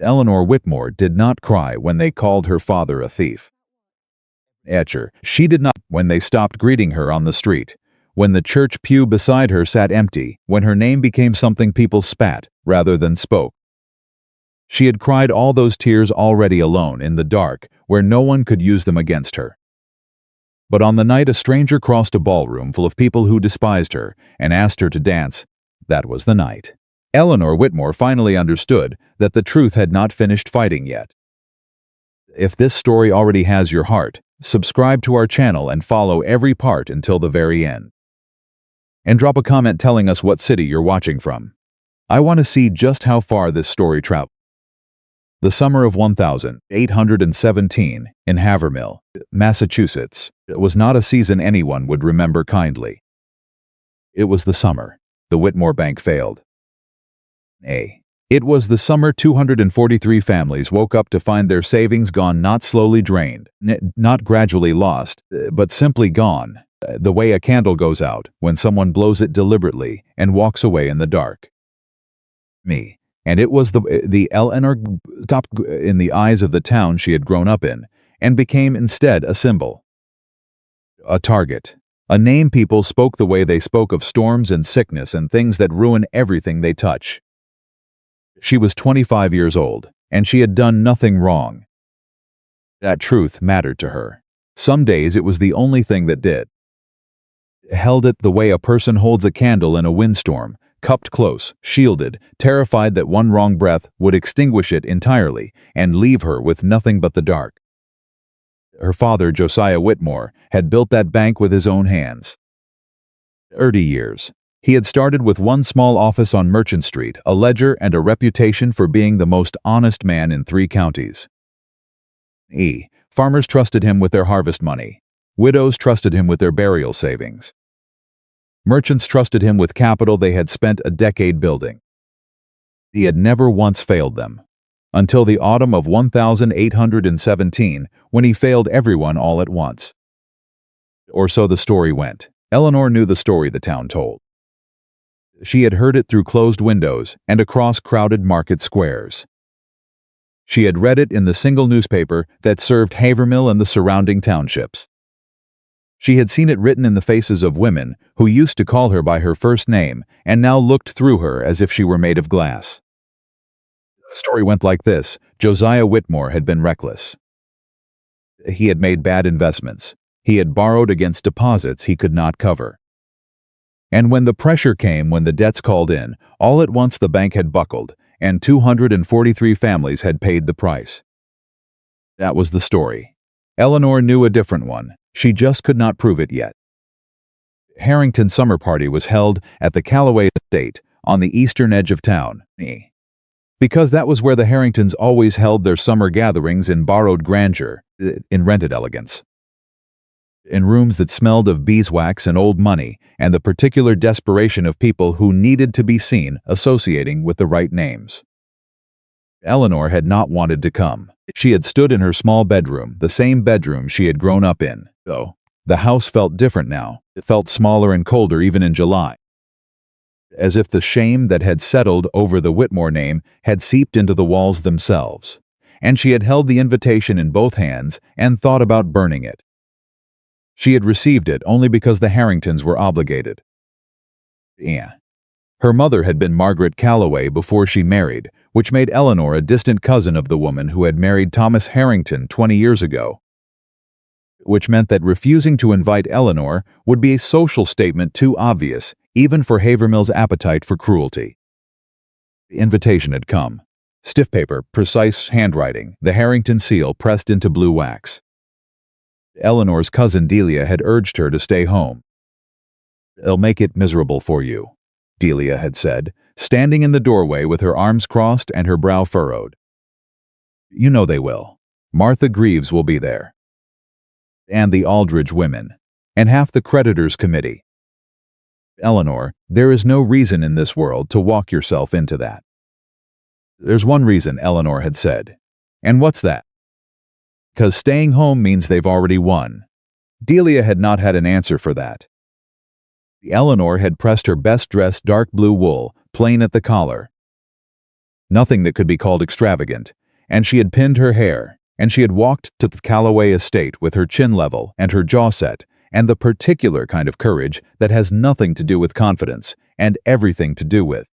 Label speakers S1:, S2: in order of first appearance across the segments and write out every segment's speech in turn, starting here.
S1: Eleanor Whitmore did not cry when they called her father a thief. Etcher, she did not when they stopped greeting her on the street, when the church pew beside her sat empty, when her name became something people spat rather than spoke. She had cried all those tears already alone in the dark, where no one could use them against her. But on the night a stranger crossed a ballroom full of people who despised her and asked her to dance, that was the night. Eleanor Whitmore finally understood that the truth had not finished fighting yet. If this story already has your heart, subscribe to our channel and follow every part until the very end. And drop a comment telling us what city you're watching from. I want to see just how far this story traveled. The summer of 1817 in Havermill, Massachusetts, was not a season anyone would remember kindly. It was the summer the Whitmore Bank failed. It was the summer 243 families woke up to find their savings gone, not slowly drained, not gradually lost, but simply gone, the way a candle goes out when someone blows it deliberately and walks away in the dark. And it was the Eleanor top in the eyes of the town she had grown up in, and became instead a symbol. A target. A name people spoke the way they spoke of storms and sickness and things that ruin everything they touch. She was 25 years old, and she had done nothing wrong. That truth mattered to her. Some days it was the only thing that did. Held it the way a person holds a candle in a windstorm, cupped close, shielded, terrified that one wrong breath would extinguish it entirely and leave her with nothing but the dark. Her father, Josiah Whitmore, had built that bank with his own hands. 30 years. He had started with one small office on Merchant Street, a ledger, and a reputation for being the most honest man in 3 counties. Farmers trusted him with their harvest money. Widows trusted him with their burial savings. Merchants trusted him with capital they had spent a decade building. He had never once failed them, until the autumn of 1817, when he failed everyone all at once. Or so the story went. Eleanor knew the story the town told. She had heard it through closed windows and across crowded market squares. She had read it in the single newspaper that served Havermill and the surrounding townships. She had seen it written in the faces of women who used to call her by her first name and now looked through her as if she were made of glass. The story went like this. Josiah Whitmore had been reckless. He had made bad investments. He had borrowed against deposits he could not cover. And when the pressure came, when the debts called in, all at once the bank had buckled, and 243 families had paid the price. That was the story. Eleanor knew a different one. She just could not prove it yet. Harrington's summer party was held at the Callaway estate on the eastern edge of town, because that was where the Harringtons always held their summer gatherings in borrowed grandeur, in rented elegance. In rooms that smelled of beeswax and old money and the particular desperation of people who needed to be seen associating with the right names. Eleanor had not wanted to come. She had stood in her small bedroom, the same bedroom she had grown up in, though. The house felt different now. It felt smaller and colder even in July. As if the shame that had settled over the Whitmore name had seeped into the walls themselves, and she had held the invitation in both hands and thought about burning it. She had received it only because the Harringtons were obligated. Her mother had been Margaret Callaway before she married, which made Eleanor a distant cousin of the woman who had married Thomas Harrington 20 years ago. Which meant that refusing to invite Eleanor would be a social statement too obvious, even for Havermill's appetite for cruelty. The invitation had come. Stiff paper, precise handwriting, the Harrington seal pressed into blue wax. Eleanor's cousin Delia had urged her to stay home. "They'll make it miserable for you," Delia had said, standing in the doorway with her arms crossed and her brow furrowed. "You know they will. Martha Greaves will be there. And the Aldridge women. And half the creditors' committee. Eleanor, there is no reason in this world to walk yourself into that." "There's one reason," Eleanor had said. "And what's that?" "'Cause staying home means they've already won." Delia had not had an answer for that. Eleanor had pressed her best-dressed dark blue wool, plain at the collar. nothing that could be called extravagant, and she had pinned her hair, and she had walked to the Callaway estate with her chin level and her jaw set, and the particular kind of courage that has nothing to do with confidence and everything to do with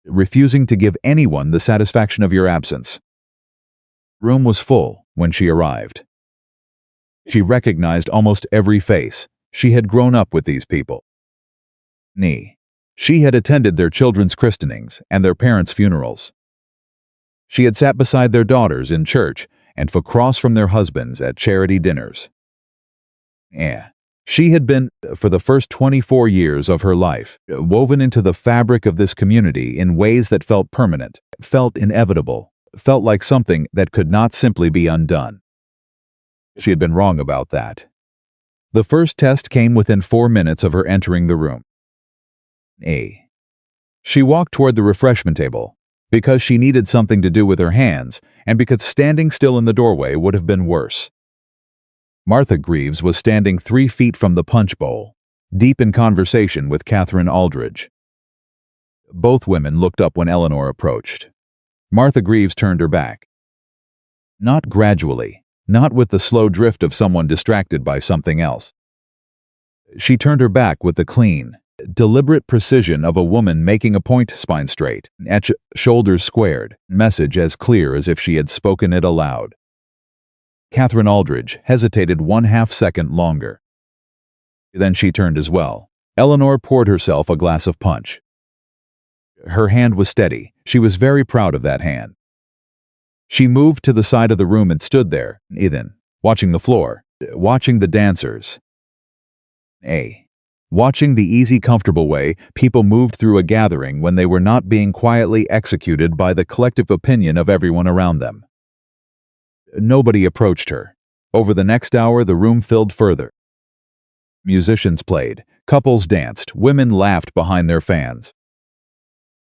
S1: refusing to give anyone the satisfaction of your absence. The room was full when she arrived. She recognized almost every face. She had grown up with these people. She had attended their children's christenings and their parents' funerals. She had sat beside their daughters in church and across from their husbands at charity dinners. She had been, for the first 24 years of her life, woven into the fabric of this community in ways that felt permanent, felt inevitable, felt like something that could not simply be undone. She had been wrong about that. The first test came within 4 minutes of her entering the room. She walked toward the refreshment table because she needed something to do with her hands and because standing still in the doorway would have been worse. Martha Greaves was standing 3 feet from the punch bowl, deep in conversation with Catherine Aldridge. Both women looked up when Eleanor approached. Martha Greaves turned her back. Not gradually, not with the slow drift of someone distracted by something else. She turned her back with the clean, deliberate precision of a woman making a point, spine straight, shoulders squared, message as clear as if she had spoken it aloud. Catherine Aldridge hesitated 1/2 second longer. Then she turned as well. Eleanor poured herself a glass of punch. Her hand was steady. She was very proud of that hand. She moved to the side of the room and stood there, watching the floor, watching the dancers. Watching the easy, comfortable way people moved through a gathering when they were not being quietly executed by the collective opinion of everyone around them. Nobody approached her. Over the next hour, the room filled further. Musicians played, couples danced, women laughed behind their fans.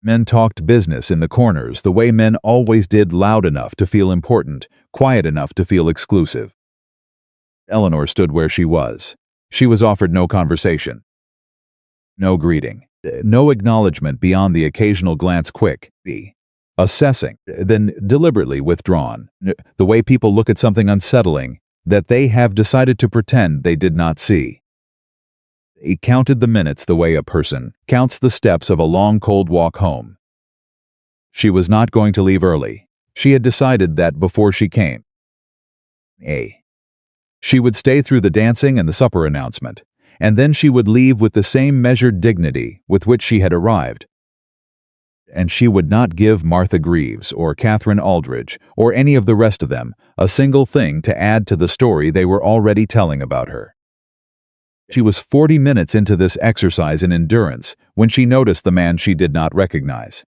S1: Men talked business in the corners the way men always did, loud enough to feel important, quiet enough to feel exclusive. Eleanor stood where she was. She was offered no conversation. No greeting. No acknowledgement beyond the occasional glance, quick, assessing, then deliberately withdrawn, the way people look at something unsettling that they have decided to pretend they did not see. He counted the minutes the way a person counts the steps of a long, cold walk home. She was not going to leave early. She had decided that before she came. She would stay through the dancing and the supper announcement, and then she would leave with the same measured dignity with which she had arrived. And she would not give Martha Greaves or Catherine Aldridge or any of the rest of them a single thing to add to the story they were already telling about her. She was 40 minutes into this exercise in endurance when she noticed the man she did not recognize.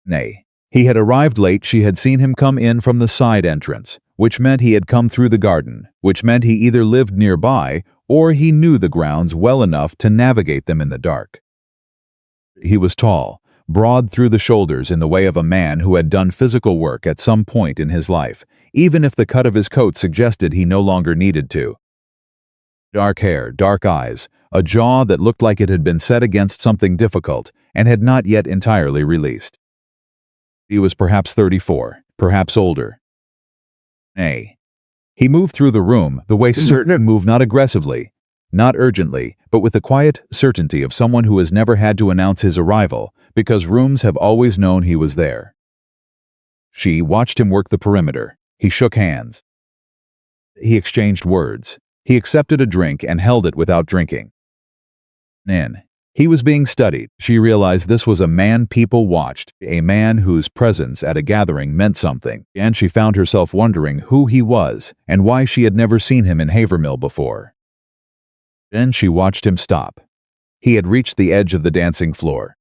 S1: He had arrived late. She had seen him come in from the side entrance, which meant he had come through the garden, which meant he either lived nearby or he knew the grounds well enough to navigate them in the dark. He was tall, broad through the shoulders in the way of a man who had done physical work at some point in his life, even if the cut of his coat suggested he no longer needed to. Dark hair, dark eyes, a jaw that looked like it had been set against something difficult and had not yet entirely released. He was perhaps 34, perhaps older. He moved through the room the way certain move, not aggressively, not urgently, but with the quiet certainty of someone who has never had to announce his arrival because rooms have always known he was there. She watched him work the perimeter. He shook hands. He exchanged words. He accepted a drink and held it without drinking. He was being studied. She realized this was a man people watched, a man whose presence at a gathering meant something, and she found herself wondering who he was and why she had never seen him in Havermill before. Then she watched him stop. He had reached the edge of the dancing floor.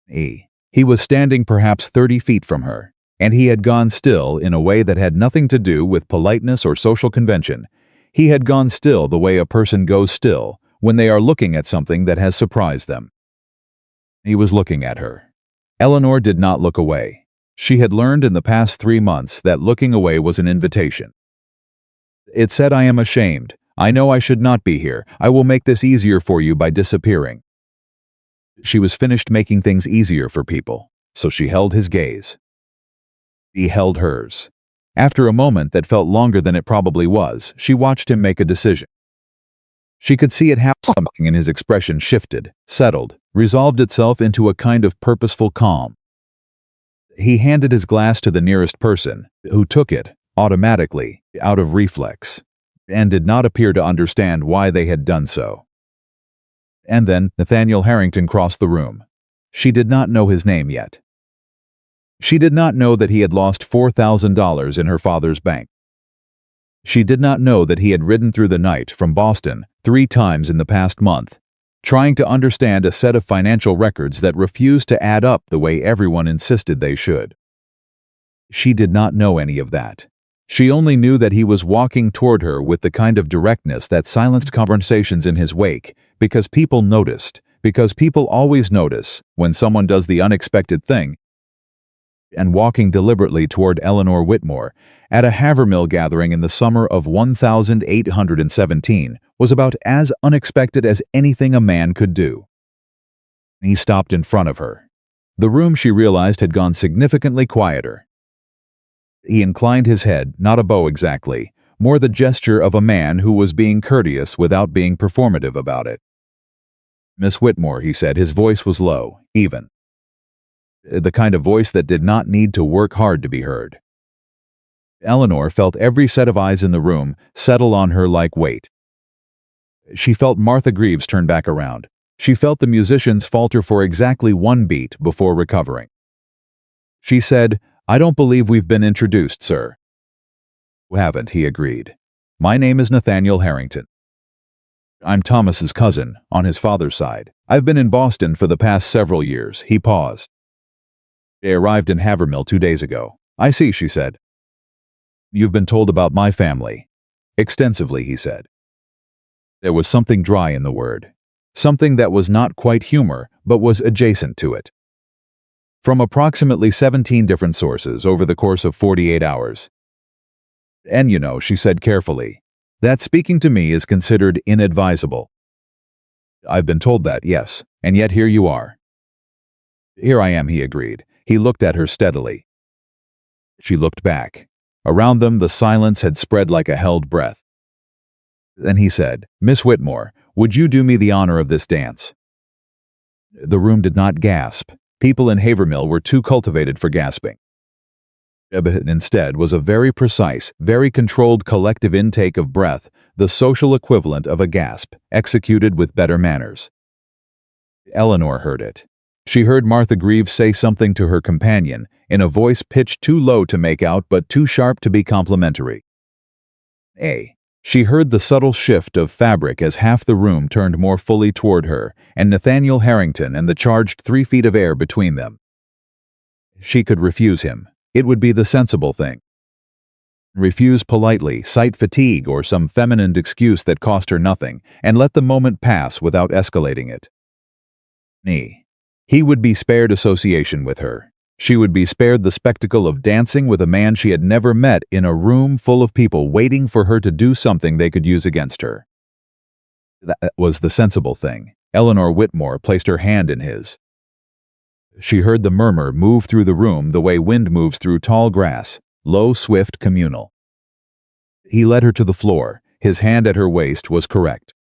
S1: He was standing perhaps 30 feet from her, and he had gone still in a way that had nothing to do with politeness or social convention. He had gone still the way a person goes still when they are looking at something that has surprised them. He was looking at her. Eleanor did not look away. She had learned in the past 3 months that looking away was an invitation. It said, "I am ashamed. I know I should not be here. I will make this easier for you by disappearing." She was finished making things easier for people. so she held his gaze. He held hers. After a moment that felt longer than it probably was, she watched him make a decision. She could see it happen. Something in his expression shifted, settled, resolved itself into a kind of purposeful calm. He handed his glass to the nearest person, who took it, automatically, out of reflex, and did not appear to understand why they had done so. And then Nathaniel Harrington crossed the room. She did not know his name yet. She did not know that he had lost $4,000 in her father's bank. She did not know that he had ridden through the night from Boston 3 times in the past month, trying to understand a set of financial records that refused to add up the way everyone insisted they should. She did not know any of that. She only knew that he was walking toward her with the kind of directness that silenced conversations in his wake, because people noticed, because people always notice when someone does the unexpected thing, and walking deliberately toward Eleanor Whitmore at a Havermill gathering in the summer of 1817 was about as unexpected as anything a man could do. He stopped in front of her. The room, she realized, had gone significantly quieter. He inclined his head, not a bow exactly, more the gesture of a man who was being courteous without being performative about it. "Miss Whitmore," he said. His voice was low, even. The kind of voice that did not need to work hard to be heard. Eleanor felt every set of eyes in the room settle on her like weight. She felt Martha Greaves turn back around. She felt the musicians falter for exactly 1 beat before recovering. She said, "I don't believe we've been introduced, sir." "We haven't," he agreed. "My name is Nathaniel Harrington. I'm Thomas's cousin, on his father's side. I've been in Boston for the past several years." He paused. "They arrived in Havermill 2 days ago." "I see," she said. "You've been told about my family." "Extensively," he said. There was something dry in the word. Something that was not quite humor, but was adjacent to it. From approximately 17 different sources over the course of 48 hours. "And you know," she said carefully, "that speaking to me is considered inadvisable." "I've been told that, yes, and yet here you are." "Here I am," he agreed. He looked at her steadily. She looked back. Around them the silence had spread like a held breath. Then he said, "Miss Whitmore, would you do me the honor of this dance?" The room did not gasp. People in Havermill were too cultivated for gasping. Instead was a very precise, very controlled collective intake of breath, the social equivalent of a gasp, executed with better manners. Eleanor heard it. She heard Martha Greaves say something to her companion, in a voice pitched too low to make out but too sharp to be complimentary. She heard the subtle shift of fabric as half the room turned more fully toward her, and Nathaniel Harrington and the charged 3 feet of air between them. She could refuse him. It would be the sensible thing. Refuse politely, cite fatigue or some feminine excuse that cost her nothing, and let the moment pass without escalating it. He would be spared association with her. She would be spared the spectacle of dancing with a man she had never met in a room full of people waiting for her to do something they could use against her. That was the sensible thing. Eleanor Whitmore placed her hand in his. She heard the murmur move through the room the way wind moves through tall grass, low, swift, communal. He led her to the floor. His hand at her waist was correct.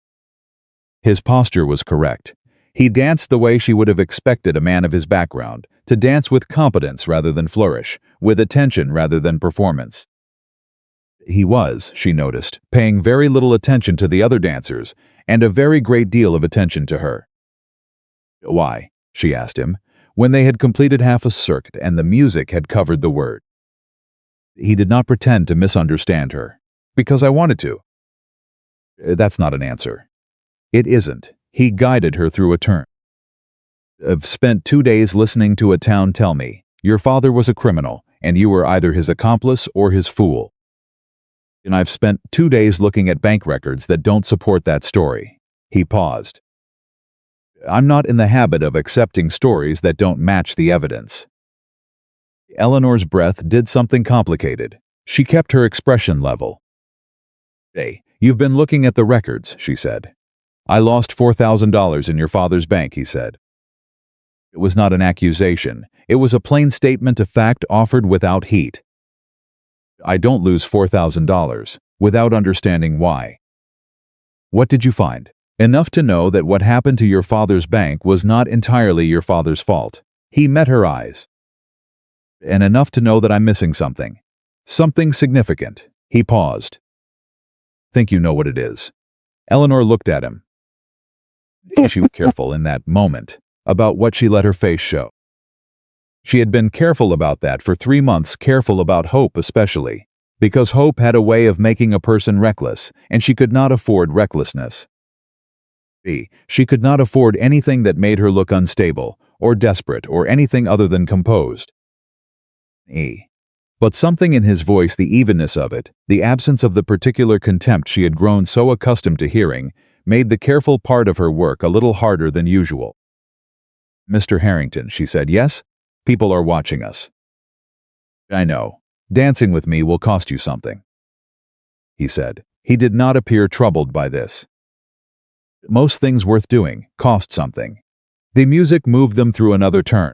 S1: His posture was correct. He danced the way she would have expected a man of his background, to dance with competence rather than flourish, with attention rather than performance. He was, she noticed, paying very little attention to the other dancers, and a very great deal of attention to her. "Why?" she asked him, when they had completed half a circuit and the music had covered the word. He did not pretend to misunderstand her. "Because I wanted to." "That's not an answer." "It isn't." He guided her through a turn. "I've spent 2 days listening to a town tell me, your father was a criminal, and you were either his accomplice or his fool. And I've spent 2 days looking at bank records that don't support that story." He paused. "I'm not in the habit of accepting stories that don't match the evidence." Eleanor's breath did something complicated. She kept her expression level. "You've been looking at the records," she said. "I lost $4,000 in your father's bank," he said. It was not an accusation. It was a plain statement of fact offered without heat. I don't lose $4,000 without understanding why. What did you find? Enough to know that what happened to your father's bank was not entirely your father's fault. He met her eyes. And enough to know that I'm missing something. Something significant. He paused. Think you know what it is. Eleanor looked at him. She was careful in that moment about what she let her face show. She had been careful about that for 3 months, careful about hope especially, because hope had a way of making a person reckless, and she could not afford recklessness. She could not afford anything that made her look unstable, or desperate, or anything other than composed. But something in his voice, the evenness of it, the absence of the particular contempt she had grown so accustomed to hearing, made the careful part of her work a little harder than usual. Mr. Harrington, she said, yes? People are watching us. I know. Dancing with me will cost you something, he said. He did not appear troubled by this. Most things worth doing cost something. The music moved them through another turn.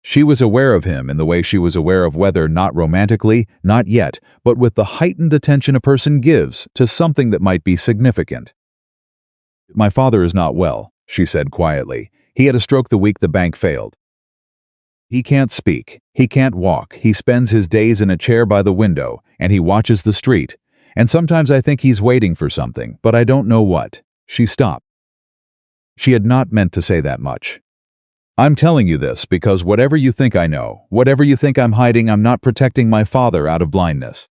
S1: She was aware of him in the way she was aware of weather, not romantically, not yet, but with the heightened attention a person gives to something that might be significant. My father is not well, she said quietly. He had a stroke the week the bank failed. He can't speak, he can't walk, he spends his days in a chair by the window, and he watches the street. And sometimes I think he's waiting for something, but I don't know what. She stopped. She had not meant to say that much. I'm telling you this because whatever you think I know, whatever you think I'm hiding, I'm not protecting my father out of blindness.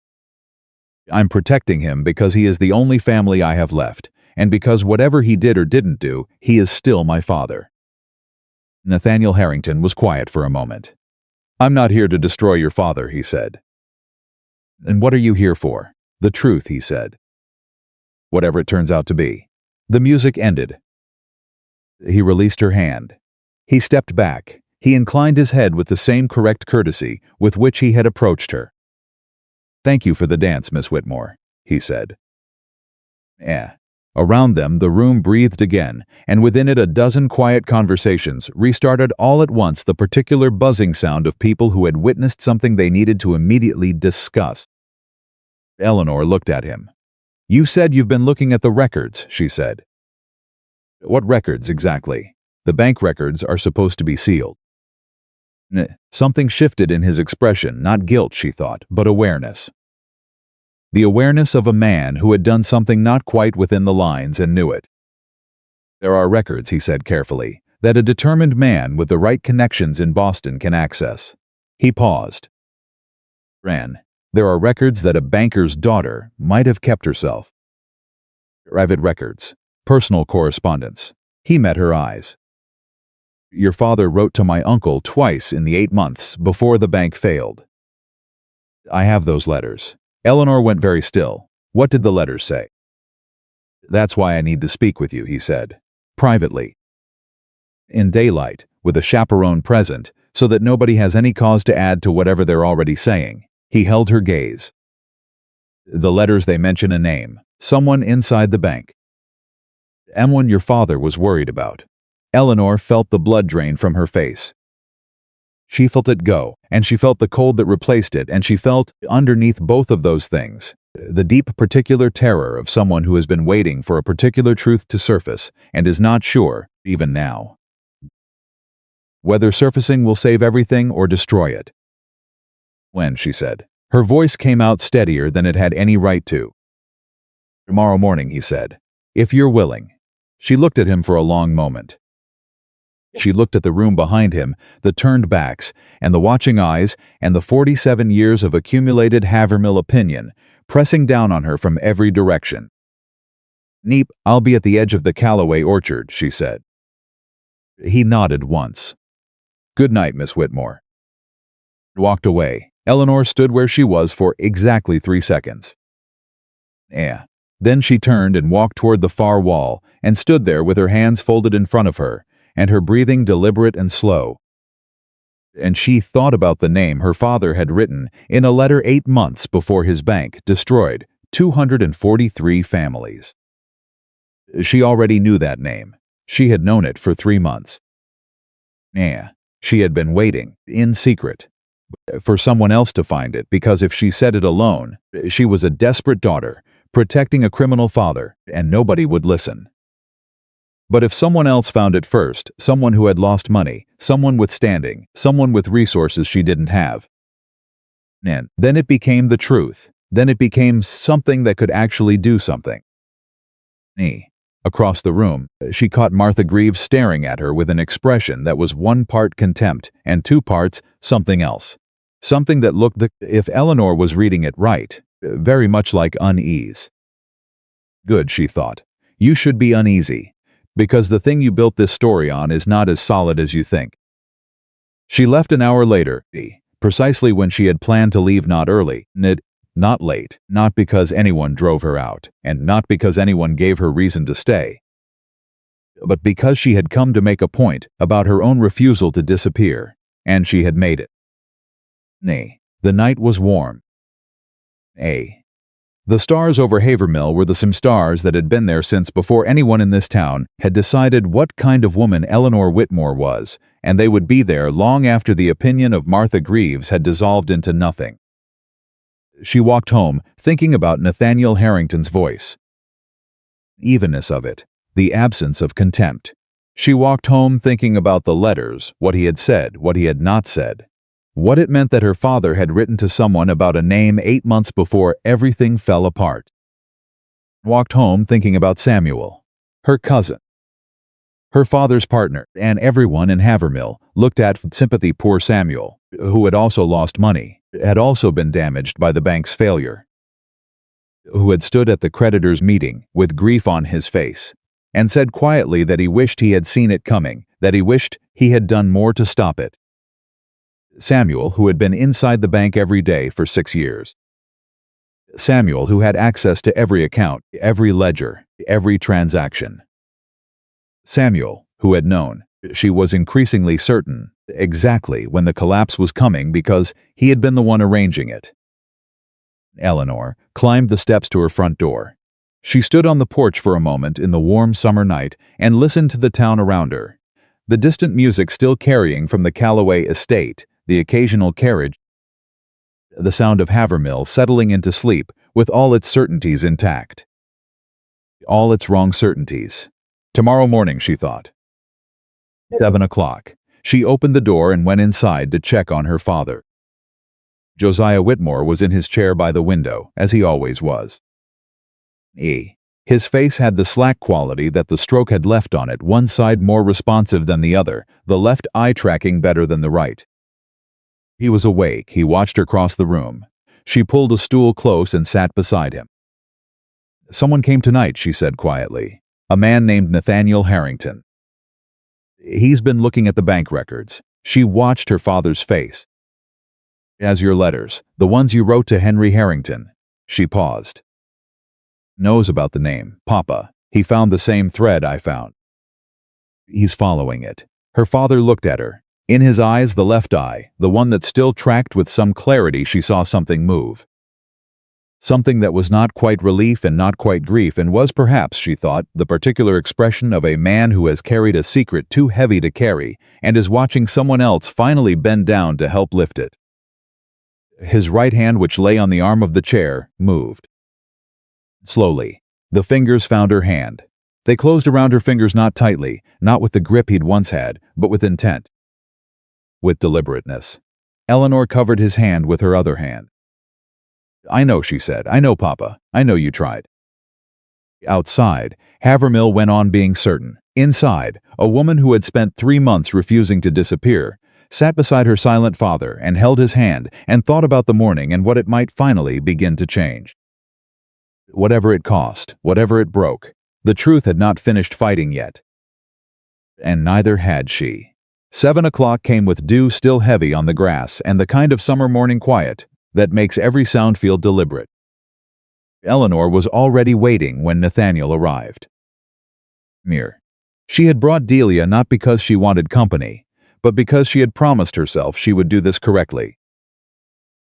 S1: I'm protecting him because he is the only family I have left, and because whatever he did or didn't do, he is still my father. Nathaniel Harrington was quiet for a moment. I'm not here to destroy your father, he said. And what are you here for? The truth, he said. Whatever it turns out to be. The music ended. He released her hand. He stepped back. He inclined his head with the same correct courtesy with which he had approached her. Thank you for the dance, Miss Whitmore, he said. Around them, the room breathed again, and within it a dozen quiet conversations restarted all at once, the particular buzzing sound of people who had witnessed something they needed to immediately discuss. Eleanor looked at him. You said you've been looking at the records, she said. What records exactly? The bank records are supposed to be sealed. Something shifted in his expression, not guilt, she thought, but awareness. The awareness of a man who had done something not quite within the lines and knew it. There are records, he said carefully, that a determined man with the right connections in Boston can access. He paused. There are records that a banker's daughter might have kept herself. Private records, personal correspondence. He met her eyes. Your father wrote to my uncle twice in the 8 months before the bank failed. I have those letters. Eleanor went very still. What did the letters say? That's why I need to speak with you, he said. Privately. In daylight, with a chaperone present, so that nobody has any cause to add to whatever they're already saying. He held her gaze. The letters, they mention a name. Someone inside the bank. Someone your father was worried about. Eleanor felt the blood drain from her face. She felt it go, and she felt the cold that replaced it, and she felt, underneath both of those things, the deep particular terror of someone who has been waiting for a particular truth to surface, and is not sure, even now, whether surfacing will save everything or destroy it. When, she said. Her voice came out steadier than it had any right to. Tomorrow morning, he said. If you're willing. She looked at him for a long moment. She looked at the room behind him, the turned backs, and the watching eyes, and the 47 years of accumulated Havermill opinion, pressing down on her from every direction. Neep, I'll be at the edge of the Callaway orchard, she said. He nodded once. Good night, Miss Whitmore. Walked away. Eleanor stood where she was for exactly 3 seconds. Then she turned and walked toward the far wall, and stood there with her hands folded in front of her, and her breathing deliberate and slow. And she thought about the name her father had written in a letter 8 months before his bank destroyed 243 families. She already knew that name. She had known it for 3 months. Yeah, she had been waiting, in secret, for someone else to find it, because if she said it alone, she was a desperate daughter, protecting a criminal father, and nobody would listen. But if someone else found it first, someone who had lost money, someone with standing, someone with resources she didn't have, and then it became the truth. Then it became something that could actually do something. Across the room, she caught Martha Greaves staring at her with an expression that was 1 part contempt and 2 parts something else. Something that looked, if Eleanor was reading it right, very much like unease. Good, she thought. You should be uneasy, because the thing you built this story on is not as solid as you think. She left an hour later, precisely when she had planned to leave, not early, not late, not because anyone drove her out, and not because anyone gave her reason to stay, but because she had come to make a point about her own refusal to disappear, and she had made it. The night was warm. The stars over Havermill were the same stars that had been there since before anyone in this town had decided what kind of woman Eleanor Whitmore was, and they would be there long after the opinion of Martha Greaves had dissolved into nothing. She walked home, thinking about Nathaniel Harrington's voice. Evenness of it, the absence of contempt. She walked home thinking about the letters, what he had said, what he had not said. What it meant that her father had written to someone about a name 8 months before everything fell apart. Walked home thinking about Samuel, her cousin. Her father's partner, and everyone in Havermill looked at with sympathy poor Samuel, who had also lost money, had also been damaged by the bank's failure, who had stood at the creditors' meeting with grief on his face, and said quietly that he wished he had seen it coming, that he wished he had done more to stop it. Samuel, who had been inside the bank every day for 6 years. Samuel, who had access to every account, every ledger, every transaction. Samuel, who had known, she was increasingly certain, exactly when the collapse was coming because he had been the one arranging it. Eleanor climbed the steps to her front door. She stood on the porch for a moment in the warm summer night and listened to the town around her, the distant music still carrying from the Calloway estate, the occasional carriage, the sound of Havermill settling into sleep with all its certainties intact. All its wrong certainties. Tomorrow morning, she thought. 7 o'clock. She opened the door and went inside to check on her father. Josiah Whitmore was in his chair by the window, as he always was. His face had the slack quality that the stroke had left on it, one side more responsive than the other, the left eye tracking better than the right. He was awake. He watched her cross the room. She pulled a stool close and sat beside him. "Someone came tonight," she said quietly. "A man named Nathaniel Harrington. He's been looking at the bank records." She watched her father's face. "Has your letters, the ones you wrote to Henry Harrington." She paused. "Knows about the name, Papa. He found the same thread I found. He's following it." Her father looked at her. In his eyes, the left eye, the one that still tracked with some clarity, she saw something move. Something that was not quite relief and not quite grief, and was perhaps, she thought, the particular expression of a man who has carried a secret too heavy to carry and is watching someone else finally bend down to help lift it. His right hand, which lay on the arm of the chair, moved. Slowly, the fingers found her hand. They closed around her fingers, not tightly, not with the grip he'd once had, but with intent. With deliberateness. Eleanor covered his hand with her other hand. "I know," she said. "I know, Papa. I know you tried." Outside, Havermill went on being certain. Inside, a woman who had spent 3 months refusing to disappear sat beside her silent father and held his hand and thought about the morning and what it might finally begin to change. Whatever it cost, whatever it broke, the truth had not finished fighting yet. And neither had she. 7 o'clock came with dew still heavy on the grass and the kind of summer morning quiet that makes every sound feel deliberate. Eleanor was already waiting when Nathaniel arrived. She had brought Delia not because she wanted company, but because she had promised herself she would do this correctly.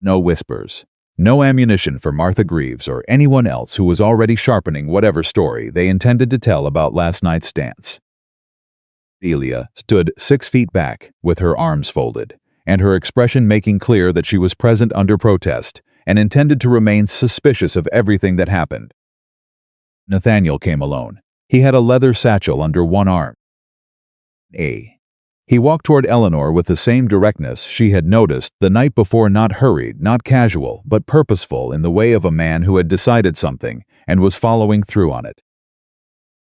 S1: No whispers, no ammunition for Martha Greaves or anyone else who was already sharpening whatever story they intended to tell about last night's dance. Delia stood 6 feet back, with her arms folded, and her expression making clear that she was present under protest and intended to remain suspicious of everything that happened. Nathaniel came alone. He had a leather satchel under one arm. He walked toward Eleanor with the same directness she had noticed the night before, not hurried, not casual, but purposeful in the way of a man who had decided something and was following through on it.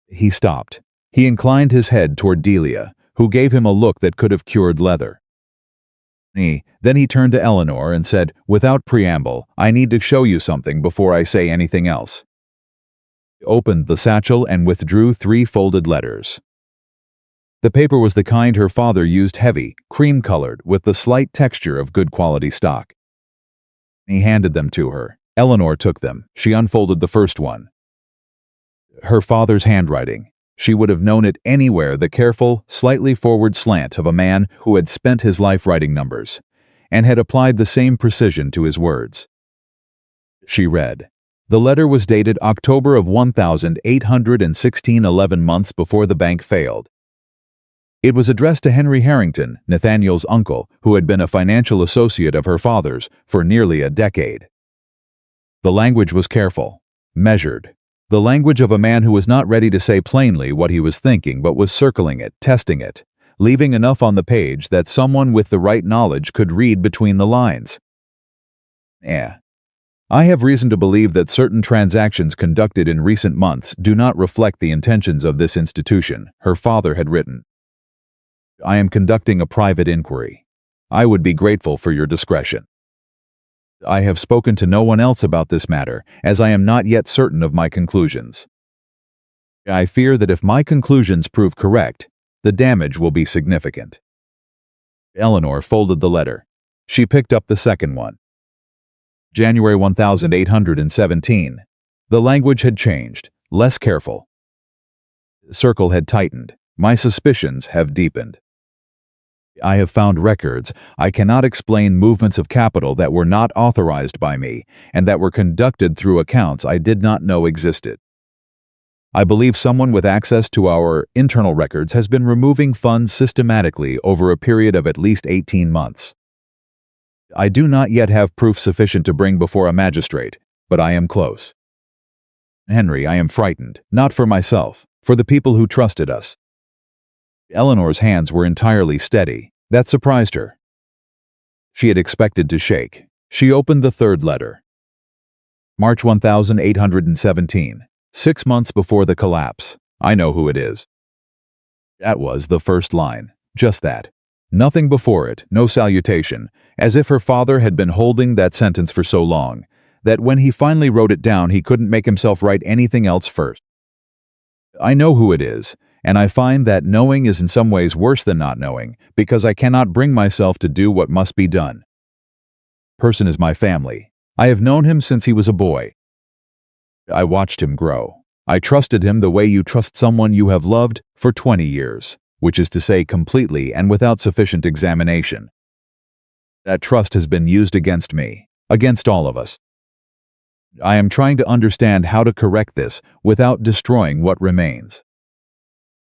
S1: He stopped. He inclined his head toward Delia, who gave him a look that could have cured leather. Then he turned to Eleanor and said, without preamble, "I need to show you something before I say anything else." He opened the satchel and withdrew 3 folded letters. The paper was the kind her father used, heavy, cream-colored, with the slight texture of good quality stock. He handed them to her. Eleanor took them. She unfolded the first one. Her father's handwriting. She would have known it anywhere, the careful, slightly forward slant of a man who had spent his life writing numbers, and had applied the same precision to his words. She read. The letter was dated October of 1816, 11 months before the bank failed. It was addressed to Henry Harrington, Nathaniel's uncle, who had been a financial associate of her father's for nearly a decade. The language was careful, measured, the language of a man who was not ready to say plainly what he was thinking but was circling it, testing it, leaving enough on the page that someone with the right knowledge could read between the lines. I have reason to believe that certain transactions conducted in recent months do not reflect the intentions of this institution, her father had written. I am conducting a private inquiry. I would be grateful for your discretion. I have spoken to no one else about this matter, as I am not yet certain of my conclusions. I fear that if my conclusions prove correct, the damage will be significant. Eleanor folded the letter. She picked up the second one. January 1817. The language had changed, less careful. The circle had tightened. My suspicions have deepened. I have found records. I cannot explain movements of capital that were not authorized by me and that were conducted through accounts I did not know existed. I believe someone with access to our internal records has been removing funds systematically over a period of at least 18 months. I do not yet have proof sufficient to bring before a magistrate, but I am close. Henry, I am frightened, not for myself, for the people who trusted us. Eleanor's hands were entirely steady. That surprised her. She had expected to shake. She opened the third letter. March 1817, 6 months before the collapse. I know who it is. That was the first line. Just that. Nothing before it, no salutation, as if her father had been holding that sentence for so long, that when he finally wrote it down he couldn't make himself write anything else first. I know who it is, and I find that knowing is in some ways worse than not knowing, because I cannot bring myself to do what must be done. Person is my family. I have known him since he was a boy. I watched him grow. I trusted him the way you trust someone you have loved for 20 years, which is to say completely and without sufficient examination. That trust has been used against me, against all of us. I am trying to understand how to correct this without destroying what remains.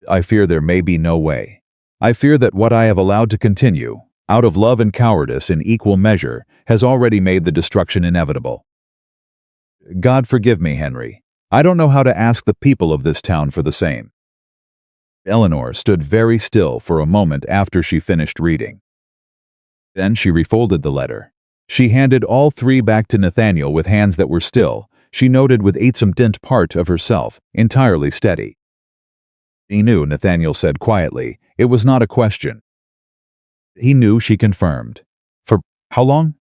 S1: I fear there may be no way. I fear that what I have allowed to continue, out of love and cowardice in equal measure, has already made the destruction inevitable. God forgive me, Henry. I don't know how to ask the people of this town for the same. Eleanor stood very still for a moment after she finished reading. Then she refolded the letter. She handed all 3 back to Nathaniel with hands that were still, she noted with some part of herself, entirely steady. He knew, Nathaniel said quietly. It was not a question. He knew, she confirmed. For how long?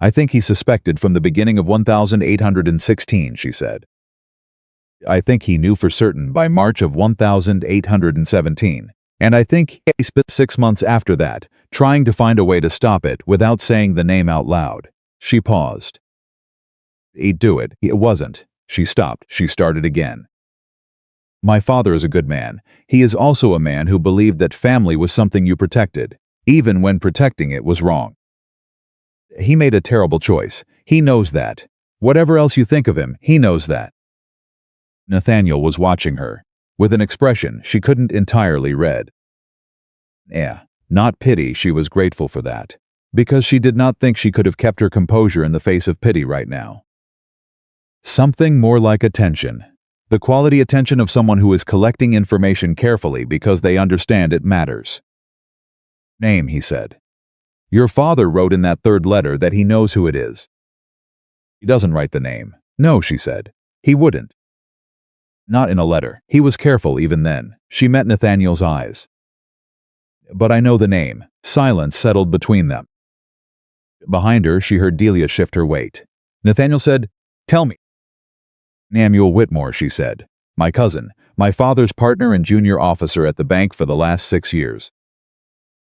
S1: I think he suspected from the beginning of 1816, she said. I think he knew for certain by March of 1817, and I think he spent 6 months after that, trying to find a way to stop it without saying the name out loud. She paused. He'd do it. It wasn't. She stopped. She started again. My father is a good man. He is also a man who believed that family was something you protected, even when protecting it was wrong. He made a terrible choice. He knows that. Whatever else you think of him, he knows that. Nathaniel was watching her, with an expression she couldn't entirely read. Not pity, she was grateful for that. Because she did not think she could have kept her composure in the face of pity right now. Something more like attention. The quality attention of someone who is collecting information carefully because they understand it matters. Name, he said. Your father wrote in that third letter that he knows who it is. He doesn't write the name. No, she said. He wouldn't. Not in a letter. He was careful even then. She met Nathaniel's eyes. But I know the name. Silence settled between them. Behind her, she heard Delia shift her weight. Nathaniel said, Tell me. Samuel Whitmore, she said. My cousin, my father's partner and junior officer at the bank for the last 6 years.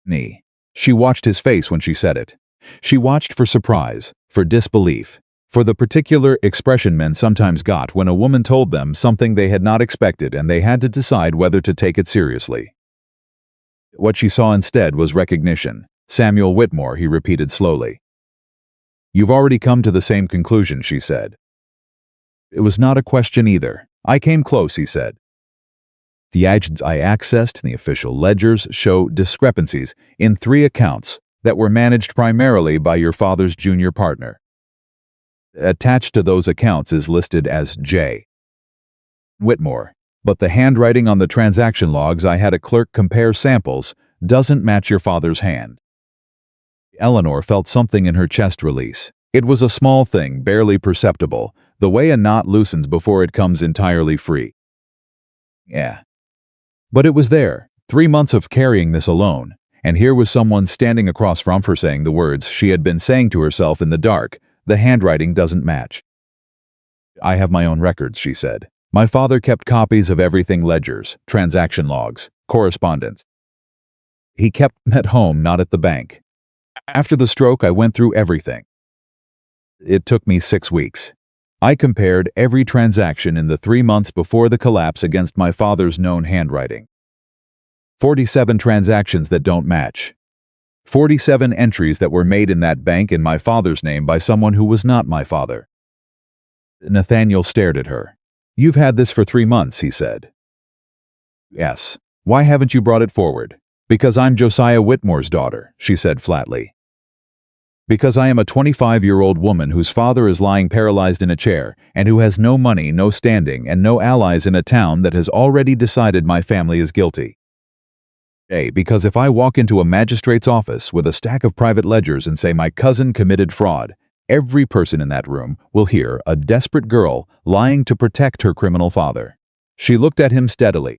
S1: Me. She watched his face when she said it. She watched for surprise, for disbelief, for the particular expression men sometimes got when a woman told them something they had not expected and they had to decide whether to take it seriously. What she saw instead was recognition. Samuel Whitmore, he repeated slowly. You've already come to the same conclusion, she said. It was not a question either. I came close, he said. The agents I accessed in the official ledgers show discrepancies in 3 accounts that were managed primarily by your father's junior partner. Attached to those accounts is listed as J. Whitmore, but the handwriting on the transaction logs I had a clerk compare samples doesn't match your father's hand. Eleanor felt something in her chest release. It was a small thing, barely perceptible, the way a knot loosens before it comes entirely free. But it was there, 3 months of carrying this alone, and here was someone standing across from her saying the words she had been saying to herself in the dark. The handwriting doesn't match. I have my own records, she said. My father kept copies of everything: ledgers, transaction logs, correspondence. He kept them at home, not at the bank. After the stroke, I went through everything. It took me 6 weeks. I compared every transaction in the 3 months before the collapse against my father's known handwriting. 47 transactions that don't match. 47 entries that were made in that bank in my father's name by someone who was not my father. Nathaniel stared at her. You've had this for 3 months, he said. Yes. Why haven't you brought it forward? Because I'm Josiah Whitmore's daughter, she said flatly. Because I am a 25-year-old woman whose father is lying paralyzed in a chair and who has no money, no standing, and no allies in a town that has already decided my family is guilty. Because if I walk into a magistrate's office with a stack of private ledgers and say my cousin committed fraud, every person in that room will hear a desperate girl lying to protect her criminal father. She looked at him steadily.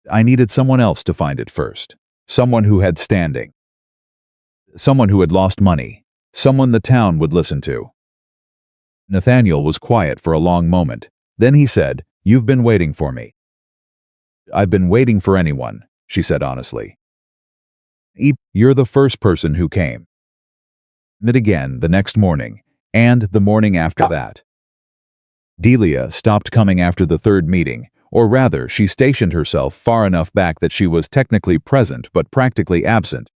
S1: I needed someone else to find it first. Someone who had standing. Someone who had lost money. Someone the town would listen to. Nathaniel was quiet for a long moment. Then he said, You've been waiting for me. I've been waiting for anyone, she said honestly. You're the first person who came. And again the next morning, and the morning after that. Delia stopped coming after the 3rd meeting, or rather, she stationed herself far enough back that she was technically present but practically absent,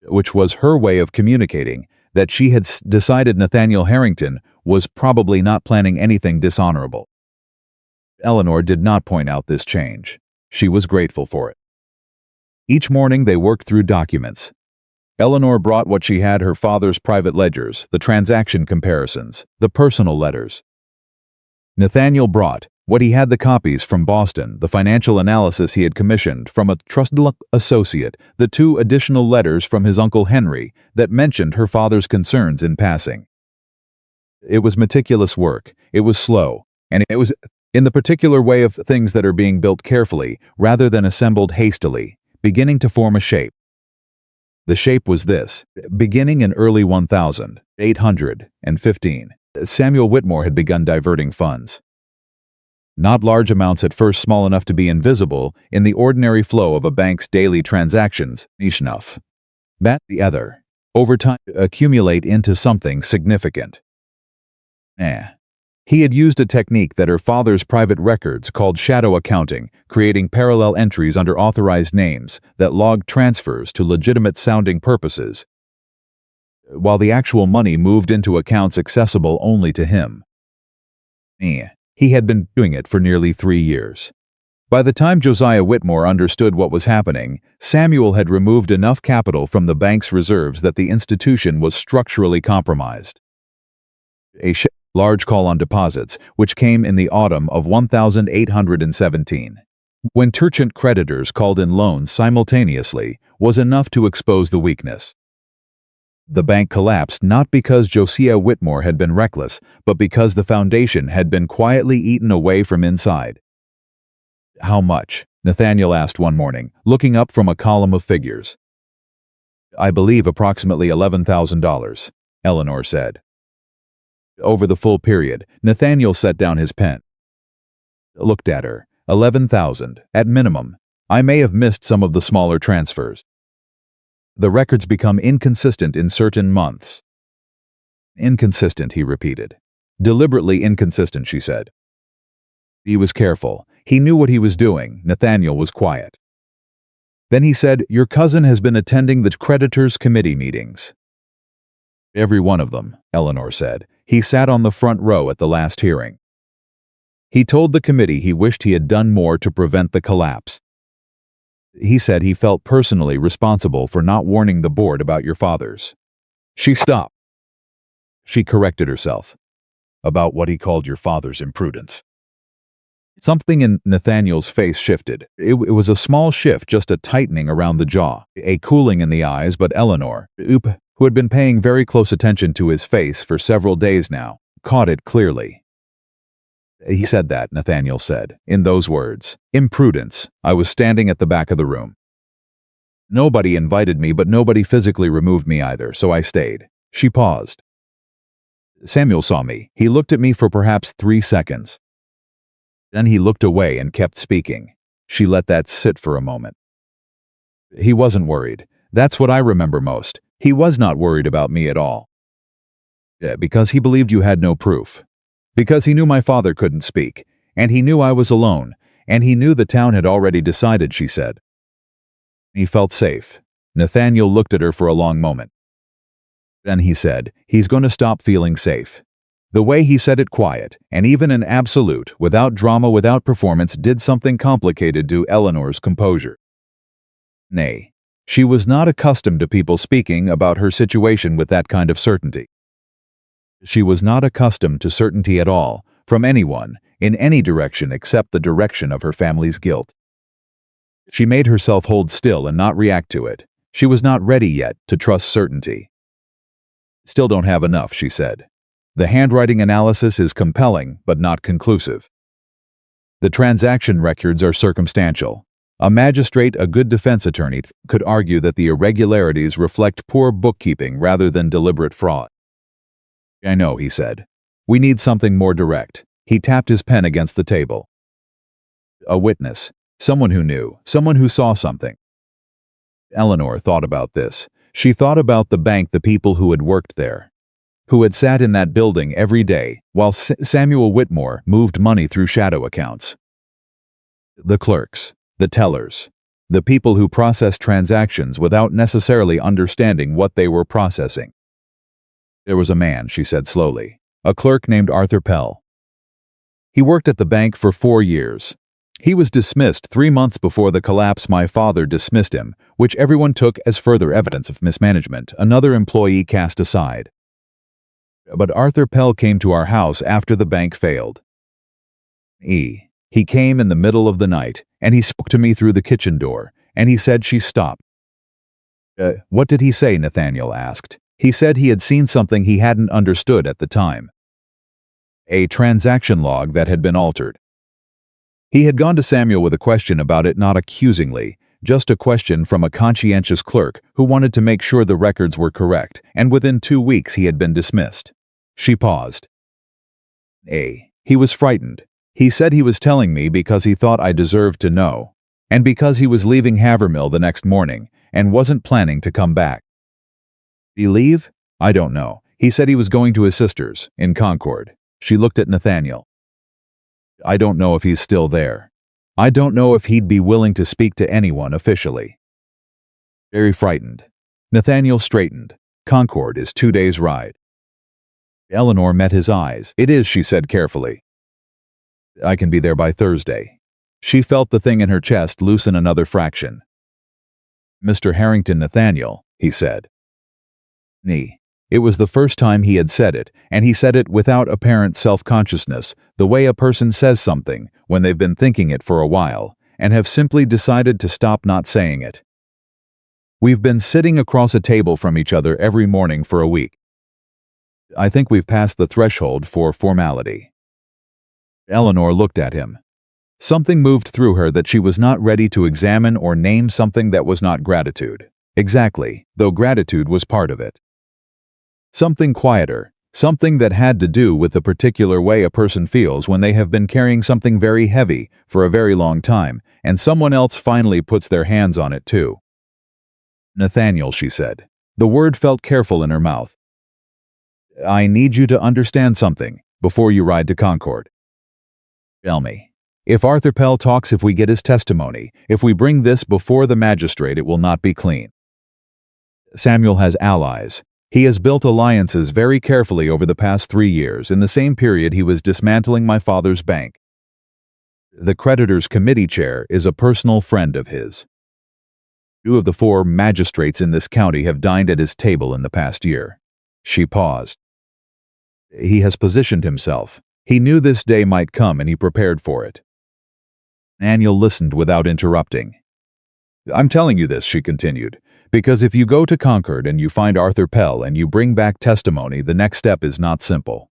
S1: which was her way of communicating that she had decided Nathaniel Harrington was probably not planning anything dishonorable. Eleanor did not point out this change. She was grateful for it. Each morning they worked through documents. Eleanor brought what she had: her father's private ledgers, the transaction comparisons, the personal letters. Nathaniel brought what he had: the copies from Boston, the financial analysis he had commissioned from a trusted associate, the 2 additional letters from his Uncle Henry that mentioned her father's concerns in passing. It was meticulous work, it was slow, and it was in the particular way of things that are being built carefully rather than assembled hastily, beginning to form a shape. The shape was this: beginning in early 1815, Samuel Whitmore had begun diverting funds. Not large amounts at first, small enough to be invisible in the ordinary flow of a bank's daily transactions, niche enough, but the other, over time, accumulate into something significant. He had used a technique that her father's private records called shadow accounting, creating parallel entries under authorized names that logged transfers to legitimate-sounding purposes, while the actual money moved into accounts accessible only to him. He had been doing it for nearly 3 years. By the time Josiah Whitmore understood what was happening, Samuel had removed enough capital from the bank's reserves that the institution was structurally compromised. A large call on deposits, which came in the autumn of 1817. When terchant creditors called in loans simultaneously, was enough to expose the weakness. The bank collapsed not because Josiah Whitmore had been reckless, but because the foundation had been quietly eaten away from inside. "How much?" Nathaniel asked one morning, looking up from a column of figures. "I believe approximately $11,000, Eleanor said. Over the full period, Nathaniel set down his pen. Looked at her. 11,000, at minimum. I may have missed some of the smaller transfers. The records become inconsistent in certain months." "Inconsistent," he repeated. "Deliberately inconsistent," she said. He was careful. He knew what he was doing. Nathaniel was quiet. Then he said, "Your cousin has been attending the creditors' committee meetings." "Every one of them," Eleanor said. "He sat on the front row at the last hearing. He told the committee he wished he had done more to prevent the collapse. He said he felt personally responsible for not warning the board about your father's." She stopped. She corrected herself. "About what he called your father's imprudence." Something in Nathaniel's face shifted. It was a small shift, just a tightening around the jaw, a cooling in the eyes, but Eleanor, who had been paying very close attention to his face for several days now, caught it clearly. "He said that," Nathaniel said, in those words. "Imprudence. I was standing at the back of the room. Nobody invited me, but nobody physically removed me either, so I stayed." She paused. "Samuel saw me. He looked at me for perhaps 3 seconds. Then he looked away and kept speaking." She let that sit for a moment. "He wasn't worried. That's what I remember most. He was not worried about me at all. Because he believed you had no proof. Because he knew my father couldn't speak, and he knew I was alone, and he knew the town had already decided," she said. He felt safe. Nathaniel looked at her for a long moment. Then he said, "He's going to stop feeling safe." The way he said it quiet, and even in absolute, without drama, without performance, did something complicated to Eleanor's composure. Nay, she was not accustomed to people speaking about her situation with that kind of certainty. She was not accustomed to certainty at all, from anyone, in any direction except the direction of her family's guilt. She made herself hold still and not react to it. She was not ready yet to trust certainty. "Still don't have enough," she said. "The handwriting analysis is compelling, but not conclusive. The transaction records are circumstantial. A magistrate, a good defense attorney, could argue that the irregularities reflect poor bookkeeping rather than deliberate fraud." "I know," he said. "We need something more direct." He tapped his pen against the table. "A witness. Someone who knew. Someone who saw something." Eleanor thought about this. She thought about the bank, the people who had worked there, who had sat in that building every day while Samuel Whitmore moved money through shadow accounts. The clerks, the tellers, the people who processed transactions without necessarily understanding what they were processing. "There was a man," she said slowly, "a clerk named Arthur Pell. He worked at the bank for 4 years. He was dismissed 3 months before the collapse. My father dismissed him, which everyone took as further evidence of mismanagement. Another employee cast aside. But Arthur Pell came to our house after the bank failed. He came in the middle of the night, and he spoke to me through the kitchen door, and he said she stopped." What did he say?" Nathaniel asked. "He said he had seen something he hadn't understood at the time. A transaction log that had been altered. He had gone to Samuel with a question about it, not accusingly, just a question from a conscientious clerk who wanted to make sure the records were correct, and within 2 weeks he had been dismissed." She paused. He was frightened. He said he was telling me because he thought I deserved to know, and because he was leaving Havermill the next morning and wasn't planning to come back." "Did he leave?" "I don't know. He said he was going to his sister's, in Concord." She looked at Nathaniel. "I don't know if he's still there. I don't know if he'd be willing to speak to anyone officially." Very frightened. Nathaniel straightened. "Concord is 2 days' ride." Eleanor met his eyes. "It is," she said carefully. "I can be there by Thursday." She felt the thing in her chest loosen another fraction. "Mr. Harrington Nathaniel," he said. It was the first time he had said it, and he said it without apparent self-consciousness, the way a person says something when they've been thinking it for a while, and have simply decided to stop not saying it. "We've been sitting across a table from each other every morning for a week. I think we've passed the threshold for formality." Eleanor looked at him. Something moved through her that she was not ready to examine or name something that was not gratitude. Exactly, though gratitude was part of it. Something quieter, something that had to do with the particular way a person feels when they have been carrying something very heavy for a very long time, and someone else finally puts their hands on it too. "Nathaniel," she said. The word felt careful in her mouth. "I need you to understand something before you ride to Concord. Tell me. If Arthur Pell talks, if we get his testimony, if we bring this before the magistrate, it will not be clean. Samuel has allies. He has built alliances very carefully over the past 3 years, in the same period he was dismantling my father's bank. The creditors' committee chair is a personal friend of his. 2 of the 4 magistrates in this county have dined at his table in the past year." She paused. "He has positioned himself. He knew this day might come and he prepared for it." Nathaniel listened without interrupting. "I'm telling you this," she continued, "because if you go to Concord and you find Arthur Pell and you bring back testimony, the next step is not simple.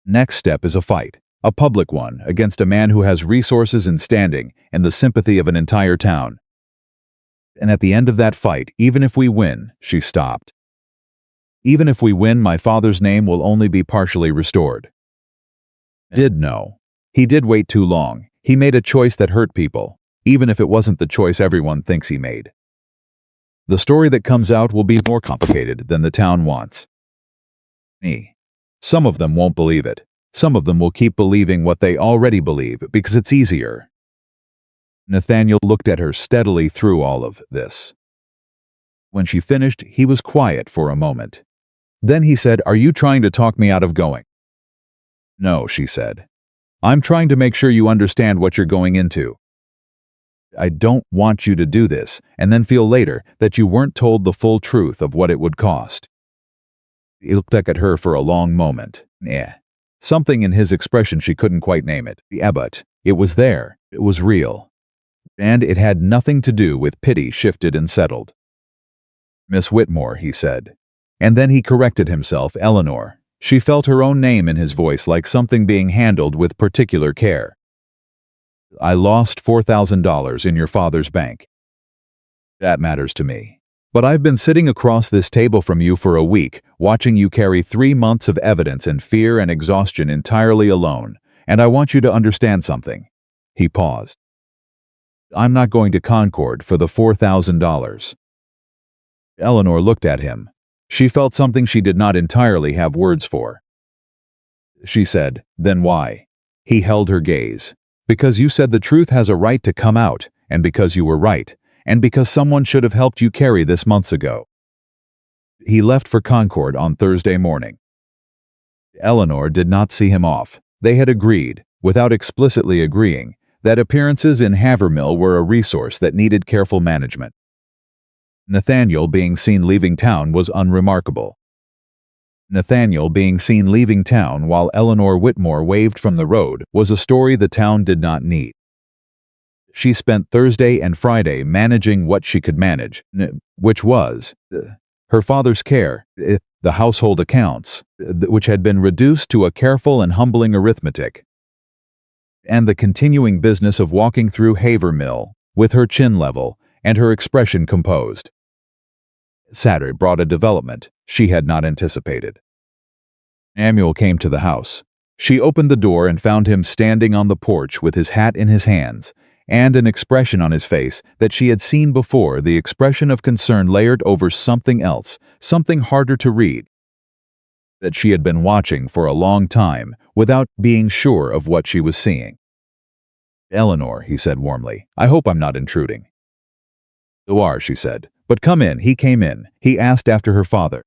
S1: Next step is a fight, a public one, against a man who has resources and standing and the sympathy of an entire town. And at the end of that fight, even if we win," she stopped. "Even if we win, my father's name will only be partially restored." Did know. He did wait too long. He made a choice that hurt people, even if it wasn't the choice everyone thinks he made. The story that comes out will be more complicated than the town wants. Some of them won't believe it. Some of them will keep believing what they already believe because it's easier." Nathaniel looked at her steadily through all of this. When she finished, he was quiet for a moment. Then he said, "Are you trying to talk me out of going?" "No," she said. "I'm trying to make sure you understand what you're going into. I don't want you to do this and then feel later that you weren't told the full truth of what it would cost." He looked back at her for a long moment. Something in his expression, she couldn't quite name it. But it was there. It was real. And it had nothing to do with pity shifted and settled. "Miss Whitmore," he said. And then he corrected himself, "Eleanor." She felt her own name in his voice, like something being handled with particular care. "I lost $4,000 in your father's bank. That matters to me. But I've been sitting across this table from you for a week, watching you carry 3 months of evidence and fear and exhaustion entirely alone, and I want you to understand something." He paused. "I'm not going to Concord for the $4,000. Eleanor looked at him. She felt something she did not entirely have words for. She said, "Then why?" He held her gaze. "Because you said the truth has a right to come out, and because you were right, and because someone should have helped you carry this months ago." He left for Concord on Thursday morning. Eleanor did not see him off. They had agreed, without explicitly agreeing, that appearances in Havermill were a resource that needed careful management. Nathaniel being seen leaving town was unremarkable. Nathaniel being seen leaving town while Eleanor Whitmore waved from the road was a story the town did not need. She spent Thursday and Friday managing what she could manage, which was her father's care, the household accounts, which had been reduced to a careful and humbling arithmetic, and the continuing business of walking through Havermill with her chin level and her expression composed. Saturday brought a development she had not anticipated. Samuel came to the house. She opened the door and found him standing on the porch with his hat in his hands, and an expression on his face that she had seen before, the expression of concern layered over something else, something harder to read, that she had been watching for a long time without being sure of what she was seeing. "Eleanor," he said warmly, "I hope I'm not intruding." "You are," she said. "But come in." He came in. He asked after her father.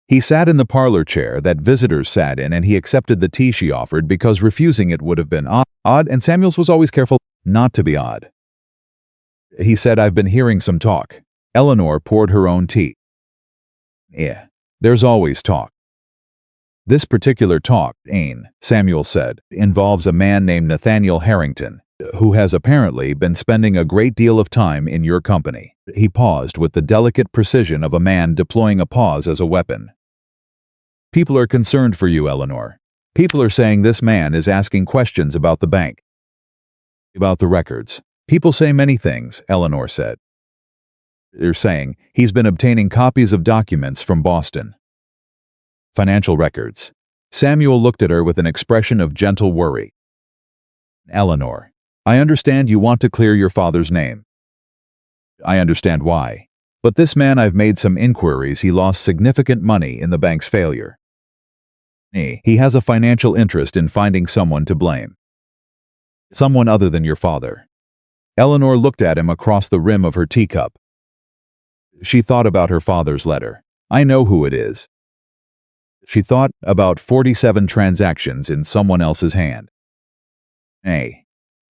S1: He sat in the parlor chair that visitors sat in, and he accepted the tea she offered because refusing it would have been odd, and Samuels was always careful not to be odd. He said, "I've been hearing some talk." Eleanor poured her own tea. "Yeah, there's always talk." "This particular talk, Samuel said, involves a man named Nathaniel Harrington, who has apparently been spending a great deal of time in your company." He paused with the delicate precision of a man deploying a pause as a weapon. "People are concerned for you, Eleanor. People are saying this man is asking questions about the bank, about the records. People say many things," Eleanor said. "They're saying he's been obtaining copies of documents from Boston. Financial records." Samuel looked at her with an expression of gentle worry. "Eleanor, I understand you want to clear your father's name. I understand why. But this man, I've made some inquiries, he lost significant money in the bank's failure. He has a financial interest in finding someone to blame. Someone other than your father." Eleanor looked at him across the rim of her teacup. She thought about her father's letter. "I know who it is." She thought about 47 transactions in someone else's hand.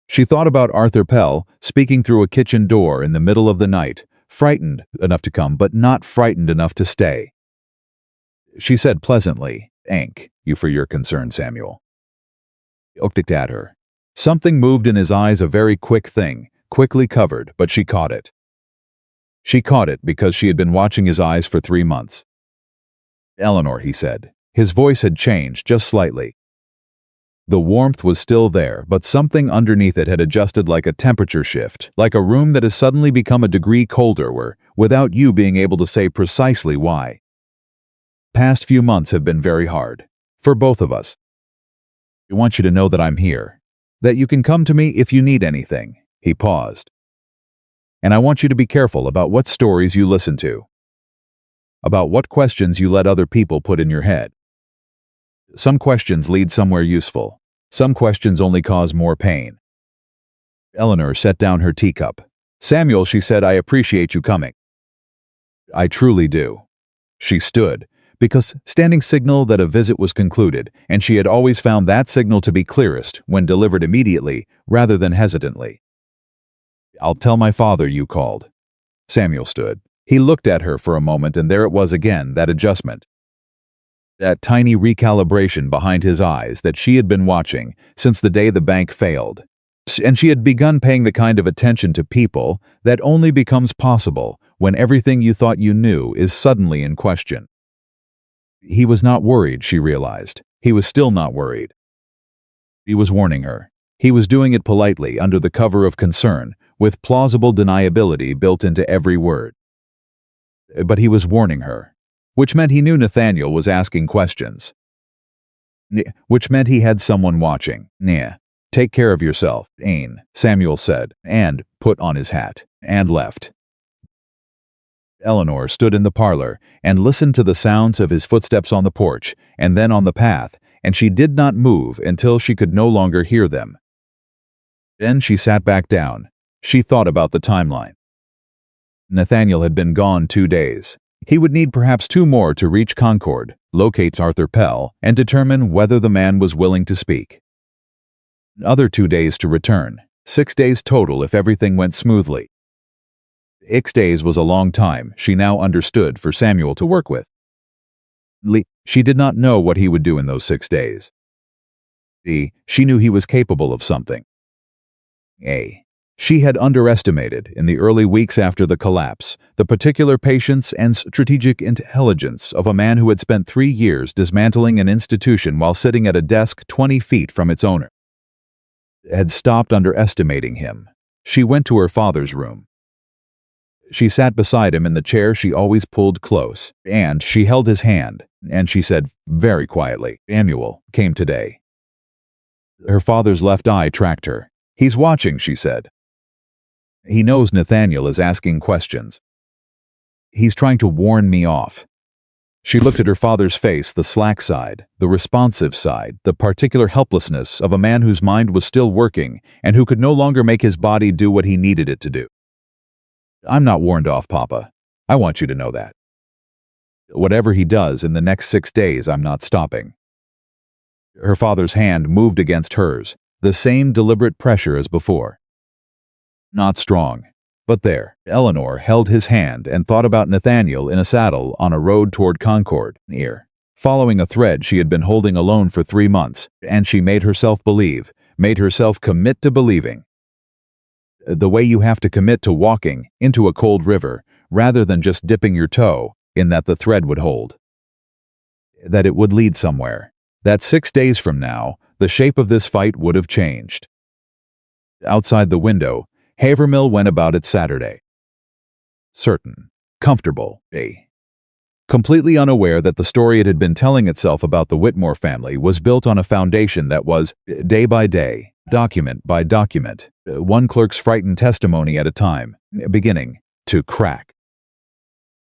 S1: She thought about Arthur Pell speaking through a kitchen door in the middle of the night, frightened enough to come but not frightened enough to stay. She said pleasantly, "Thank you for your concern, Samuel." He looked at her. Something moved in his eyes, a very quick thing, quickly covered, but she caught it. She caught it because she had been watching his eyes for 3 months. "Eleanor," he said. His voice had changed just slightly. The warmth was still there, but something underneath it had adjusted, like a temperature shift, like a room that has suddenly become a degree colder without you being able to say precisely why. "Past few months have been very hard. For both of us. I want you to know that I'm here. That you can come to me if you need anything." He paused. "And I want you to be careful about what stories you listen to. About what questions you let other people put in your head. Some questions lead somewhere useful. Some questions only cause more pain." Eleanor set down her teacup. "Samuel," she said, "I appreciate you coming. I truly do." She stood, because standing signal that a visit was concluded, and she had always found that signal to be clearest when delivered immediately rather than hesitantly. "I'll tell my father you called." Samuel stood. He looked at her for a moment, and there it was again, that adjustment. That tiny recalibration behind his eyes that she had been watching since the day the bank failed. And she had begun paying the kind of attention to people that only becomes possible when everything you thought you knew is suddenly in question. He was not worried, she realized. He was still not worried. He was warning her. He was doing it politely, under the cover of concern, with plausible deniability built into every word. But he was warning her, which meant he knew Nathaniel was asking questions. Which meant he had someone watching. "Take care of yourself, Samuel said, and put on his hat, and left. Eleanor stood in the parlor and listened to the sounds of his footsteps on the porch and then on the path, and she did not move until she could no longer hear them. Then she sat back down. She thought about the timeline. Nathaniel had been gone 2 days. He would need perhaps 2 more to reach Concord, locate Arthur Pell, and determine whether the man was willing to speak. Another 2 days to return. 6 days total if everything went smoothly. 6 days was a long time, she now understood, for Samuel to work with. She did not know what he would do in those 6 days. She knew he was capable of something. She had underestimated, in the early weeks after the collapse, the particular patience and strategic intelligence of a man who had spent 3 years dismantling an institution while sitting at a desk 20 feet from its owner. Had stopped underestimating him. She went to her father's room. She sat beside him in the chair she always pulled close, and she held his hand, and she said very quietly, "Samuel came today." Her father's left eye tracked her. "He's watching," she said. "He knows Nathaniel is asking questions. He's trying to warn me off." She looked at her father's face, the slack side, the responsive side, the particular helplessness of a man whose mind was still working and who could no longer make his body do what he needed it to do. "I'm not warned off, Papa. I want you to know that." Whatever he does in the next 6 days, I'm not stopping. Her father's hand moved against hers, the same deliberate pressure as before. Not strong. But there, Eleanor held his hand and thought about Nathaniel in a saddle on a road toward Concord, near, following a thread she had been holding alone for 3 months, and she made herself believe, made herself commit to believing. The way you have to commit to walking into a cold river, rather than just dipping your toe in that the thread would hold. That it would lead somewhere. That 6 days from now, the shape of this fight would have changed. Outside the window, Havermill went about it Saturday. Certain, comfortable, completely unaware that the story it had been telling itself about the Whitmore family was built on a foundation that was, day by day, document by document, one clerk's frightened testimony at a time, beginning to crack.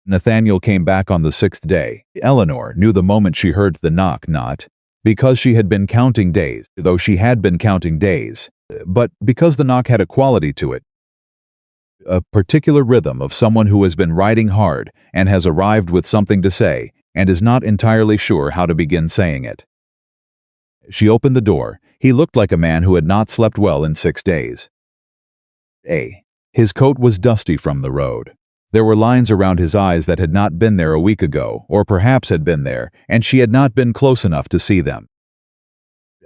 S1: Nathaniel came back on the 6th day. Eleanor knew the moment she heard the knock, not because she had been counting days, though she had been counting days, but because the knock had a quality to it, a particular rhythm of someone who has been riding hard and has arrived with something to say and is not entirely sure how to begin saying it. She opened the door. He looked like a man who had not slept well in 6 days. His coat was dusty from the road. There were lines around his eyes that had not been there a week ago, or perhaps had been there, and she had not been close enough to see them.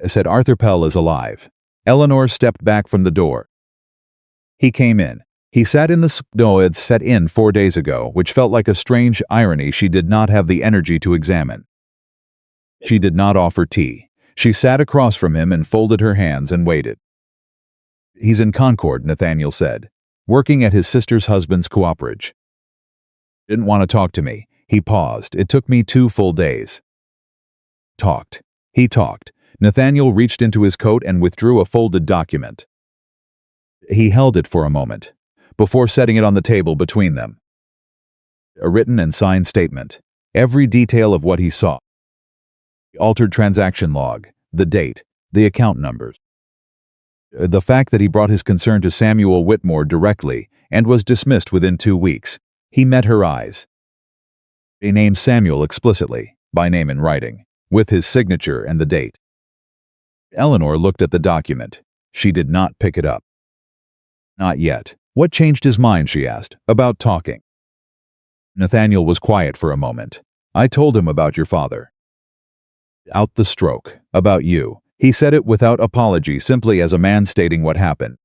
S1: Said Arthur Pell is alive. Eleanor stepped back from the door. He came in. He sat in the snow had set in 4 days ago, which felt like a strange irony she did not have the energy to examine. She did not offer tea. She sat across from him and folded her hands and waited. He's in Concord, Nathaniel said, working at his sister's husband's cooperage. Didn't want to talk to me. He paused. It took me 2 full days. Talked. He talked. Nathaniel reached into his coat and withdrew a folded document. He held it for a moment, before setting it on the table between them. A written and signed statement. Every detail of what he saw. The altered transaction log, the date, the account numbers. The fact that he brought his concern to Samuel Whitmore directly and was dismissed within 2 weeks. He met her eyes. He named Samuel explicitly, by name in writing, with his signature and the date. Eleanor looked at the document. She did not pick it up. Not yet. What changed his mind, she asked, about talking? Nathaniel was quiet for a moment. I told him about your father. Out the stroke. About you. He said it without apology, simply as a man stating what happened.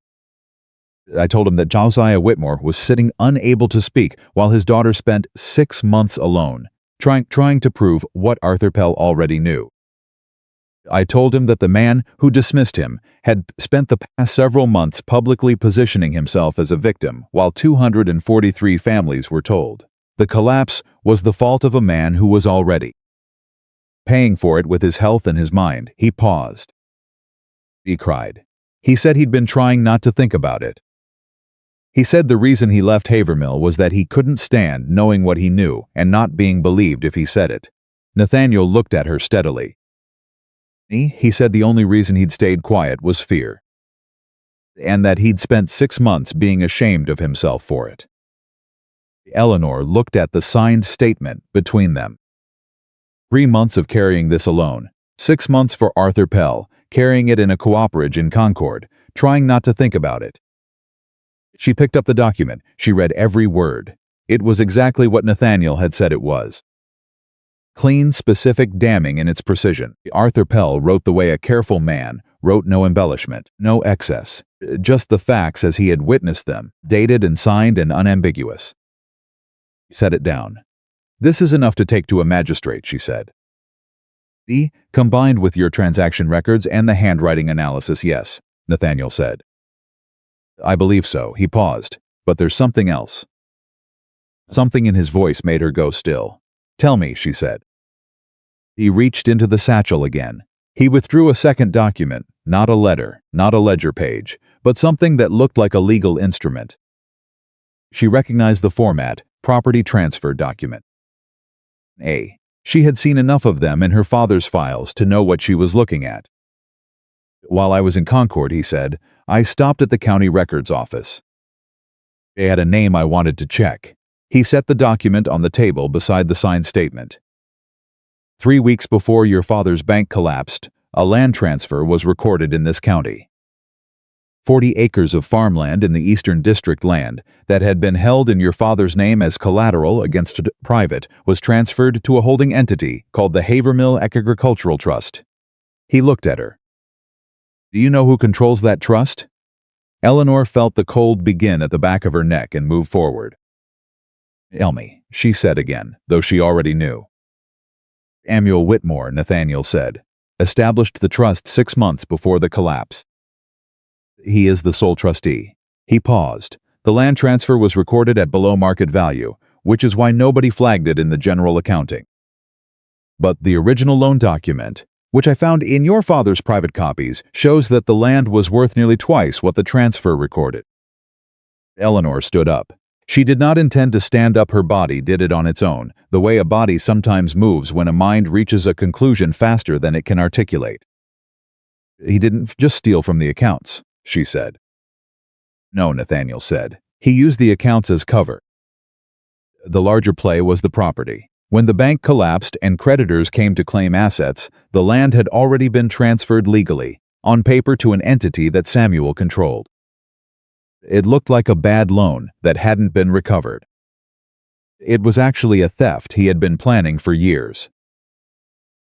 S1: I told him that Josiah Whitmore was sitting unable to speak while his daughter spent 6 months alone, trying to prove what Arthur Pell already knew. I told him that the man who dismissed him had spent the past several months publicly positioning himself as a victim, while 243 families were told. The collapse was the fault of a man who was already paying for it with his health and his mind. He paused. He cried. He said he'd been trying not to think about it. He said the reason he left Havermill was that he couldn't stand knowing what he knew and not being believed if he said it. Nathaniel looked at her steadily. He said the only reason he'd stayed quiet was fear, and that he'd spent 6 months being ashamed of himself for it. Eleanor looked at the signed statement between them. 3 months of carrying this alone, 6 months for Arthur Pell, carrying it in a cooperage in Concord, trying not to think about it. She picked up the document. She read every word. It was exactly what Nathaniel had said it was. Clean, specific, damning in its precision. Arthur Pell wrote the way a careful man wrote, no embellishment, no excess, just the facts as he had witnessed them, dated and signed and unambiguous. Set it down. This is enough to take to a magistrate, she said. Combined with your transaction records and the handwriting analysis, yes, Nathaniel said. I believe so. He paused. But there's something else. Something in his voice made her go still. Tell me, she said. He reached into the satchel again. He withdrew a second document, not a letter, not a ledger page, but something that looked like a legal instrument. She recognized the format, property transfer document. She had seen enough of them in her father's files to know what she was looking at. While I was in Concord, he said, I stopped at the county records office. They had a name I wanted to check. He set the document on the table beside the signed statement. 3 weeks before your father's bank collapsed, a land transfer was recorded in this county. 40 acres of farmland in the Eastern District land that had been held in your father's name as collateral against private was transferred to a holding entity called the Havermill Agricultural Trust. He looked at her. Do you know who controls that trust? Eleanor felt the cold begin at the back of her neck and move forward. Elmy, she said again, though she already knew. Samuel Whitmore, Nathaniel said, established the trust 6 months before the collapse. He is the sole trustee. He paused. The land transfer was recorded at below market value, which is why nobody flagged it in the general accounting. But the original loan document, which I found in your father's private copies, shows that the land was worth nearly twice what the transfer recorded. Eleanor stood up. She did not intend to stand up. Her body did it on its own, the way a body sometimes moves when a mind reaches a conclusion faster than it can articulate. He didn't just steal from the accounts, she said. No, Nathaniel said. He used the accounts as cover. The larger play was the property. When the bank collapsed and creditors came to claim assets, the land had already been transferred legally, on paper, to an entity that Samuel controlled. It looked like a bad loan that hadn't been recovered. It was actually a theft he had been planning for years.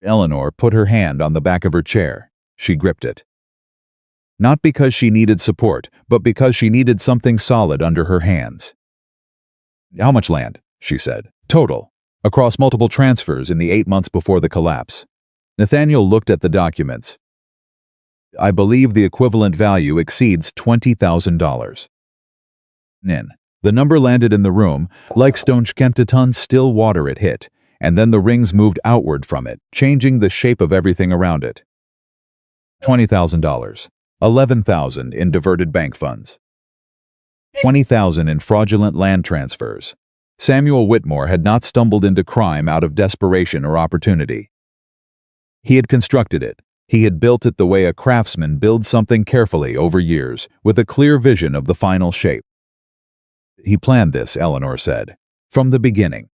S1: Eleanor put her hand on the back of her chair. She gripped it. Not because she needed support, but because she needed something solid under her hands. How much land? She said. Total. Across multiple transfers in the 8 months before the collapse. Nathaniel looked at the documents. I believe the equivalent value exceeds $20,000. Nin. The number landed in the room, like Stoneskemteton still water it hit, and then the rings moved outward from it, changing the shape of everything around it. $20,000. 11,000 in diverted bank funds. 20,000 in fraudulent land transfers. Samuel Whitmore had not stumbled into crime out of desperation or opportunity. He had constructed it. He had built it the way a craftsman builds something carefully over years, with a clear vision of the final shape. He planned this, Eleanor said, from the beginning.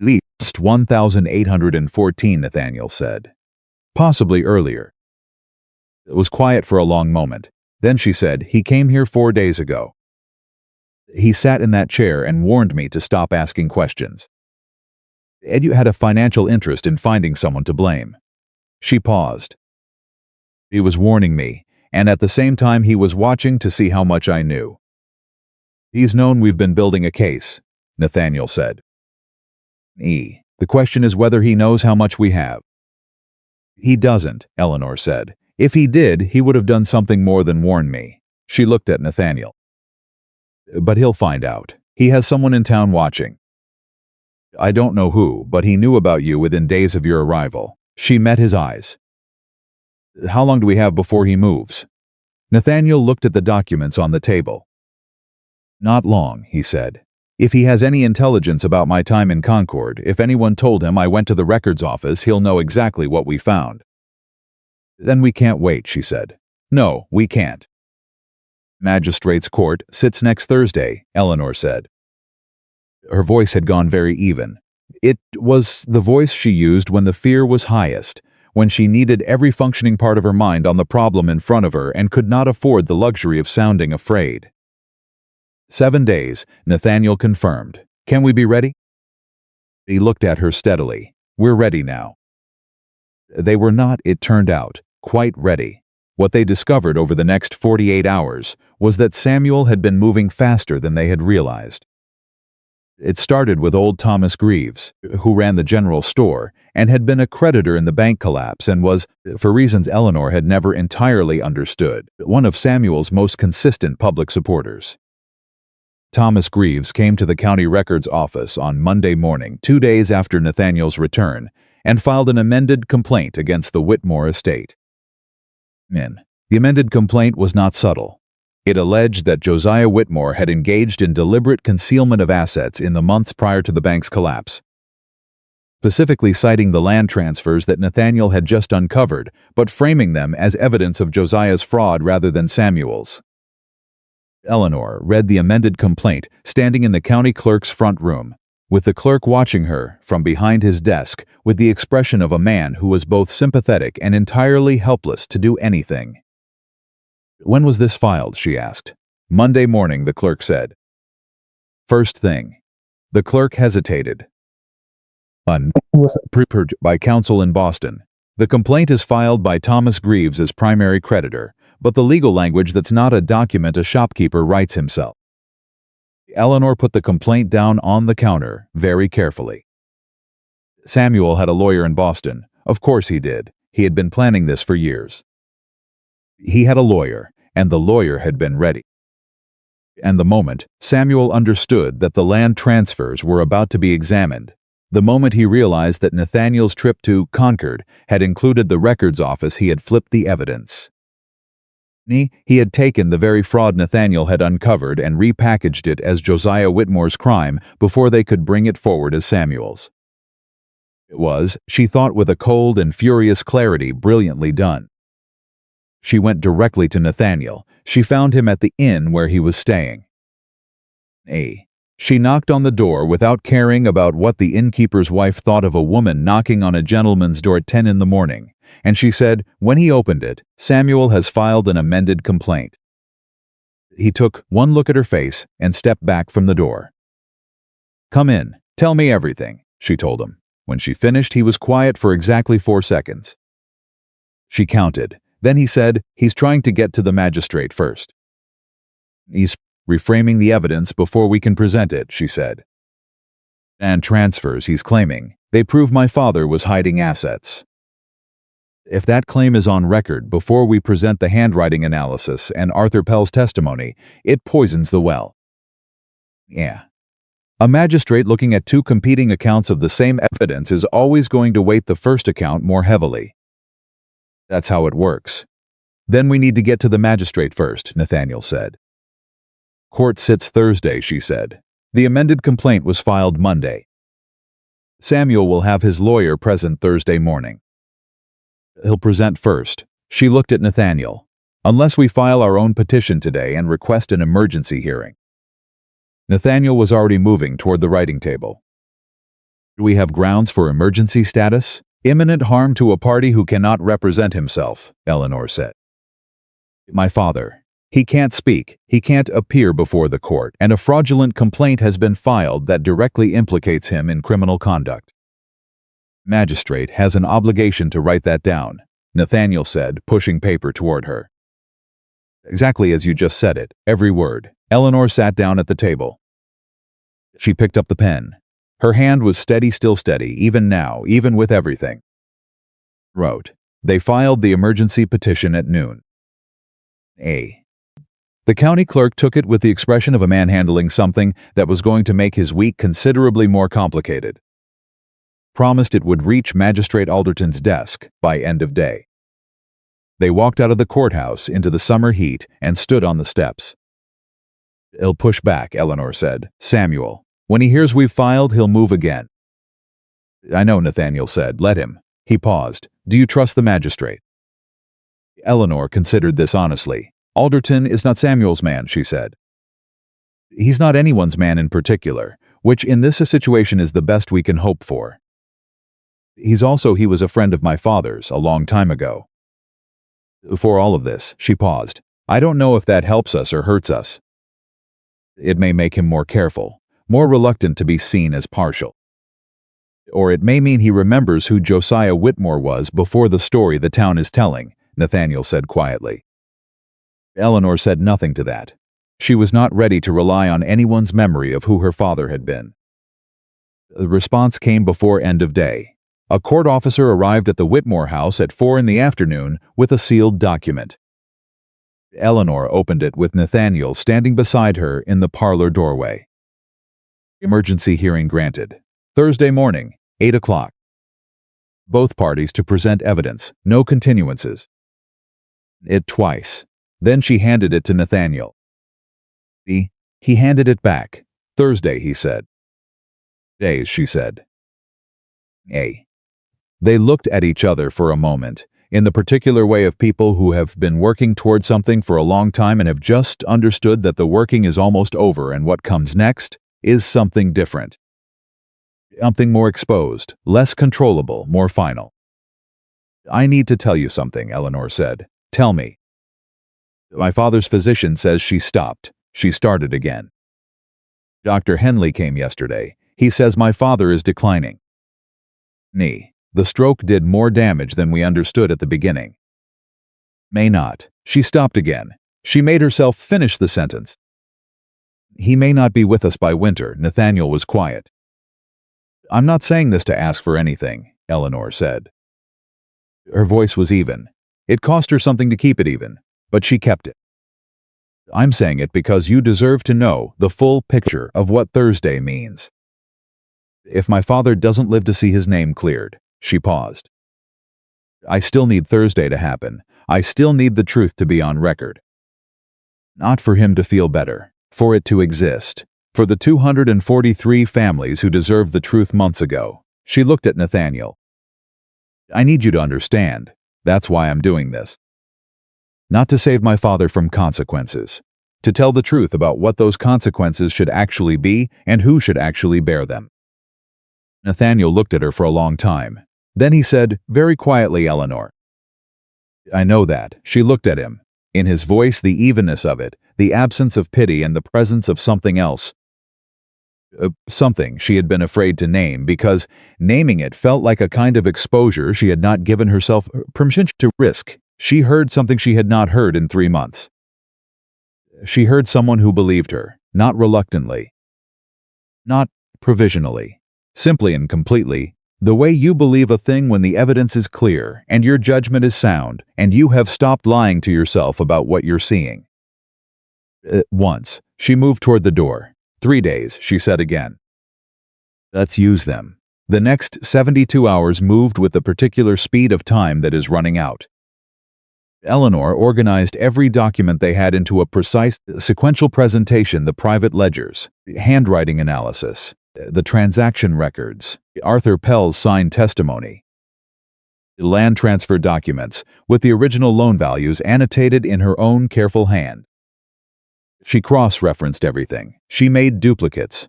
S1: At least 1,814, Nathaniel said. Possibly earlier. It was quiet for a long moment. Then she said, he came here 4 days ago. He sat in that chair and warned me to stop asking questions. Edu had a financial interest in finding someone to blame. She paused. He was warning me, and at the same time he was watching to see how much I knew. He's known we've been building a case, Nathaniel said. The question is whether he knows how much we have. He doesn't, Eleanor said. If he did, he would have done something more than warn me. She looked at Nathaniel. But he'll find out. He has someone in town watching. I don't know who, but he knew about you within days of your arrival. She met his eyes. How long do we have before he moves? Nathaniel looked at the documents on the table. Not long, he said. If he has any intelligence about my time in Concord, if anyone told him I went to the records office, he'll know exactly what we found. Then we can't wait, she said. No, we can't. Magistrate's court sits next Thursday, Eleanor said. Her voice had gone very even. It was the voice she used when the fear was highest, when she needed every functioning part of her mind on the problem in front of her and could not afford the luxury of sounding afraid. 7 days, Nathaniel confirmed. Can we be ready? He looked at her steadily. We're ready now. They were not, it turned out, quite ready. What they discovered over the next 48 hours was that Samuel had been moving faster than they had realized. It started with old Thomas Greaves, who ran the general store and had been a creditor in the bank collapse and was, for reasons Eleanor had never entirely understood, one of Samuel's most consistent public supporters. Thomas Greaves came to the county records office on Monday morning, 2 days after Nathaniel's return, and filed an amended complaint against the Whitmore estate. The amended complaint was not subtle. It alleged that Josiah Whitmore had engaged in deliberate concealment of assets in the months prior to the bank's collapse, specifically citing the land transfers that Nathaniel had just uncovered, but framing them as evidence of Josiah's fraud rather than Samuel's. Eleanor read the amended complaint, standing in the county clerk's front room, with the clerk watching her from behind his desk with the expression of a man who was both sympathetic and entirely helpless to do anything. "When was this filed?" she asked. "Monday morning," the clerk said. "First thing." The clerk hesitated. Prepared by counsel in Boston. The complaint is filed by Thomas Greaves as primary creditor, but the legal language that's not a document a shopkeeper writes himself. Eleanor put the complaint down on the counter, very carefully. Samuel had a lawyer in Boston. Of course he did. He had been planning this for years. He had a lawyer, and the lawyer had been ready. And the moment Samuel understood that the land transfers were about to be examined, the moment he realized that Nathaniel's trip to Concord had included the records office, he had flipped the evidence. He had taken the very fraud Nathaniel had uncovered and repackaged it as Josiah Whitmore's crime before they could bring it forward as Samuel's. It was, she thought with a cold and furious clarity, brilliantly done. She went directly to Nathaniel. She found him at the inn where he was staying. She knocked on the door without caring about what the innkeeper's wife thought of a woman knocking on a gentleman's door at 10 in the morning, and she said, when he opened it, "Samuel has filed an amended complaint." He took one look at her face and stepped back from the door. "Come in, tell me everything," she told him. When she finished, he was quiet for exactly 4 seconds. She counted. Then he said, "He's trying to get to the magistrate first. He's reframing the evidence before we can present it," she said. "And transfers he's claiming. They prove my father was hiding assets. If that claim is on record before we present the handwriting analysis and Arthur Pell's testimony, it poisons the well. A magistrate looking at 2 competing accounts of the same evidence is always going to weight the first account more heavily. That's how it works." "Then we need to get to the magistrate first," Nathaniel said. "Court sits Thursday," she said. "The amended complaint was filed Monday. Samuel will have his lawyer present Thursday morning. He'll present first." She looked at Nathaniel. "Unless we file our own petition today and request an emergency hearing." Nathaniel was already moving toward the writing table. "Do we have grounds for emergency status? Imminent harm to a party who cannot represent himself," Eleanor said. "My father. He can't speak, he can't appear before the court, and a fraudulent complaint has been filed that directly implicates him in criminal conduct. Magistrate has an obligation to write that down," Nathaniel said, pushing paper toward her. "Exactly as you just said it, every word." Eleanor sat down at the table. She picked up the pen. Her hand was steady, still steady, even now, even with everything. Wrote, "They filed the emergency petition at noon. The county clerk took it with the expression of a man handling something that was going to make his week considerably more complicated. Promised it would reach Magistrate Alderton's desk by end of day. They walked out of the courthouse into the summer heat and stood on the steps. "He'll push back," Eleanor said. "Samuel. When he hears we've filed, he'll move again." "I know," Nathaniel said. "Let him." He paused. "Do you trust the magistrate?" Eleanor considered this honestly. "Alderton is not Samuel's man," she said. "He's not anyone's man in particular, which in this situation is the best we can hope for. He was a friend of my father's a long time ago. For all of this," she paused, "I don't know if that helps us or hurts us. It may make him more careful, more reluctant to be seen as partial. Or it may mean he remembers who Josiah Whitmore was before the story the town is telling," Nathaniel said quietly. Eleanor said nothing to that. She was not ready to rely on anyone's memory of who her father had been. The response came before end of day. A court officer arrived at the Whitmore house at 4 in the afternoon with a sealed document. Eleanor opened it with Nathaniel standing beside her in the parlor doorway. "Emergency hearing granted. Thursday morning, 8 o'clock. Both parties to present evidence, no continuances." It twice. Then she handed it to Nathaniel. He handed it back. "Thursday," he said. "Days," she said. They looked at each other for a moment. in the particular way of people who have been working toward something for a long time and have just understood that the working is almost over and what comes next is something different. Something more exposed, less controllable, more final. "I need to tell you something," Eleanor said. "Tell me." "My father's physician says she stopped." She started again. "Dr. Henley came yesterday. He says my father is declining." The stroke did more damage than we understood at the beginning. "May not." She stopped again. She made herself finish the sentence. "He may not be with us by winter." Nathaniel was quiet. "I'm not saying this to ask for anything," Eleanor said. Her voice was even. It cost her something to keep it even, but she kept it. "I'm saying it because you deserve to know the full picture of what Thursday means. If my father doesn't live to see his name cleared." She paused. "I still need Thursday to happen. I still need the truth to be on record. Not for him to feel better, for it to exist. For the 243 families who deserved the truth months ago." She looked at Nathaniel. "I need you to understand. That's why I'm doing this. Not to save my father from consequences. To tell the truth about what those consequences should actually be and who should actually bear them." Nathaniel looked at her for a long time. Then he said, very quietly, "Eleanor." "I know that." She looked at him. In his voice, the evenness of it, the absence of pity and the presence of something else. Something she had been afraid to name, because naming it felt like a kind of exposure she had not given herself permission to risk. She heard something she had not heard in 3 months. She heard someone who believed her, not reluctantly, not provisionally, simply and completely, the way you believe a thing when the evidence is clear and your judgment is sound and you have stopped lying to yourself about what you're seeing. Once, she moved toward the door. 3 days, she said again. Let's use them. The next 72 hours moved with the particular speed of time that is running out. Eleanor organized every document they had into a precise, sequential presentation: the private ledgers, handwriting analysis, the transaction records, Arthur Pell's signed testimony, land transfer documents, with the original loan values annotated in her own careful hand. She cross-referenced everything. She made duplicates.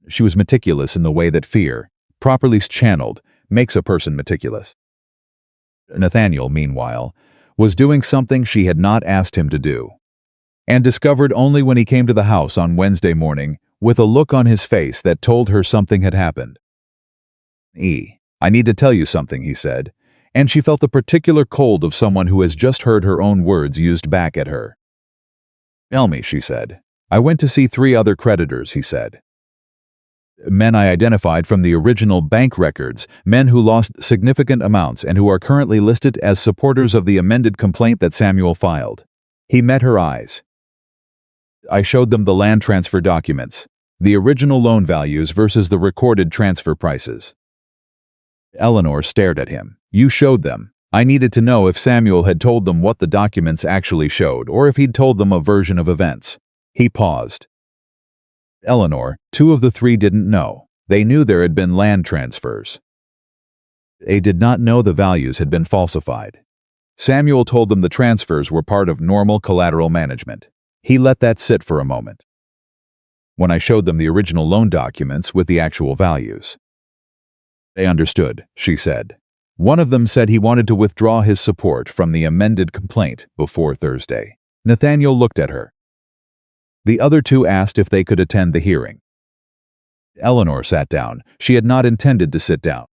S1: She was meticulous in the way that fear, properly channeled, makes a person meticulous. Nathaniel, meanwhile, was doing something she had not asked him to do, and discovered only when he came to the house on Wednesday morning with a look on his face that told her something had happened. "I need to tell you something," he said, and she felt the particular cold of someone who has just heard her own words used back at her. "Tell me," she said. "I went to see 3 other creditors," he said. "Men I identified from the original bank records, men who lost significant amounts and who are currently listed as supporters of the amended complaint that Samuel filed." He met her eyes. "I showed them the land transfer documents, the original loan values versus the recorded transfer prices." Eleanor stared at him. "You showed them." I needed to know if Samuel had told them what the documents actually showed, or if he'd told them a version of events. He paused. Eleanor, 2 of the 3 didn't know. They knew there had been land transfers. They did not know the values had been falsified. Samuel told them the transfers were part of normal collateral management. He let that sit for a moment. When I showed them the original loan documents with the actual values, they understood, she said. One of them said he wanted to withdraw his support from the amended complaint before Thursday. Nathaniel looked at her. The other 2 asked if they could attend the hearing. Eleanor sat down. She had not intended to sit down.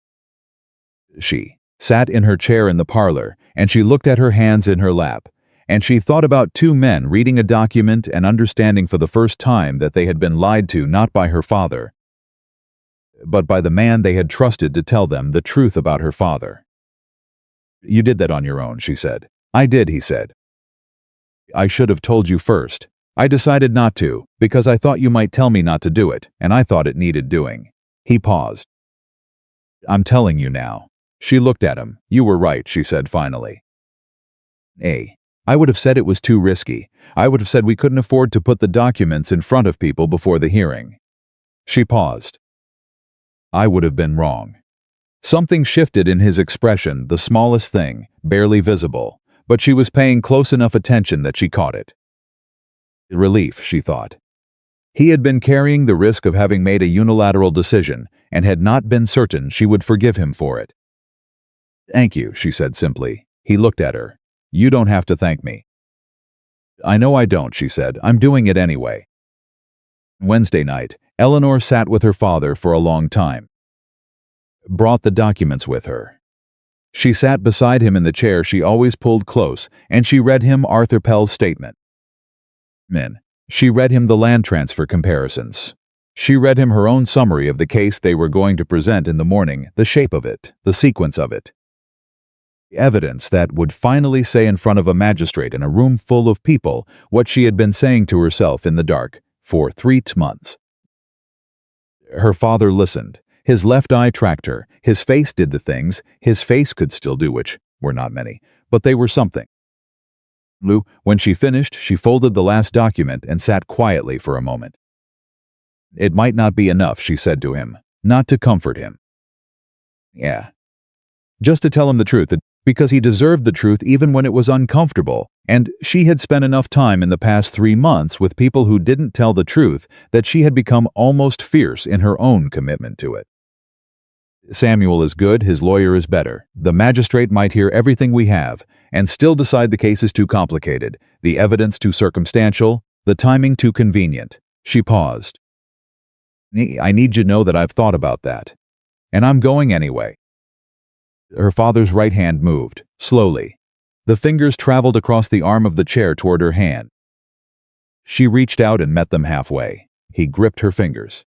S1: She sat in her chair in the parlor, and she looked at her hands in her lap, and she thought about 2 men reading a document and understanding for the first time that they had been lied to not by her father, but by the man they had trusted to tell them the truth about her father. "You did that on your own," she said. "I did," he said. "I should have told you first. I decided not to, because I thought you might tell me not to do it, and I thought it needed doing." He paused. "I'm telling you now." She looked at him. "You were right," she said finally. I would have said it was too risky. I would have said we couldn't afford to put the documents in front of people before the hearing." She paused. "I would have been wrong." Something shifted in his expression, the smallest thing, barely visible, but she was paying close enough attention that she caught it. Relief, she thought. He had been carrying the risk of having made a unilateral decision and had not been certain she would forgive him for it. "Thank you," she said simply. He looked at her. "You don't have to thank me." "I know I don't," she said. "I'm doing it anyway." Wednesday night, Eleanor sat with her father for a long time. Brought the documents with her. She sat beside him in the chair she always pulled close, and she read him Arthur Pell's statement. She read him the land transfer comparisons. She read him her own summary of the case they were going to present in the morning, the shape of it, the sequence of it. Evidence that would finally say in front of a magistrate in a room full of people what she had been saying to herself in the dark for 3 months. Her father listened. His left eye tracked her. His face did the things his face could still do, which were not many, but they were something. When she finished, she folded the last document and sat quietly for a moment. It might not be enough, she said to him, not to comfort him. Yeah. Just to tell him the truth, because he deserved the truth even when it was uncomfortable, and she had spent enough time in the past 3 months with people who didn't tell the truth that she had become almost fierce in her own commitment to it. Samuel is good, his lawyer is better. The magistrate might hear everything we have, and still decide the case is too complicated, the evidence too circumstantial, the timing too convenient. She paused. I need you to know that I've thought about that. And I'm going anyway. Her father's right hand moved, slowly. The fingers traveled across the arm of the chair toward her hand. She reached out and met them halfway. He gripped her fingers.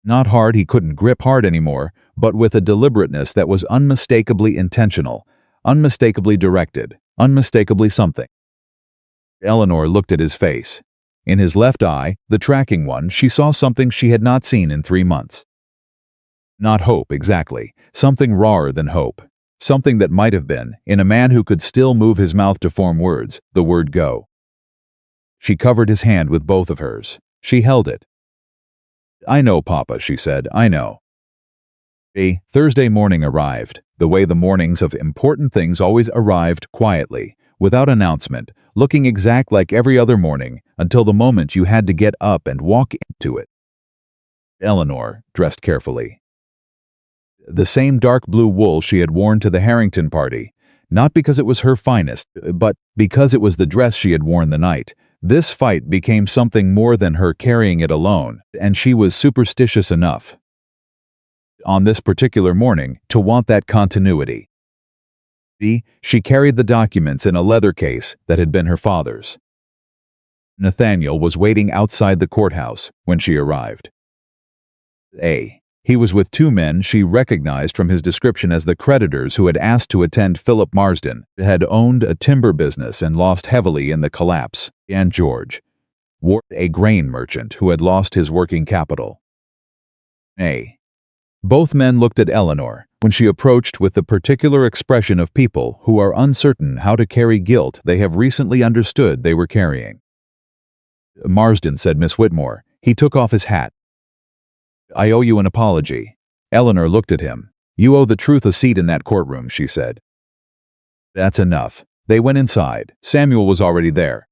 S1: Not hard, he couldn't grip hard anymore, but with a deliberateness that was unmistakably intentional, unmistakably directed, unmistakably something. Eleanor looked at his face. In his left eye, the tracking one, she saw something she had not seen in 3 months. Not hope, exactly. Something rawer than hope. Something that might have been, in a man who could still move his mouth to form words, the word go. She covered his hand with both of hers. She held it. I know, Papa, she said, I know. A Thursday morning arrived, the way the mornings of important things always arrived, quietly, without announcement, looking exact like every other morning, until the moment you had to get up and walk into it. Eleanor, dressed carefully. The same dark blue wool she had worn to the Harrington party, not because it was her finest, but because it was the dress she had worn the night. This fight became something more than her carrying it alone, and she was superstitious enough, on this particular morning, to want that continuity. She carried the documents in a leather case that had been her father's. Nathaniel was waiting outside the courthouse when she arrived. He was with 2 men she recognized from his description as the creditors who had asked to attend Philip Marsden, had owned a timber business and lost heavily in the collapse, and George, a grain merchant who had lost his working capital. Both men looked at Eleanor when she approached with the particular expression of people who are uncertain how to carry guilt they have recently understood they were carrying. Marsden, said Miss Whitmore. He took off his hat. I owe you an apology. Eleanor looked at him. You owe the truth a seat in that courtroom, she said. That's enough. They went inside. Samuel was already there.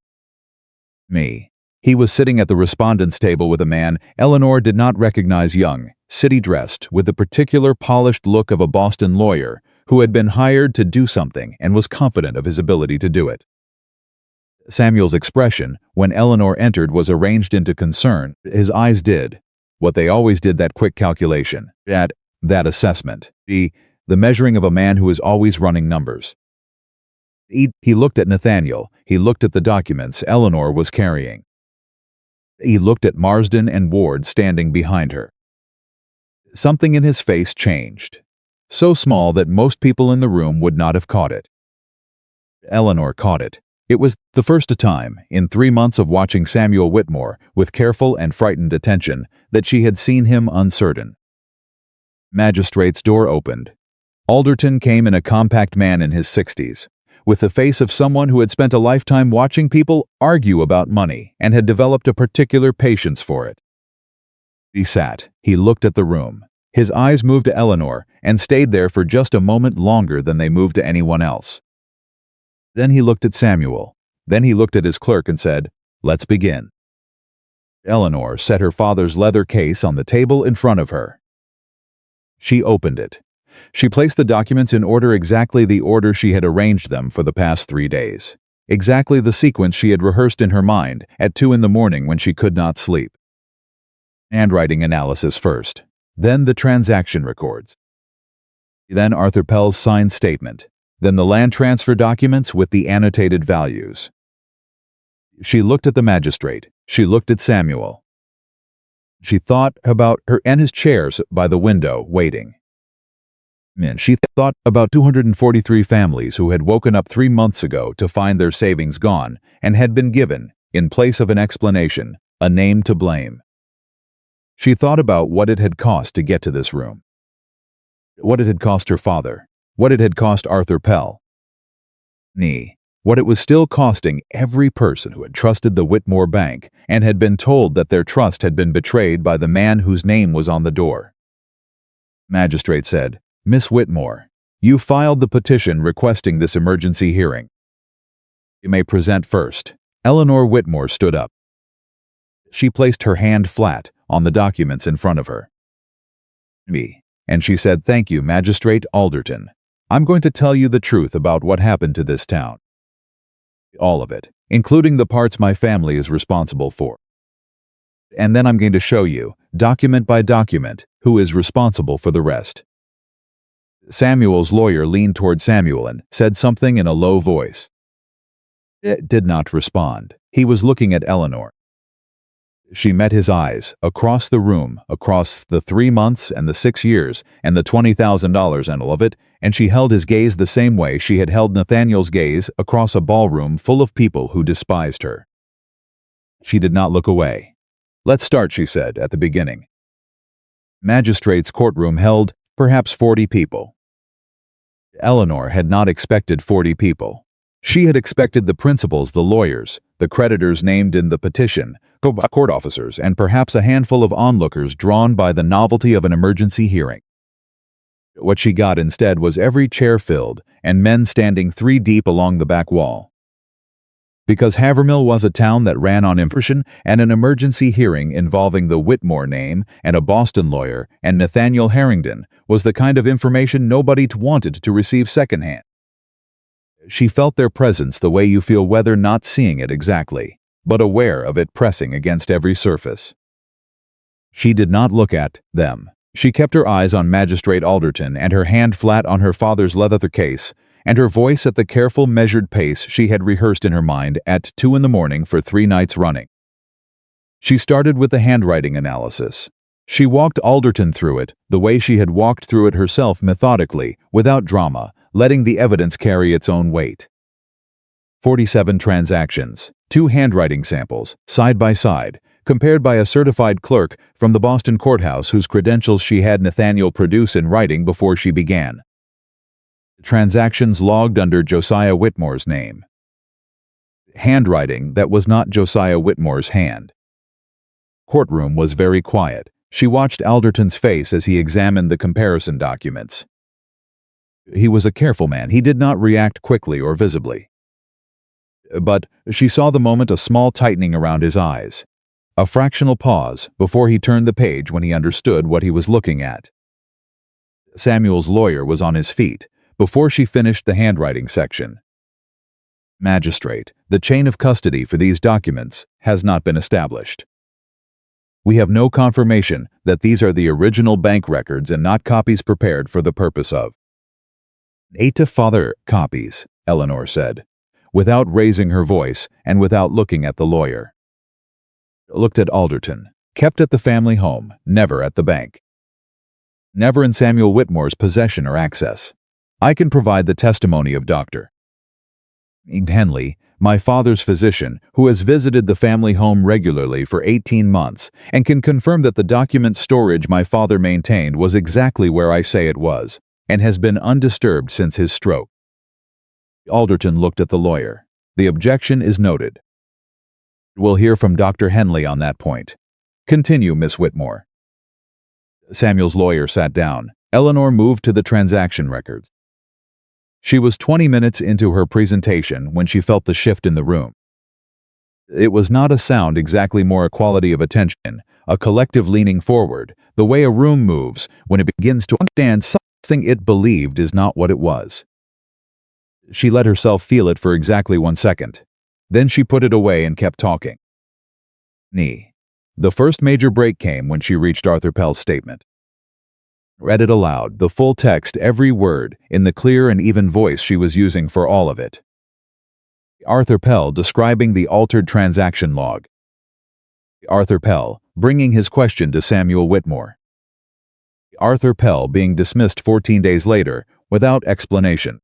S1: He was sitting at the respondent's table with a man Eleanor did not recognize, young, city-dressed, with the particular polished look of a Boston lawyer who had been hired to do something and was confident of his ability to do it. Samuel's expression, when Eleanor entered, was arranged into concern. His eyes did what they always did, that quick calculation, that assessment, the measuring of a man who is always running numbers. He looked at Nathaniel. He looked at the documents Eleanor was carrying. He looked at Marsden and Ward standing behind her. Something in his face changed, so small that most people in the room would not have caught it. Eleanor caught it. It was the first time, in 3 months of watching Samuel Whitmore with careful and frightened attention, that she had seen him uncertain. Magistrate's door opened. Alderton came in, a compact man in his 60s, with the face of someone who had spent a lifetime watching people argue about money and had developed a particular patience for it. He sat. He looked at the room. His eyes moved to Eleanor and stayed there for just a moment longer than they moved to anyone else. Then he looked at Samuel. Then he looked at his clerk and said, "Let's begin." Eleanor set her father's leather case on the table in front of her. She opened it. She placed the documents in order, exactly the order she had arranged them for the past 3 days. Exactly the sequence she had rehearsed in her mind at 2 in the morning when she could not sleep. Handwriting analysis first. Then the transaction records. Then Arthur Pell's signed statement. Then the land transfer documents with the annotated values. She looked at the magistrate. She looked at Samuel. She thought about her and his chairs by the window, waiting. And she thought about 243 families who had woken up 3 months ago to find their savings gone and had been given, in place of an explanation, a name to blame. She thought about what it had cost to get to this room. What it had cost her father. What it had cost Arthur Pell. What it was still costing every person who had trusted the Whitmore Bank and had been told that their trust had been betrayed by the man whose name was on the door. Magistrate said, "Miss Whitmore, you filed the petition requesting this emergency hearing. You may present first." Eleanor Whitmore stood up. She placed her hand flat on the documents in front of her. And she said, "Thank you, Magistrate Alderton. I'm going to tell you the truth about what happened to this town. All of it, including the parts my family is responsible for. And then I'm going to show you, document by document, who is responsible for the rest." Samuel's lawyer leaned toward Samuel and said something in a low voice. It did not respond. He was looking at Eleanor. She met his eyes, across the room, across the 3 months and the 6 years and the $20,000 and all of it, and she held his gaze the same way she had held Nathaniel's gaze across a ballroom full of people who despised her. She did not look away. "Let's start," she said, at the beginning. Magistrate's courtroom held perhaps 40 people. Eleanor had not expected 40 people. She had expected the principals, the lawyers, the creditors named in the petition, court officers, and perhaps a handful of onlookers drawn by the novelty of an emergency hearing. What she got instead was every chair filled and men standing 3 deep along the back wall. Because Havermill was a town that ran on information, and an emergency hearing involving the Whitmore name and a Boston lawyer and Nathaniel Harrington was the kind of information nobody wanted to receive secondhand. She felt their presence the way you feel whether not seeing it exactly, but aware of it pressing against every surface. She did not look at them. She kept her eyes on Magistrate Alderton and her hand flat on her father's leather case, and her voice at the careful, measured pace she had rehearsed in her mind at 2 in the morning for 3 nights running. She started with the handwriting analysis. She walked Alderton through it the way she had walked through it herself, methodically, without drama, letting the evidence carry its own weight. 47 transactions, 2 handwriting samples, side by side, compared by a certified clerk from the Boston courthouse whose credentials she had Nathaniel produce in writing before she began. Transactions logged under Josiah Whitmore's name. Handwriting that was not Josiah Whitmore's hand. Courtroom was very quiet. She watched Alderton's face as he examined the comparison documents. He was a careful man. He did not react quickly or visibly. But she saw the moment a small tightening around his eyes, a fractional pause before he turned the page when he understood what he was looking at. Samuel's lawyer was on his feet before she finished the handwriting section. Magistrate, the chain of custody for these documents has not been established. We have no confirmation that these are the original bank records and not copies prepared for the purpose of. 8 to father copies, Eleanor said, without raising her voice and without looking at the lawyer. Looked at Alderton, kept at the family home, never at the bank. Never in Samuel Whitmore's possession or access. I can provide the testimony of Dr. Henley, my father's physician, who has visited the family home regularly for 18 months and can confirm that the document storage my father maintained was exactly where I say it was, and has been undisturbed since his stroke. Alderton looked at the lawyer. The objection is noted. We'll hear from Dr. Henley on that point. Continue, Miss Whitmore. Samuel's lawyer sat down. Eleanor moved to the transaction records. She was 20 minutes into her presentation when she felt the shift in the room. It was not a sound exactly, more a quality of attention, a collective leaning forward, the way a room moves when it begins to understand something it believed is not what it was. She let herself feel it for exactly 1 second. Then she put it away and kept talking. The first major break came when she reached Arthur Pell's statement. Read it aloud, the full text, every word, in the clear and even voice she was using for all of it. Arthur Pell describing the altered transaction log. Arthur Pell bringing his question to Samuel Whitmore. Arthur Pell being dismissed 14 days later without explanation.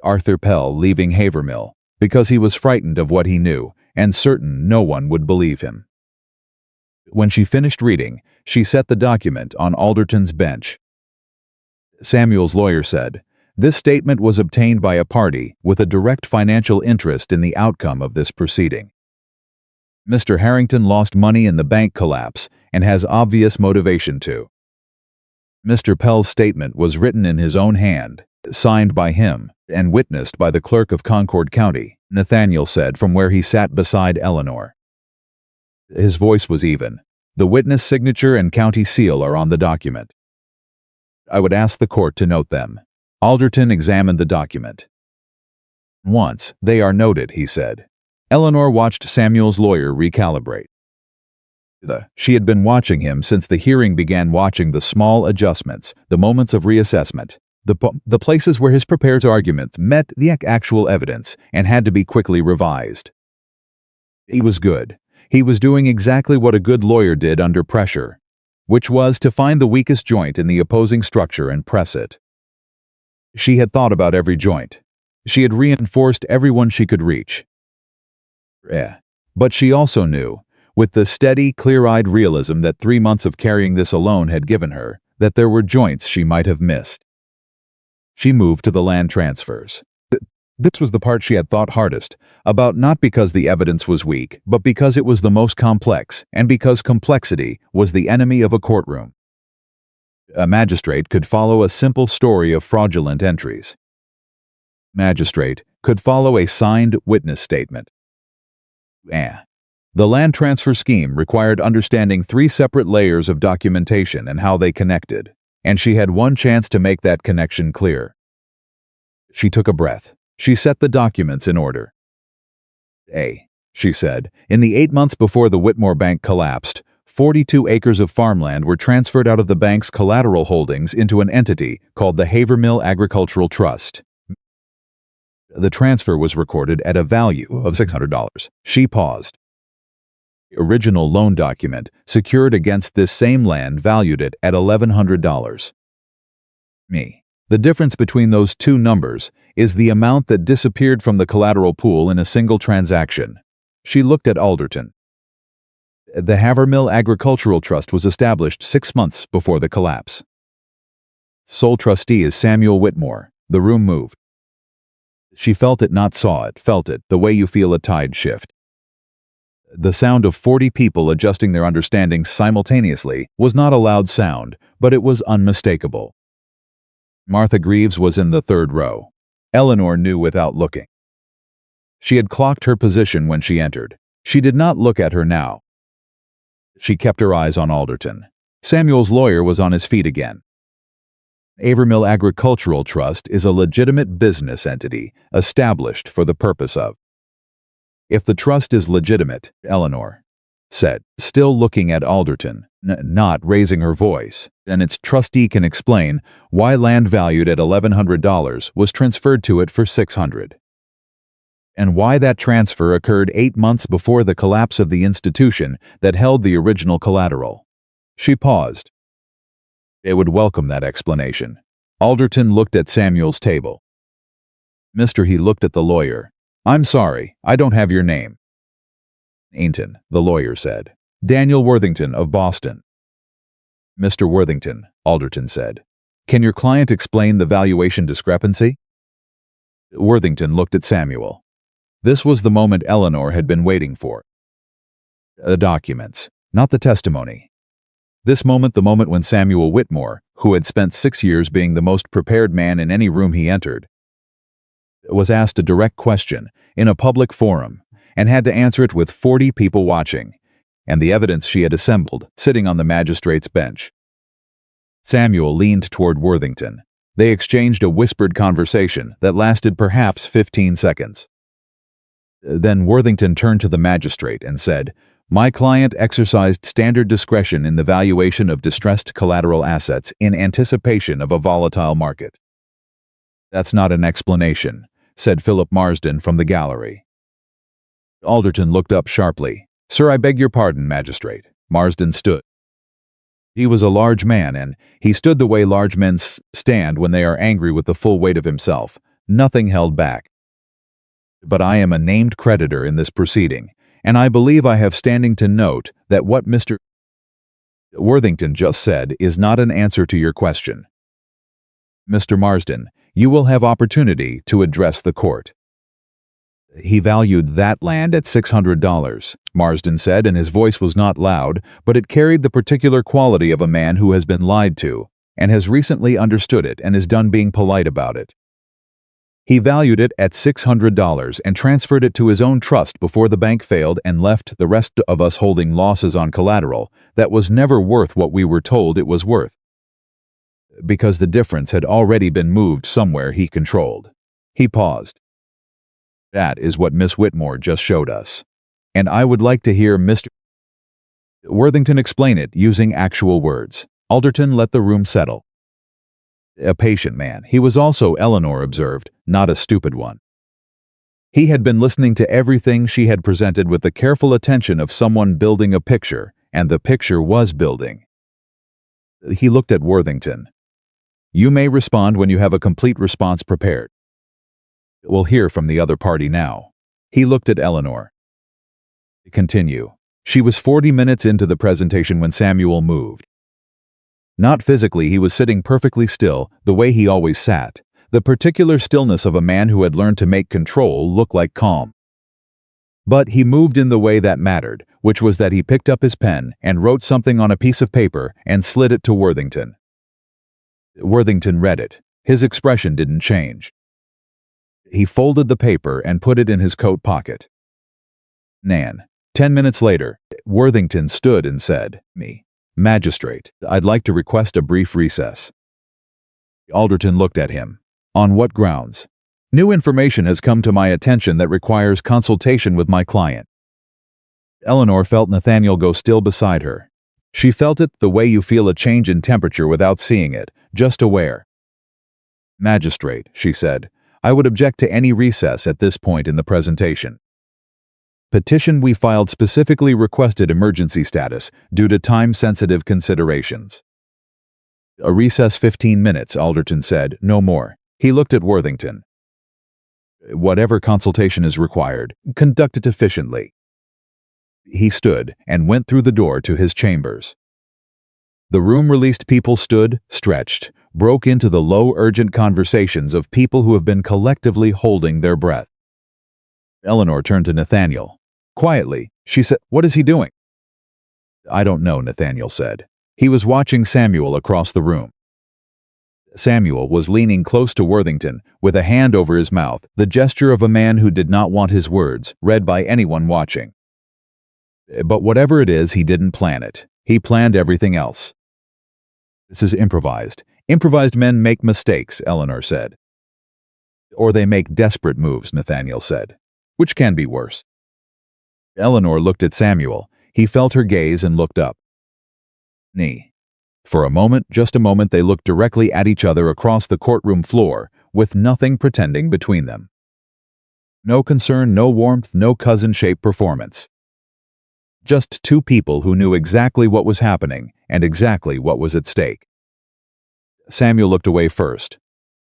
S1: Arthur Pell leaving Havermill because he was frightened of what he knew and certain no one would believe him. When she finished reading, she set the document on Alderton's bench. Samuel's lawyer said, "This statement was obtained by a party with a direct financial interest in the outcome of this proceeding. Mr. Harrington lost money in the bank collapse and has obvious motivation to." Mr. Pell's statement was written in his own hand, signed by him, and witnessed by the clerk of Concord County, Nathaniel said from where he sat beside Eleanor. His voice was even. "The witness signature and county seal are on the document. I would ask the court to note them." Alderton examined the document. "Once they are noted," he said. Eleanor watched Samuel's lawyer recalibrate. She had been watching him since the hearing began, watching the small adjustments, the moments of reassessment, the places where his prepared arguments met the actual evidence and had to be quickly revised. He was good. He was doing exactly what a good lawyer did under pressure, which was to find the weakest joint in the opposing structure and press it. She had thought about every joint. She had reinforced everyone she could reach. But she also knew, with the steady, clear-eyed realism that 3 months of carrying this alone had given her, that there were joints she might have missed. She moved to the land transfers. This was the part she had thought hardest about, not because the evidence was weak, but because it was the most complex, and because complexity was the enemy of a courtroom. A magistrate could follow a simple story of fraudulent entries. Magistrate could follow a signed witness statement. The land transfer scheme required understanding 3 separate layers of documentation and how they connected, and she had one chance to make that connection clear. She took a breath. She set the documents in order. She said, in the 8 months before the Whitmore Bank collapsed, 42 acres of farmland were transferred out of the bank's collateral holdings into an entity called the Havermill Agricultural Trust. The transfer was recorded at a value of $600. She paused. The original loan document secured against this same land valued it at $1,100. The difference between those two numbers is the amount that disappeared from the collateral pool in a single transaction. She looked at Alderton. The Havermill Agricultural Trust was established 6 months before the collapse. Sole trustee is Samuel Whitmore. The room moved. She felt it, not saw it, felt it, the way you feel a tide shift. The sound of 40 people adjusting their understanding simultaneously was not a loud sound, but it was unmistakable. Martha Greaves was in the 3rd row. Eleanor knew without looking. She had clocked her position when she entered. She did not look at her now. She kept her eyes on Alderton. Samuel's lawyer was on his feet again. Havermill Agricultural Trust is a legitimate business entity established for the purpose of. If the trust is legitimate, Eleanor said, still looking at Alderton, not raising her voice, then its trustee can explain why land valued at $1,100 was transferred to it for $600. And why that transfer occurred 8 months before the collapse of the institution that held the original collateral. She paused. They would welcome that explanation. Alderton looked at Samuel's table. He looked at the lawyer. "I'm sorry, I don't have your name." "Ainton," the lawyer said. "Daniel Worthington of Boston." "Mr. Worthington," Alderton said, "can your client explain the valuation discrepancy?" Worthington looked at Samuel. This was the moment Eleanor had been waiting for. The documents, not the testimony. This moment, the moment when Samuel Whitmore, who had spent 6 years being the most prepared man in any room he entered, was asked a direct question in a public forum and had to answer it with 40 people watching, and the evidence she had assembled sitting on the magistrate's bench. Samuel leaned toward Worthington. They exchanged a whispered conversation that lasted perhaps 15 seconds. Then Worthington turned to the magistrate and said, "My client exercised standard discretion in the valuation of distressed collateral assets in anticipation of a volatile market." "That's not an explanation," said Philip Marsden from the gallery. Alderton looked up sharply. "Sir, I beg your pardon, magistrate." Marsden stood. He was a large man, and he stood the way large men stand when they are angry with the full weight of himself, nothing held back. "But I am a named creditor in this proceeding, and I believe I have standing to note that what Mr. Worthington just said is not an answer to your question. Mr. Marsden, you will have opportunity to address the court." "He valued that land at $600, Marsden said, and his voice was not loud, but it carried the particular quality of a man who has been lied to, and has recently understood it and is done being polite about it. He valued it at $600 and transferred it to his own trust before the bank failed and left the rest of us holding losses on collateral that was never worth what we were told it was worth, because the difference had already been moved somewhere he controlled." He paused. "That is what Miss Whitmore just showed us, and I would like to hear Mr. Worthington explain it using actual words." Alderton let the room settle. "A patient man. He was also," Eleanor observed, "not a stupid one. He had been listening to everything she had presented with the careful attention of someone building a picture, and the picture was building." He looked at Worthington. "You may respond when you have a complete response prepared. We'll hear from the other party now." He looked at Eleanor. "Continue." She was 40 minutes into the presentation when Samuel moved. Not physically, he was sitting perfectly still, the way he always sat, the particular stillness of a man who had learned to make control look like calm. But he moved in the way that mattered, which was that he picked up his pen and wrote something on a piece of paper and slid it to Worthington. Worthington read it. His expression didn't change. He folded the paper and put it in his coat pocket. Nan. 10 minutes later, Worthington stood and said, "Magistrate, I'd like to request a brief recess." Alderton looked at him. "On what grounds?" "New information has come to my attention that requires consultation with my client." Eleanor felt Nathaniel go still beside her. She felt it the way you feel a change in temperature without seeing it, just aware. "Magistrate," she said, "I would object to any recess at this point in the presentation. Petition we filed specifically requested emergency status due to time-sensitive considerations." "A recess 15 minutes, Alderton said, no more." He looked at Worthington. "Whatever consultation is required, conduct it efficiently." He stood and went through the door to his chambers. The room-released people stood, stretched, broke into the low, urgent conversations of people who have been collectively holding their breath. Eleanor turned to Nathaniel. Quietly, she said, "What is he doing?" "I don't know," Nathaniel said. He was watching Samuel across the room. Samuel was leaning close to Worthington, with a hand over his mouth, the gesture of a man who did not want his words read by anyone watching. "But whatever it is, he didn't plan it. He planned everything else." "This is improvised. Improvised men make mistakes," Eleanor said. "Or they make desperate moves," Nathaniel said. "Which can be worse?" Eleanor looked at Samuel. He felt her gaze and looked up. For a moment, just a moment, they looked directly at each other across the courtroom floor, with nothing pretending between them. No concern, no warmth, no cousin-shaped performance. Just two people who knew exactly what was happening and exactly what was at stake. Samuel looked away first.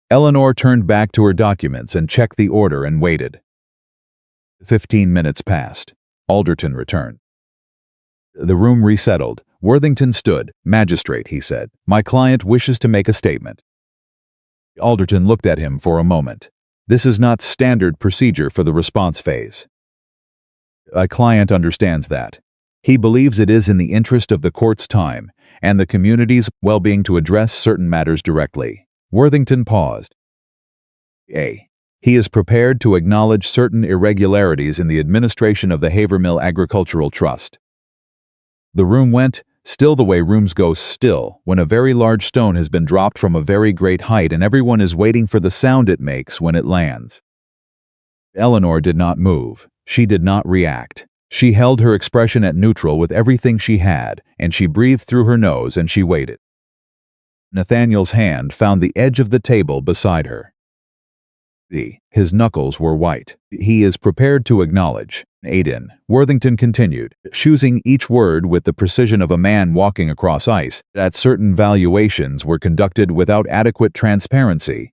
S1: Eleanor turned back to her documents and checked the order and waited. 15 minutes passed. Alderton returned. The room resettled. Worthington stood. "Magistrate," he said, "my client wishes to make a statement." Alderton looked at him for a moment. "This is not standard procedure for the response phase." "A client understands that." He believes it is in the interest of the court's time and the community's well-being to address certain matters directly. Worthington paused. A. He is prepared to acknowledge certain irregularities in the administration of the Havermill Agricultural Trust. The room went still the way rooms go still when a very large stone has been dropped from a very great height and everyone is waiting for the sound it makes when it lands. Eleanor did not move. She did not react. She held her expression at neutral with everything she had, and she breathed through her nose and she waited. Nathaniel's hand found the edge of the table beside her. His knuckles were white. He is prepared to acknowledge. Aiden, Worthington continued, choosing each word with the precision of a man walking across ice, that certain valuations were conducted without adequate transparency,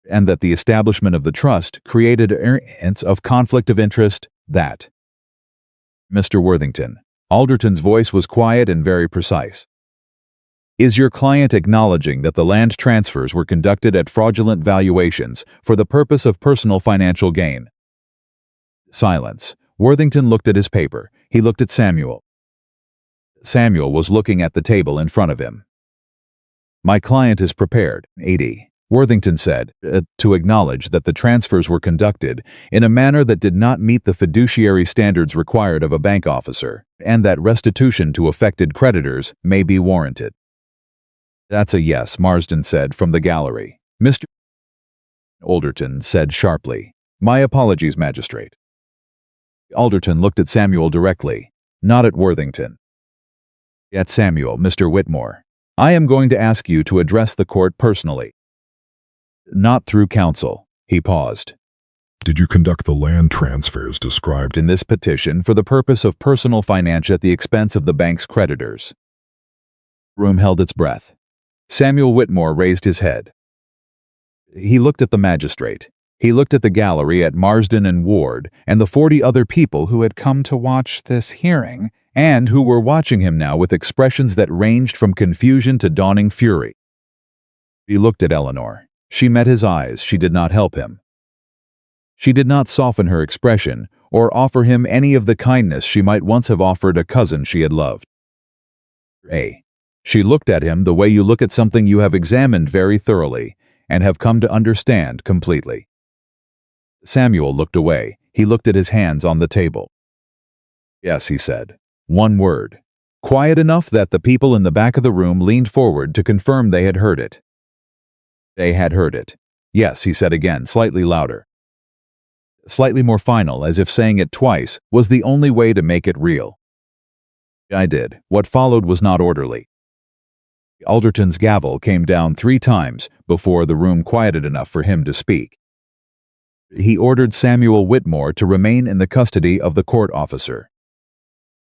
S1: and that the establishment of the trust created evidence of conflict of interest, that. Mr. Worthington. Alderton's voice was quiet and very precise. Is your client acknowledging that the land transfers were conducted at fraudulent valuations for the purpose of personal financial gain? Silence. Worthington looked at his paper. He looked at Samuel. Samuel was looking at the table in front of him. My client is prepared, A.D. Worthington said, to acknowledge that the transfers were conducted in a manner that did not meet the fiduciary standards required of a bank officer, and that restitution to affected creditors may be warranted. That's a yes, Marsden said from the gallery. Mr. Alderton said sharply, my apologies, magistrate. Alderton looked at Samuel directly, not at Worthington. At Samuel, Mr. Whitmore. I am going to ask you to address the court personally. Not through counsel. He paused.
S2: Did you conduct the land transfers described
S1: in this petition for the purpose of personal finance at the expense of the bank's creditors? Room held its breath. Samuel Whitmore raised his head. He looked at the magistrate. He looked at the gallery, at Marsden and Ward, and the 40 other people who had come to watch this hearing, and who were watching him now with expressions that ranged from confusion to dawning fury. He looked at Eleanor. She met his eyes. She did not help him. She did not soften her expression or offer him any of the kindness she might once have offered a cousin she had loved. She looked at him the way you look at something you have examined very thoroughly and have come to understand completely. Samuel looked away. He looked at his hands on the table. Yes, he said. One word. Quiet enough that the people in the back of the room leaned forward to confirm they had heard it. They had heard it. Yes, he said again, slightly louder. Slightly more final, as if saying it twice was the only way to make it real. I did. What followed was not orderly. Alderton's gavel came down 3 times before the room quieted enough for him to speak. He ordered Samuel Whitmore to remain in the custody of the court officer.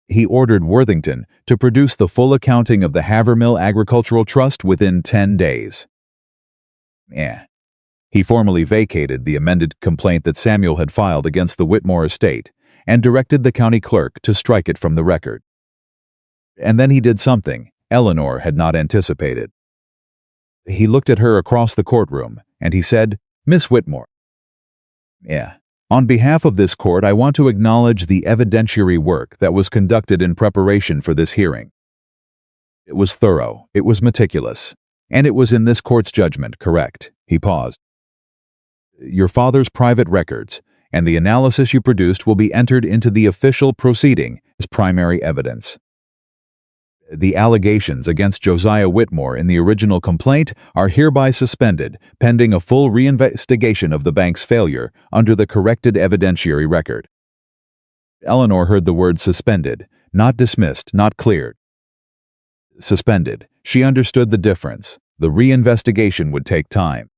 S1: He ordered Worthington to produce the full accounting of the Havermill Agricultural Trust within 10 days. He formally vacated the amended complaint that Samuel had filed against the Whitmore estate and directed the county clerk to strike it from the record. And then he did something Eleanor had not anticipated. He looked at her across the courtroom, and he said, Miss Whitmore. On behalf of this court, I want to acknowledge the evidentiary work that was conducted in preparation for this hearing. It was thorough, it was meticulous, and it was in this court's judgment correct. He paused. Your father's private records and the analysis you produced will be entered into the official proceeding as primary evidence. The allegations against Josiah Whitmore in the original complaint are hereby suspended pending a full reinvestigation of the bank's failure under the corrected evidentiary record. Eleanor heard the word suspended, not dismissed, not cleared. Suspended. She understood the difference. The reinvestigation would take time.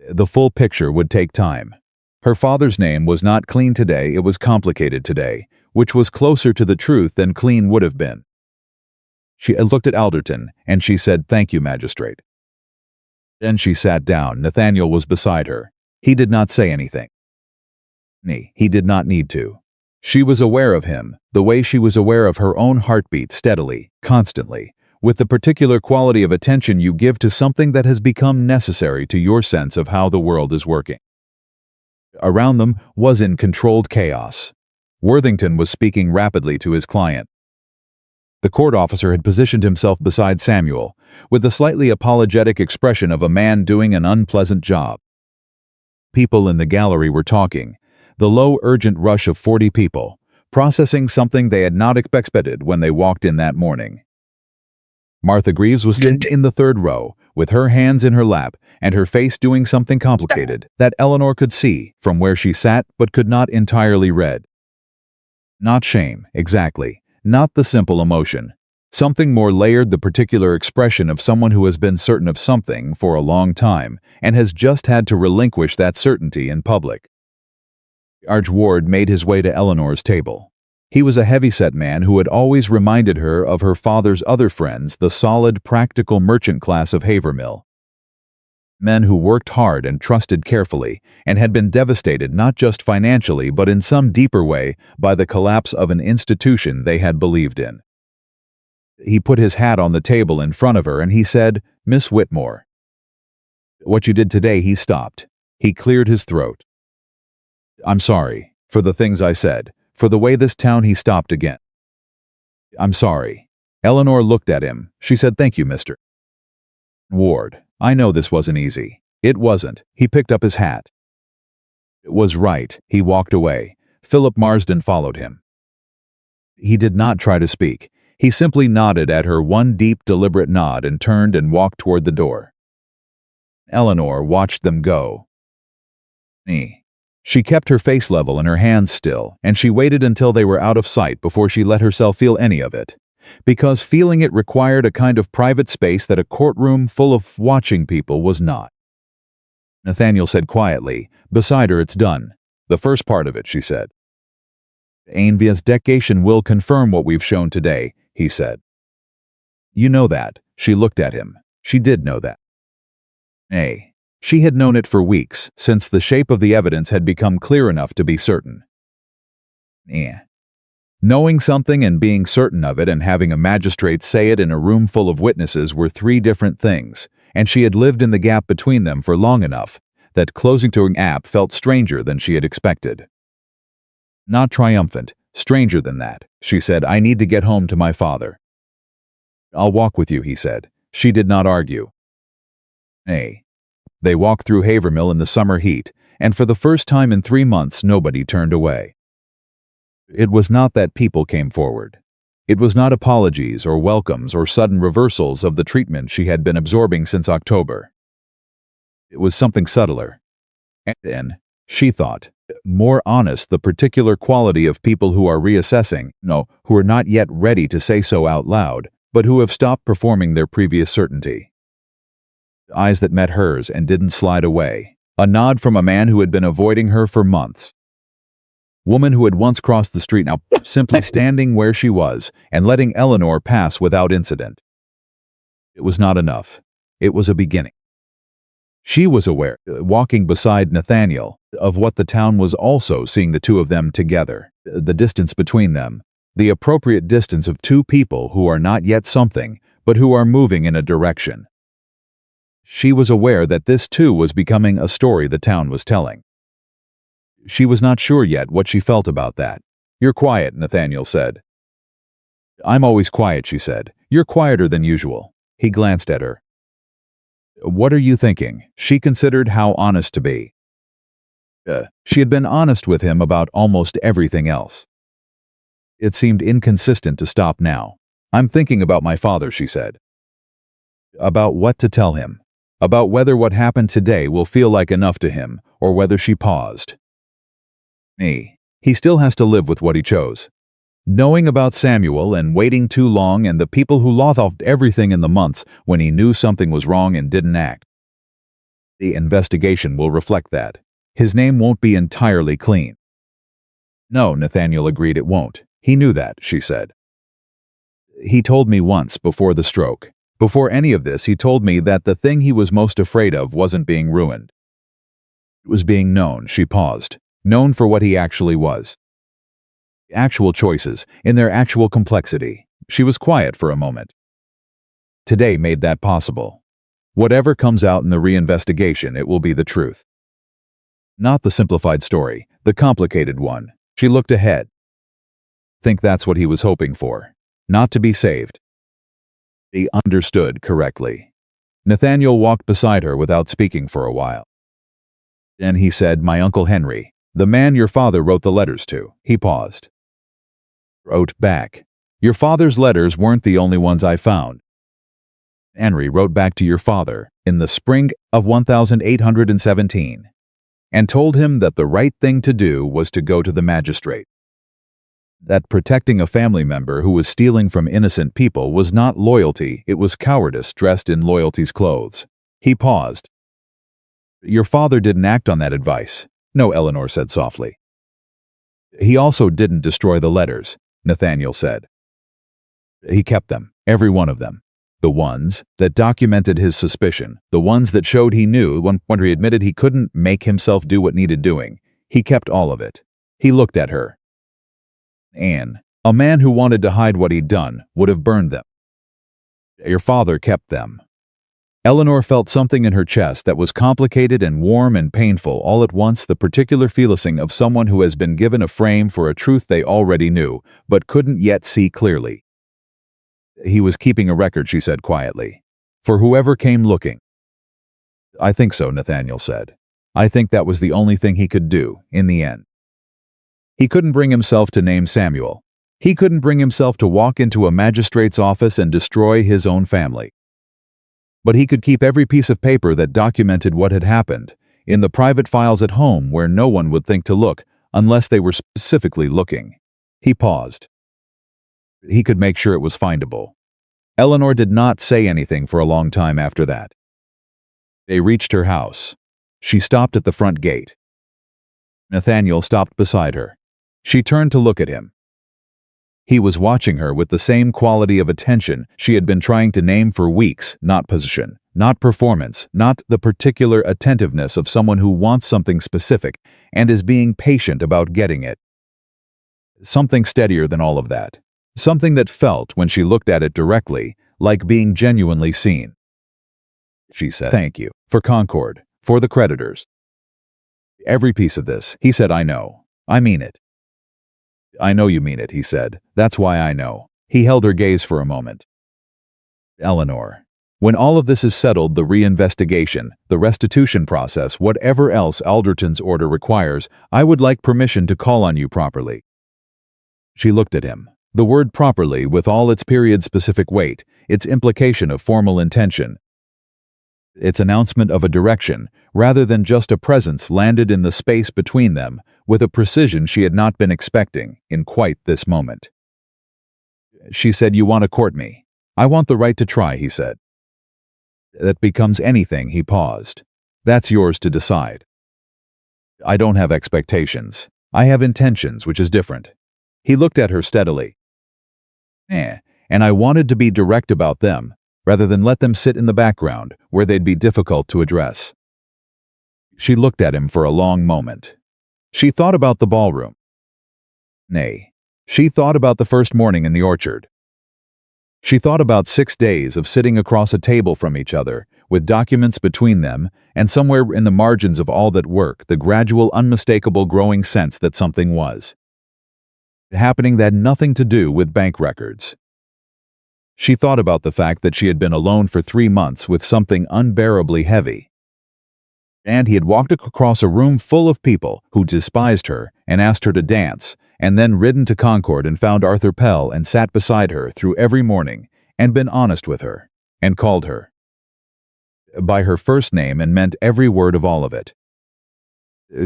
S1: The full picture would take time. Her father's name was not clean today, it was complicated today, which was closer to the truth than clean would have been. She looked at Alderton, and she said, Thank you, magistrate. Then she sat down. Nathaniel was beside her. He did not say anything. He did not need to. She was aware of him, the way she was aware of her own heartbeat, steadily, constantly, with the particular quality of attention you give to something that has become necessary to your sense of how the world is working. Around them was in controlled chaos. Worthington was speaking rapidly to his client. The court officer had positioned himself beside Samuel, with the slightly apologetic expression of a man doing an unpleasant job. People in the gallery were talking, the low, urgent rush of 40 people, processing something they had not expected when they walked in that morning. Martha Greaves was in the third row, with her hands in her lap and her face doing something complicated that Eleanor could see from where she sat but could not entirely read. Not shame, exactly. Not the simple emotion. Something more layered, the particular expression of someone who has been certain of something for a long time and has just had to relinquish that certainty in public. Arch Ward made his way to Eleanor's table. He was a heavy-set man who had always reminded her of her father's other friends, the solid, practical merchant class of Havermill. Men who worked hard and trusted carefully, and had been devastated not just financially but in some deeper way by the collapse of an institution they had believed in. He put his hat on the table in front of her and he said, "Miss Whitmore." "What you did today," he stopped. He cleared his throat. "I'm sorry, for the things I said, for the way this town." He stopped again. "I'm sorry." Eleanor looked at him. She said, "Thank you, Mr. Ward. I know this wasn't easy." It wasn't. He picked up his hat. It was right. He walked away. Philip Marsden followed him. He did not try to speak. He simply nodded at her one deep, deliberate nod and turned and walked toward the door. Eleanor watched them go. She kept her face level and her hands still, and she waited until they were out of sight before she let herself feel any of it, because feeling it required a kind of private space that a courtroom full of watching people was not. Nathaniel said quietly, beside her, "It's done. The first part of it," she said. "Investigation will confirm what we've shown today," he said. "You know that." She looked at him. She did know that. Nay, she had known it for weeks, since the shape of the evidence had become clear enough to be certain. Knowing something and being certain of it and having a magistrate say it in a room full of witnesses were three different things, and she had lived in the gap between them for long enough that closing to an gap felt stranger than she had expected. Not triumphant, stranger than that. She said, "I need to get home to my father." "I'll walk with you," he said. She did not argue. Nay. They walked through Havermill in the summer heat, and for the first time in 3 months nobody turned away. It was not that people came forward. It was not apologies or welcomes or sudden reversals of the treatment she had been absorbing since October. It was something subtler. And then, she thought, more honest, the particular quality of people who are reassessing, who are not yet ready to say so out loud, but who have stopped performing their previous certainty. Eyes that met hers and didn't slide away. A nod from a man who had been avoiding her for months. Woman who had once crossed the street, now simply standing where she was and letting Eleanor pass without incident. It was not enough. It was a beginning. She was aware, walking beside Nathaniel, of what the town was also seeing, the two of them together, the distance between them, the appropriate distance of two people who are not yet something, but who are moving in a direction. She was aware that this too was becoming a story the town was telling. She was not sure yet what she felt about that. "You're quiet," Nathaniel said. "I'm always quiet," she said. "You're quieter than usual." He glanced at her. "What are you thinking?" She considered how honest to be. She had been honest with him about almost everything else. It seemed inconsistent to stop now. "I'm thinking about my father," she said. About what to tell him. About whether what happened today will feel like enough to him, or whether she paused. He still has to live with what he chose. Knowing about Samuel and waiting too long and the people who lost everything in the months when he knew something was wrong and didn't act. The investigation will reflect that. His name won't be entirely clean. No, Nathaniel agreed, it won't. He knew that, she said. He told me once before the stroke. Before any of this, he told me that the thing he was most afraid of wasn't being ruined. It was being known. She paused. Known for what he actually was. Actual choices, in their actual complexity. She was quiet for a moment. Today made that possible. Whatever comes out in the reinvestigation, it will be the truth. Not the simplified story, the complicated one. She looked ahead. Think that's what he was hoping for. Not to be saved. He understood correctly. Nathaniel walked beside her without speaking for a while. Then he said, "My Uncle Henry, the man your father wrote the letters to." He paused. Wrote back. "Your father's letters weren't the only ones I found." Henry wrote back to your father in the spring of 1817 and told him that the right thing to do was to go to the magistrate. That protecting a family member who was stealing from innocent people was not loyalty, it was cowardice dressed in loyalty's clothes. He paused. Your father didn't act on that advice. No, Eleanor said softly. He also didn't destroy the letters, Nathaniel said. He kept them, every one of them. The ones that documented his suspicion, the ones that showed he knew when he admitted he couldn't make himself do what needed doing. He kept all of it. He looked at her. Anne, a man who wanted to hide what he'd done, would have burned them. Your father kept them. Eleanor felt something in her chest that was complicated and warm and painful all at once, the particular feeling of someone who has been given a frame for a truth they already knew, but couldn't yet see clearly. He was keeping a record, she said quietly, for whoever came looking. I think so, Nathaniel said. I think that was the only thing he could do, in the end. He couldn't bring himself to name Samuel. He couldn't bring himself to walk into a magistrate's office and destroy his own family. But he could keep every piece of paper that documented what had happened, in the private files at home where no one would think to look, unless they were specifically looking. He paused. He could make sure it was findable. Eleanor did not say anything for a long time after that. They reached her house. She stopped at the front gate. Nathaniel stopped beside her. She turned to look at him. He was watching her with the same quality of attention she had been trying to name for weeks, not position, not performance, not the particular attentiveness of someone who wants something specific and is being patient about getting it. Something steadier than all of that. Something that felt, when she looked at it directly, like being genuinely seen. She said, "Thank you, for Concord, for the creditors. Every piece of this," he said. "I know. I mean it." "I know you mean it," he said. "That's why I know." He held her gaze for a moment. "Eleanor, when all of this is settled, the reinvestigation, the restitution process, whatever else Alderton's order requires, I would like permission to call on you properly." She looked at him. The word properly, with all its period-specific weight, its implication of formal intention, its announcement of a direction, rather than just a presence, landed in the space between them, with a precision she had not been expecting, in quite this moment. She said, "You want to court me?" "I want the right to try," he said. "That becomes anything," he paused. "That's yours to decide." "I don't have expectations. I have intentions, which is different." He looked at her steadily. And I wanted to be direct about them, rather than let them sit in the background, where they'd be difficult to address. She looked at him for a long moment. She thought about the ballroom. Nay, she thought about the first morning in the orchard. She thought about 6 days of sitting across a table from each other, with documents between them, and somewhere in the margins of all that work, the gradual, unmistakable growing sense that something was happening that had nothing to do with bank records. She thought about the fact that she had been alone for 3 months with something unbearably heavy. And he had walked across a room full of people who despised her and asked her to dance, and then ridden to Concord and found Arthur Pell and sat beside her through every morning, and been honest with her, and called her by her first name and meant every word of all of it.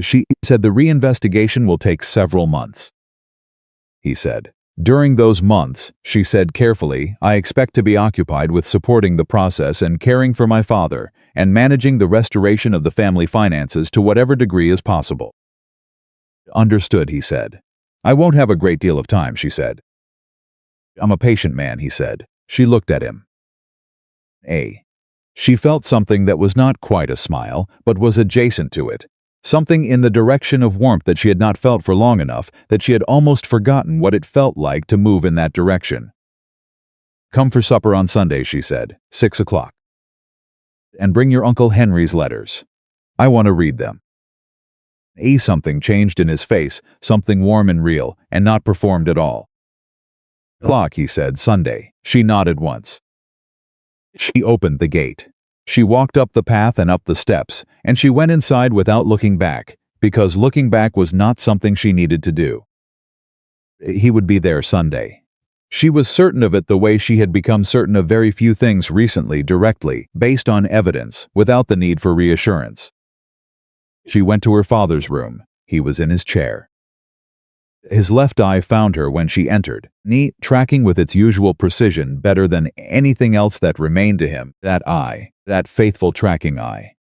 S1: She said, "The reinvestigation will take several months." He said, "During those months," she said carefully, "I expect to be occupied with supporting the process and caring for my father, and managing the restoration of the family finances to whatever degree is possible." "Understood," he said. "I won't have a great deal of time," she said. "I'm a patient man," he said. She looked at him. She felt something that was not quite a smile, but was adjacent to it. Something in the direction of warmth that she had not felt for long enough that she had almost forgotten what it felt like to move in that direction. "Come for supper on Sunday," she said, 6 o'clock. "And bring your Uncle Henry's letters. I want to read them." Something changed in his face, something warm and real, and not performed at all. "Clock," he said, "Sunday." She nodded once. She opened the gate. She walked up the path and up the steps, and she went inside without looking back, because looking back was not something she needed to do. He would be there Sunday. She was certain of it the way she had become certain of very few things recently, directly, based on evidence, without the need for reassurance. She went to her father's room. He was in his chair. His left eye found her when she entered, neat, tracking with its usual precision better than anything else that remained to him, that eye, that faithful tracking eye.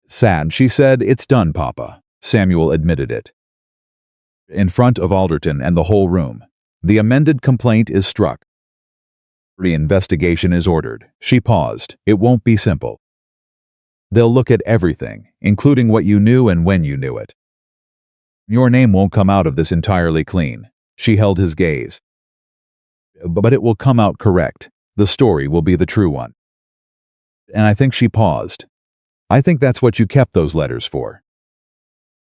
S1: "Sad," she said. "It's done, Papa." Samuel admitted it. In front of Alderton and the whole room. "The amended complaint is struck. Reinvestigation is ordered." She paused. "It won't be simple. They'll look at everything, including what you knew and when you knew it. Your name won't come out of this entirely clean." She held his gaze. "But it will come out correct. The story will be the true one." And I think she paused. "I think that's what you kept those letters for."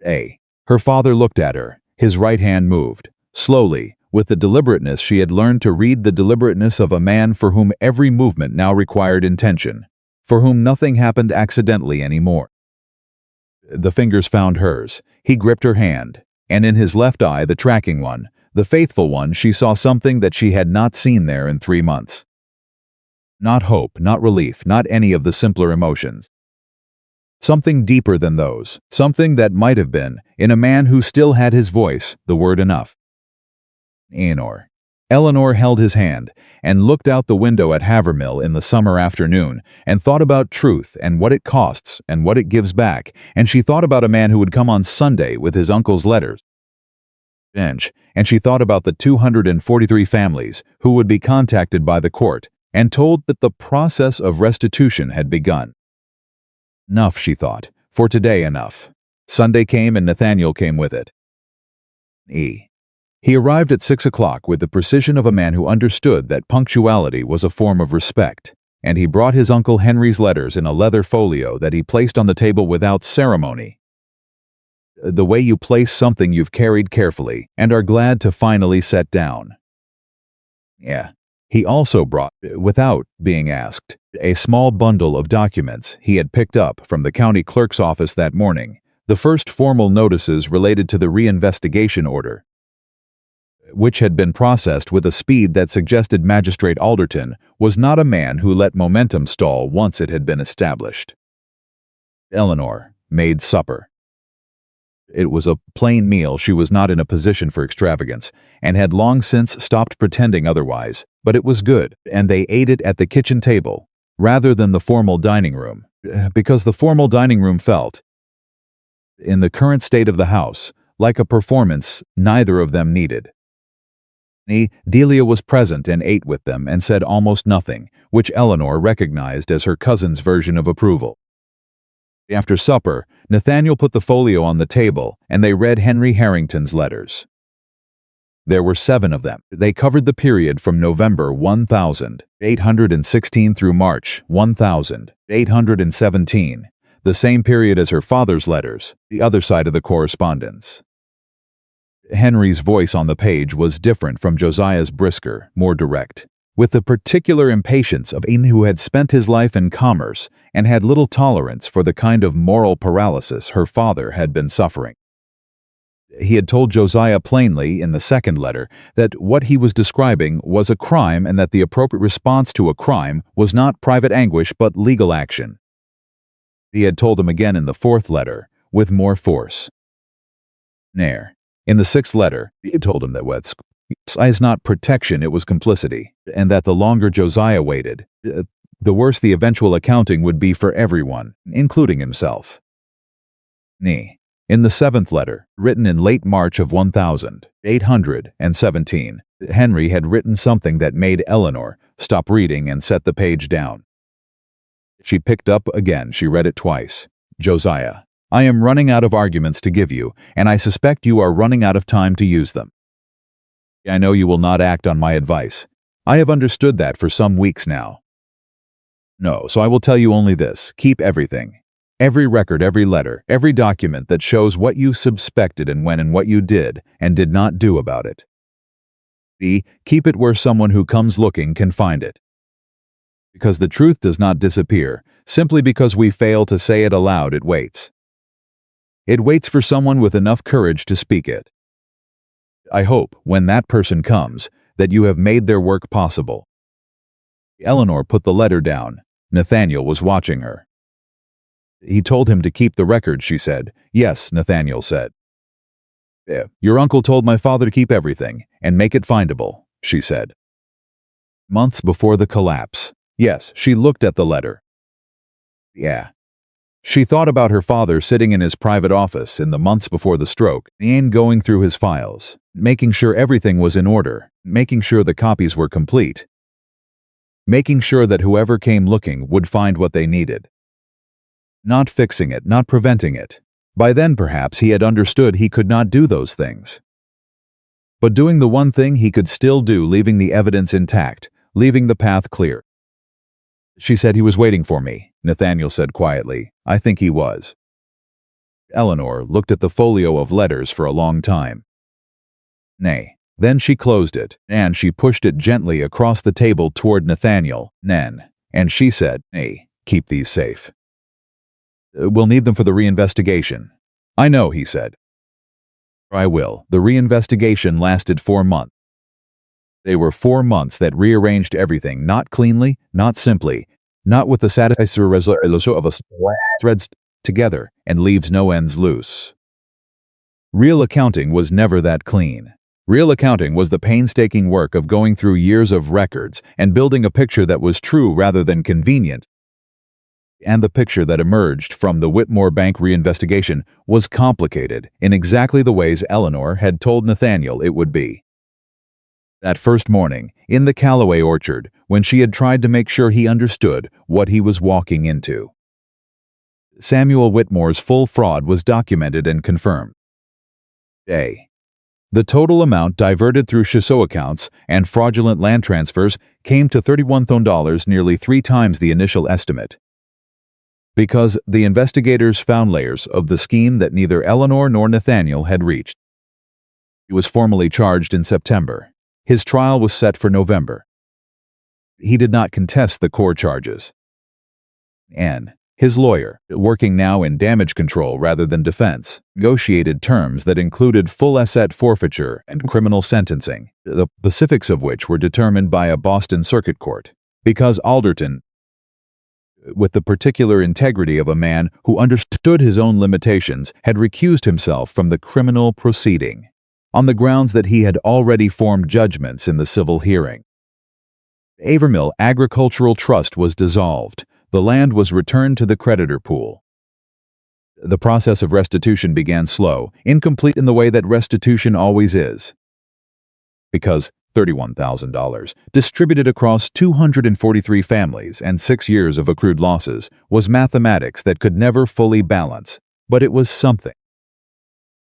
S1: Her father looked at her. His right hand moved, slowly, with the deliberateness she had learned to read, the deliberateness of a man for whom every movement now required intention, for whom nothing happened accidentally anymore. The fingers found hers. He gripped her hand, and in his left eye, the tracking one, the faithful one, she saw something that she had not seen there in 3 months. Not hope, not relief, not any of the simpler emotions. Something deeper than those, something that might have been, in a man who still had his voice, the word enough. Eleanor held his hand, and looked out the window at Havermill in the summer afternoon, and thought about truth and what it costs and what it gives back, and she thought about a man who would come on Sunday with his uncle's letters. And she thought about the 243 families who would be contacted by the court and told that the process of restitution had begun. Enough, she thought, for today enough. Sunday came and Nathaniel came with it. He arrived at 6 o'clock with the precision of a man who understood that punctuality was a form of respect, and he brought his Uncle Henry's letters in a leather folio that he placed on the table without ceremony. The way you place something you've carried carefully and are glad to finally set down. He also brought, without being asked, a small bundle of documents he had picked up from the county clerk's office that morning, the first formal notices related to the reinvestigation order, which had been processed with a speed that suggested Magistrate Alderton was not a man who let momentum stall once it had been established. Eleanor made supper. It was a plain meal. She was not in a position for extravagance, and had long since stopped pretending otherwise, but it was good, and they ate it at the kitchen table, rather than the formal dining room, because the formal dining room felt, in the current state of the house, like a performance neither of them needed. Delia was present and ate with them and said almost nothing, which Eleanor recognized as her cousin's version of approval. After supper, Nathaniel put the folio on the table, and they read Henry Harrington's letters. There were 7 of them. They covered the period from November 1816 through March 1817, the same period as her father's letters, the other side of the correspondence. Henry's voice on the page was different from Josiah's, brisker, more direct, with the particular impatience of one who had spent his life in commerce and had little tolerance for the kind of moral paralysis her father had been suffering. He had told Josiah plainly in the second letter that what he was describing was a crime and that the appropriate response to a crime was not private anguish but legal action. He had told him again in the 4th letter, with more force. In the 6th letter, he told him that what's not protection, it was complicity, and that the longer Josiah waited, the worse the eventual accounting would be for everyone, including himself. In the 7th letter, written in late March of 1817, Henry had written something that made Eleanor stop reading and set the page down. She picked up again. She read it twice. Josiah, I am running out of arguments to give you, and I suspect you are running out of time to use them. I know you will not act on my advice. I have understood that for some weeks now. No, so I will tell you only this. Keep everything. Every record, every letter, every document that shows what you suspected and when and what you did and did not do about it. B. Keep it where someone who comes looking can find it. Because the truth does not disappear, simply because we fail to say it aloud, it waits. It waits for someone with enough courage to speak it. I hope, when that person comes, that you have made their work possible. Eleanor put the letter down. Nathaniel was watching her. He told him to keep the record, she said. Yes, Nathaniel said. Your uncle told my father to keep everything, and make it findable, she said. Months before the collapse. Yes, she looked at the letter. Yeah. She thought about her father sitting in his private office in the months before the stroke, and going through his files, making sure everything was in order, making sure the copies were complete, making sure that whoever came looking would find what they needed. Not fixing it, not preventing it. By then, perhaps, he had understood he could not do those things. But doing the one thing he could still do, leaving the evidence intact, leaving the path clear. She said he was waiting for me, Nathaniel said quietly. I think he was. Eleanor looked at the folio of letters for a long time. Nay. Then she closed it, and she pushed it gently across the table toward Nathaniel, Nen, and she said, Nay, keep these safe. We'll need them for the reinvestigation. I know, he said. I will. The reinvestigation lasted 4 months. They were 4 months that rearranged everything, not cleanly, not simply, not with the satisfactory resolution of a threads together and leaves no ends loose. Real accounting was never that clean. Real accounting was the painstaking work of going through years of records and building a picture that was true rather than convenient. And the picture that emerged from the Whitmore Bank reinvestigation was complicated in exactly the ways Eleanor had told Nathaniel it would be. That first morning, in the Callaway orchard, when she had tried to make sure he understood what he was walking into. Samuel Whitmore's full fraud was documented and confirmed. A. The total amount diverted through Chasseau accounts and fraudulent land transfers came to $31,000, nearly 3 times the initial estimate. Because the investigators found layers of the scheme that neither Eleanor nor Nathaniel had reached. He was formally charged in September. His trial was set for November. He did not contest the core charges. And his lawyer, working now in damage control rather than defense, negotiated terms that included full asset forfeiture and criminal sentencing, the specifics of which were determined by a Boston Circuit Court, because Alderton, with the particular integrity of a man who understood his own limitations, had recused himself from the criminal proceeding, on the grounds that he had already formed judgments in the civil hearing. Avermill Agricultural Trust was dissolved. The land was returned to the creditor pool. The process of restitution began slow, incomplete in the way that restitution always is. Because $31,000, distributed across 243 families and 6 years of accrued losses, was mathematics that could never fully balance, but it was something.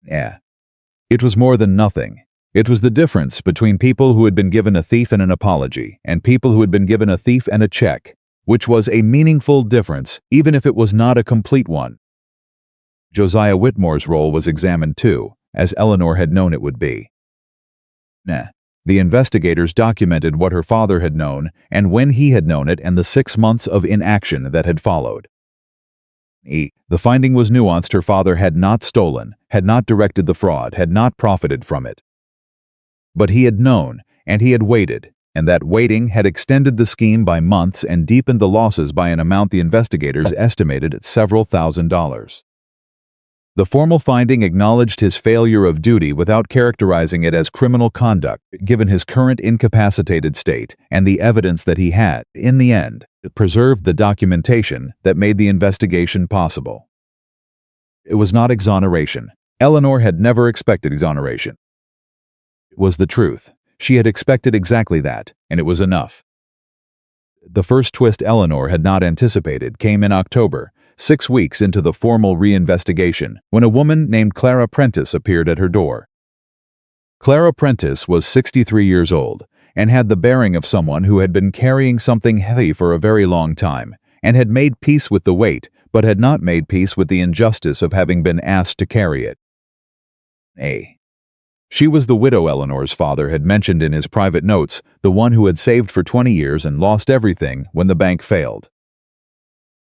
S1: It was more than nothing. It was the difference between people who had been given a thief and an apology, and people who had been given a thief and a check, which was a meaningful difference, even if it was not a complete one. Josiah Whitmore's role was examined too, as Eleanor had known it would be. The investigators documented what her father had known and when he had known it and the 6 months of inaction that had followed. The finding was nuanced. Her father had not stolen, had not directed the fraud, had not profited from it. But he had known, and he had waited, and that waiting had extended the scheme by months and deepened the losses by an amount the investigators estimated at several $1,000s. The formal finding acknowledged his failure of duty without characterizing it as criminal conduct, given his current incapacitated state and the evidence that he had, in the end, preserved the documentation that made the investigation possible. It was not exoneration. Eleanor had never expected exoneration. It was the truth. She had expected exactly that, and it was enough. The first twist Eleanor had not anticipated came in October, 6 weeks into the formal reinvestigation, when a woman named Clara Prentice appeared at her door. Clara Prentice was 63 years old, and had the bearing of someone who had been carrying something heavy for a very long time, and had made peace with the weight, but had not made peace with the injustice of having been asked to carry it. She was the widow Eleanor's father had mentioned in his private notes, the one who had saved for 20 years and lost everything when the bank failed.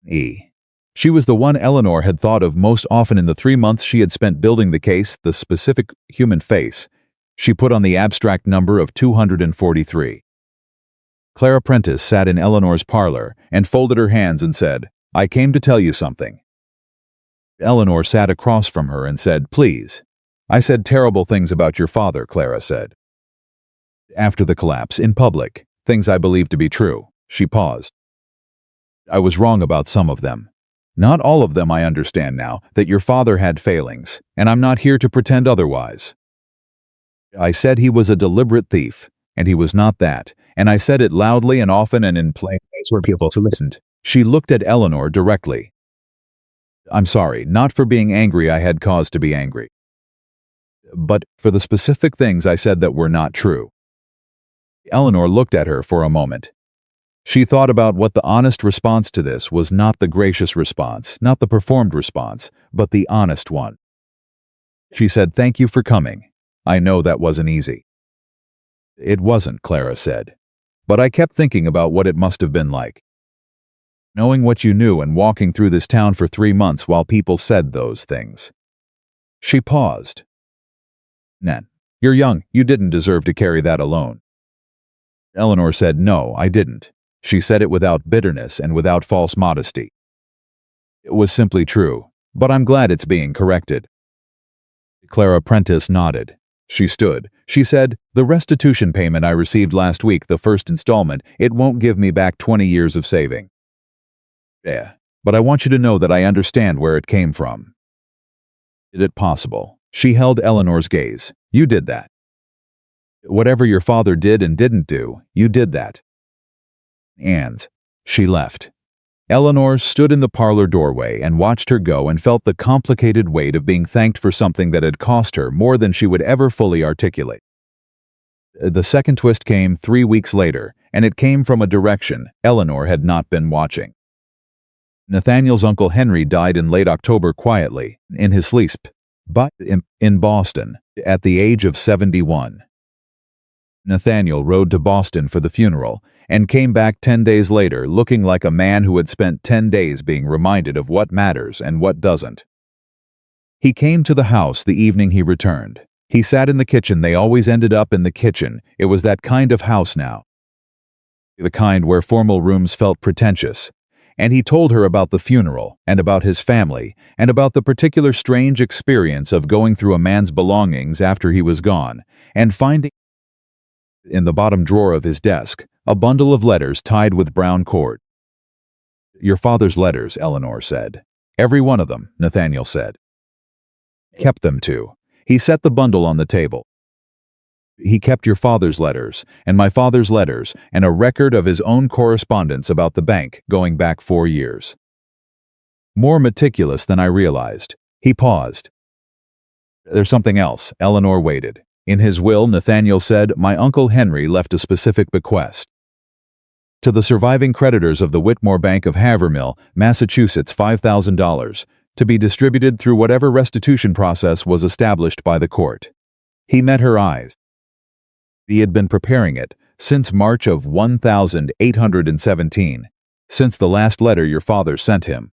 S1: She was the one Eleanor had thought of most often in the 3 months she had spent building the case, the specific human face she put on the abstract number of 243. Clara Prentice sat in Eleanor's parlor and folded her hands and said, "I came to tell you something." Eleanor sat across from her and said, "Please." "I said terrible things about your father," Clara said. "After the collapse, in public, things I believe to be true." She paused. "I was wrong about some of them. Not all of them. I understand now that your father had failings, and I'm not here to pretend otherwise. I said he was a deliberate thief, and he was not that, and I said it loudly and often and in plain ways for people to listen to." She looked at Eleanor directly. "I'm sorry, not for being angry. I had cause to be angry. But for the specific things I said that were not true." Eleanor looked at her for a moment. She thought about what the honest response to this was, not the gracious response, not the performed response, but the honest one. She said, "Thank you for coming. I know that wasn't easy." "It wasn't," Clara said. "But I kept thinking about what it must have been like. Knowing what you knew and walking through this town for 3 months while people said those things." She paused. "Nan, you're young. You didn't deserve to carry that alone." Eleanor said, "No, I didn't." She said it without bitterness and without false modesty. "It was simply true, but I'm glad it's being corrected." Clara Prentice nodded. She stood. She said, "The restitution payment I received last week, the first installment, it won't give me back 20 years of saving. Yeah, but I want you to know that I understand where it came from." "Is it possible?" She held Eleanor's gaze. "You did that. Whatever your father did and didn't do, you did that." And she left. Eleanor stood in the parlor doorway and watched her go and felt the complicated weight of being thanked for something that had cost her more than she would ever fully articulate. The second twist came 3 weeks later, and it came from a direction Eleanor had not been watching. Nathaniel's uncle Henry died in late October quietly, in his sleep, but in Boston, at the age of 71. Nathaniel rode to Boston for the funeral and came back 10 days later looking like a man who had spent 10 days being reminded of what matters and what doesn't. He came to the house the evening he returned. He sat in the kitchen. They always ended up in the kitchen. It was that kind of house now. The kind where formal rooms felt pretentious. And he told her about the funeral, and about his family, and about the particular strange experience of going through a man's belongings after he was gone, and finding in the bottom drawer of his desk a bundle of letters tied with brown cord. "Your father's letters," Eleanor said. "Every one of them," Nathaniel said. "Kept them too." He set the bundle on the table. "He kept your father's letters, and my father's letters, and a record of his own correspondence about the bank going back 4 years. More meticulous than I realized." He paused. "There's something else." Eleanor waited. "In his will," Nathaniel said, "my uncle Henry left a specific bequest. To the surviving creditors of the Whitmore Bank of Havermill, Massachusetts, $5,000, to be distributed through whatever restitution process was established by the court." He met her eyes. He had been preparing it since March of 1817, since the last letter your father sent him.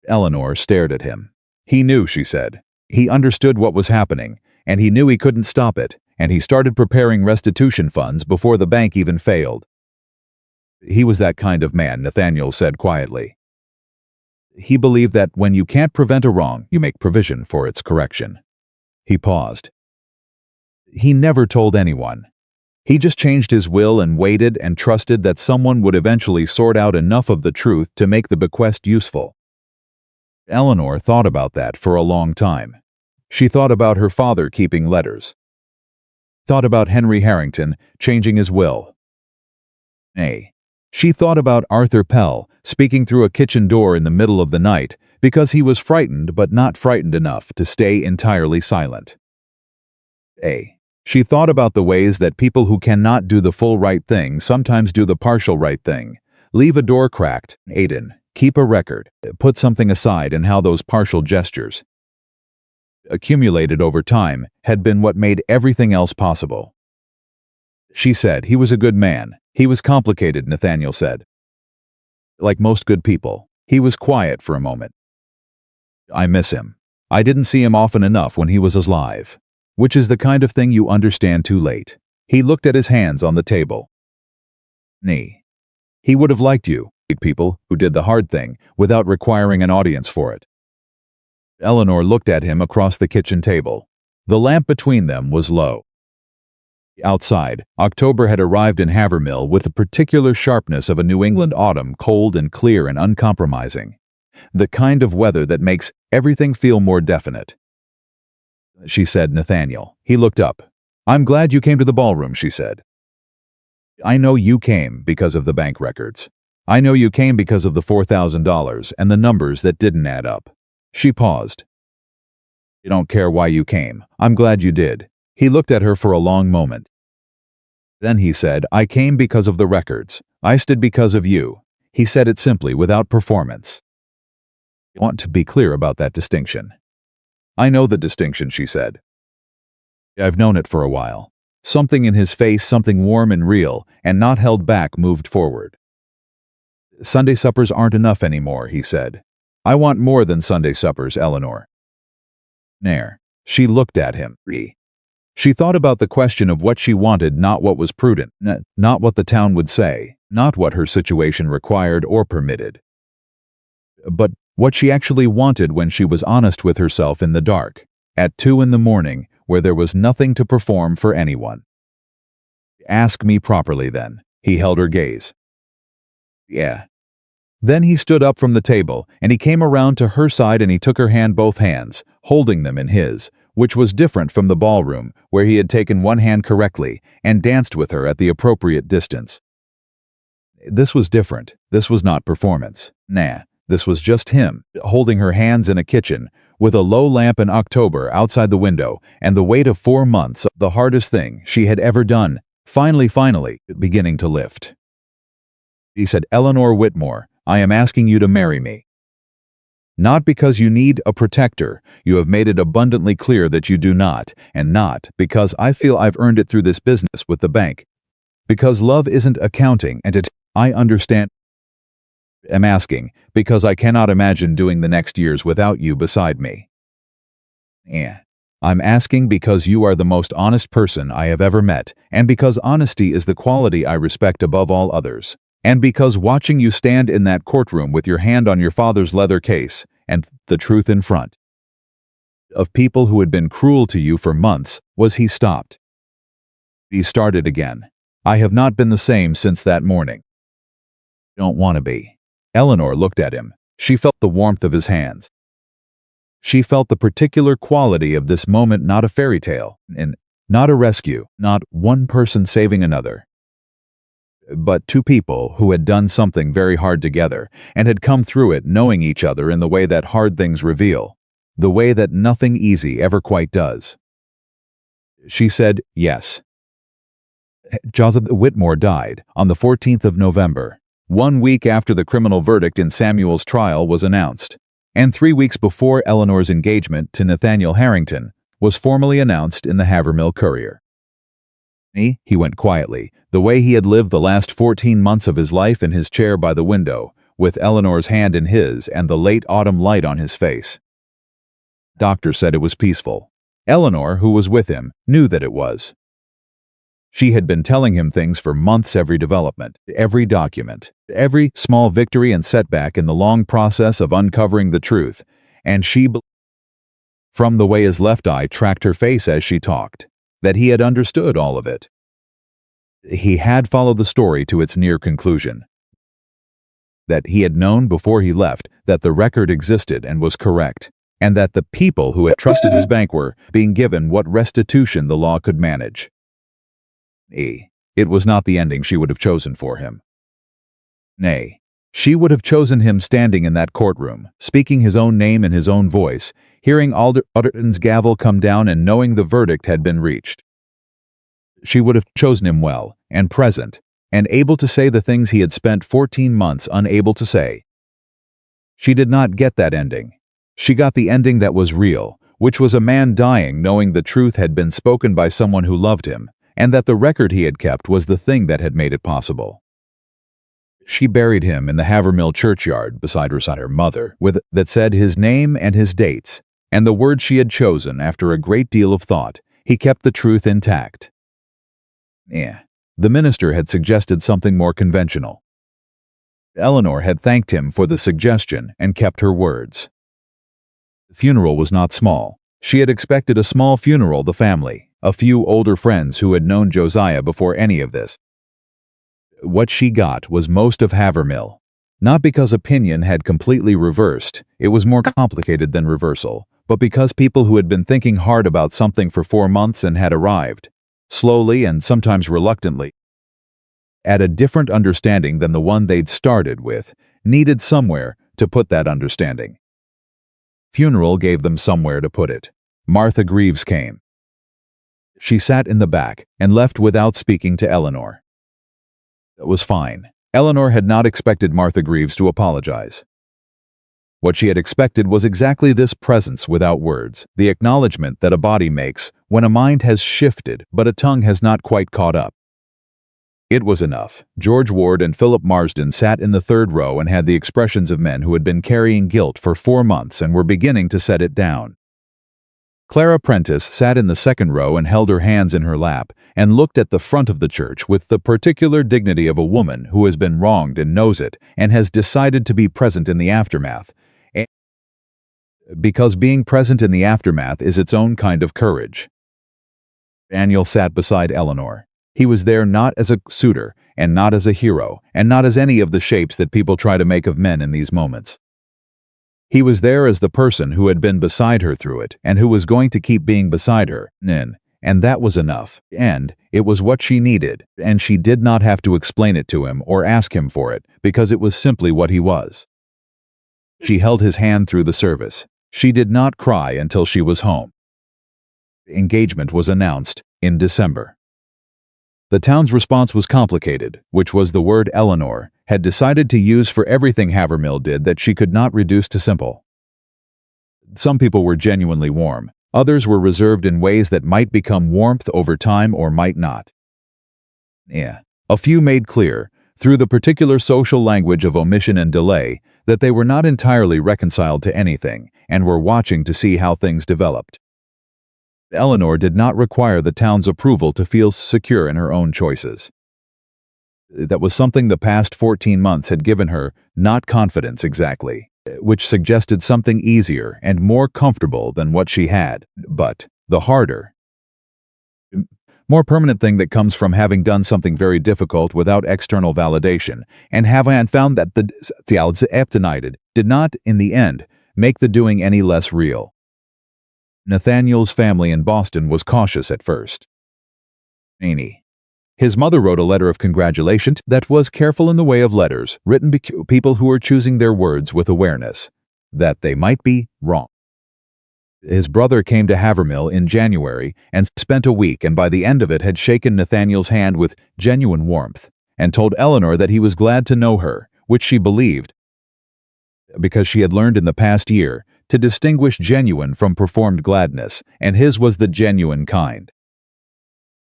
S1: Eleanor stared at him. "He knew," she said. "He understood what was happening, and he knew he couldn't stop it, and he started preparing restitution funds before the bank even failed." "He was that kind of man," Nathaniel said quietly. "He believed that when you can't prevent a wrong, you make provision for its correction." He paused. "He never told anyone. He just changed his will and waited and trusted that someone would eventually sort out enough of the truth to make the bequest useful." Eleanor thought about that for a long time. She thought about her father keeping letters. Thought about Henry Harrington changing his will. She thought about Arthur Pell speaking through a kitchen door in the middle of the night because he was frightened but not frightened enough to stay entirely silent. She thought about the ways that people who cannot do the full right thing sometimes do the partial right thing. Leave a door cracked, Aiden. Keep a record. Put something aside, and how those partial gestures. accumulated over time, had been what made everything else possible. She said, "He was a good man. He was complicated," Nathaniel said. "Like most good people." He was quiet for a moment. "I miss him. I didn't see him often enough when he was alive." Which is the kind of thing you understand too late. He looked at his hands on the table. He would have liked you, people who did the hard thing without requiring an audience for it. Eleanor looked at him across the kitchen table. The lamp between them was low. Outside, October had arrived in Havermill with the particular sharpness of a New England autumn, cold and clear and uncompromising. The kind of weather that makes everything feel more definite. She said, "Nathaniel." He looked up. "I'm glad you came to the ballroom," she said. "I know you came because of the bank records. I know you came because of the $4,000 and the numbers that didn't add up." She paused. "I don't care why you came. I'm glad you did." He looked at her for a long moment. Then he said, "I came because of the records. I stood because of you." He said it simply, without performance. "I want to be clear about that distinction." "I know the distinction," she said. "I've known it for a while." Something in his face, something warm and real, and not held back, moved forward. "Sunday suppers aren't enough anymore," he said. "I want more than Sunday suppers, Eleanor." Nair. She looked at him. She thought about the question of what she wanted, not what was prudent, not what the town would say, not what her situation required or permitted, but what she actually wanted when she was honest with herself in the dark, at 2 a.m, where there was nothing to perform for anyone. "Ask me properly, then." He held her gaze. "Yeah." Then he stood up from the table, and he came around to her side and he took her hand, both hands, holding them in his, which was different from the ballroom, where he had taken one hand correctly and danced with her at the appropriate distance. This was different. This was not performance. This was just him, holding her hands in a kitchen, with a low lamp in October outside the window, and the weight of 4 months, the hardest thing she had ever done, finally, beginning to lift. He said, "Eleanor Whitmore, I am asking you to marry me. Not because you need a protector, you have made it abundantly clear that you do not, and not because I feel I've earned it through this business with the bank. Because love isn't accounting, and I understand. I'm asking because I cannot imagine doing the next years without you beside me. I'm asking because you are the most honest person I have ever met, and because honesty is the quality I respect above all others. And because watching you stand in that courtroom with your hand on your father's leather case, and the truth in front of people who had been cruel to you for months, he stopped. He started again. "I have not been the same since that morning." "I don't want to be." Eleanor looked at him. She felt the warmth of his hands. She felt the particular quality of this moment, not a fairy tale, and not a rescue, not one person saving another, but 2 people who had done something very hard together and had come through it knowing each other in the way that hard things reveal, the way that nothing easy ever quite does. She said, "Yes." Joseph Whitmore died on the 14th of November, 1 week after the criminal verdict in Samuel's trial was announced, and 3 weeks before Eleanor's engagement to Nathaniel Harrington was formally announced in the Havermill Courier. He went quietly, the way he had lived the last 14 months of his life, in his chair by the window, with Eleanor's hand in his and the late autumn light on his face. Doctor said it was peaceful. Eleanor, who was with him, knew that it was. She had been telling him things for months, every development, every document, every small victory and setback in the long process of uncovering the truth, and she believed, from the way his left eye tracked her face as she talked, that he had understood all of it. He had followed the story to its near conclusion. That he had known before he left that the record existed and was correct, and that the people who had trusted his bank were being given what restitution the law could manage. It was not the ending she would have chosen for him. Nay, she would have chosen him standing in that courtroom, speaking his own name in his own voice, hearing Alderton's gavel come down and knowing the verdict had been reached. She would have chosen him well, and present, and able to say the things he had spent 14 months unable to say. She did not get that ending. She got the ending that was real, which was a man dying knowing the truth had been spoken by someone who loved him, and that the record he had kept was the thing that had made it possible. She buried him in the Havermill churchyard beside her mother, that said his name and his dates, and the words she had chosen after a great deal of thought. He kept the truth intact. The minister had suggested something more conventional. Eleanor had thanked him for the suggestion and kept her words. The funeral was not small. She had expected a small funeral, the family, a few older friends who had known Josiah before any of this. What she got was most of Havermill. Not because opinion had completely reversed, it was more complicated than reversal, but because people who had been thinking hard about something for 4 months and had arrived, slowly and sometimes reluctantly, at a different understanding than the one they'd started with, needed somewhere to put that understanding. Funeral gave them somewhere to put it. Martha Greaves came. She sat in the back and left without speaking to Eleanor. That was fine. Eleanor had not expected Martha Greaves to apologize. What she had expected was exactly this presence without words, the acknowledgement that a body makes when a mind has shifted but a tongue has not quite caught up. It was enough. George Ward and Philip Marsden sat in the third row and had the expressions of men who had been carrying guilt for 4 months and were beginning to set it down. Clara Prentice sat in the second row and held her hands in her lap and looked at the front of the church with the particular dignity of a woman who has been wronged and knows it and has decided to be present in the aftermath, because being present in the aftermath is its own kind of courage. Daniel sat beside Eleanor. He was there not as a suitor, and not as a hero, and not as any of the shapes that people try to make of men in these moments. He was there as the person who had been beside her through it, and who was going to keep being beside her, and that was enough, and it was what she needed, and she did not have to explain it to him or ask him for it, because it was simply what he was. She held his hand through the service. She did not cry until she was home. The engagement was announced in December. The town's response was complicated, which was the word Eleanor had decided to use for everything Havermill did that she could not reduce to simple. Some people were genuinely warm. Others were reserved in ways that might become warmth over time or might not. A few made clear, through the particular social language of omission and delay, that they were not entirely reconciled to anything and were watching to see how things developed. Eleanor did not require the town's approval to feel secure in her own choices. That was something the past 14 months had given her, not confidence exactly, which suggested something easier and more comfortable than what she had, but the harder, more permanent thing that comes from having done something very difficult without external validation, and having found that the did not, in the end, make the doing any less real. Nathaniel's family in Boston was cautious at first. His mother wrote a letter of congratulations that was careful in the way of letters, written by people who were choosing their words with awareness that they might be wrong. His brother came to Havermill in January and spent a week, and by the end of it had shaken Nathaniel's hand with genuine warmth and told Eleanor that he was glad to know her, which she believed, because she had learned in the past year to distinguish genuine from performed gladness, and his was the genuine kind.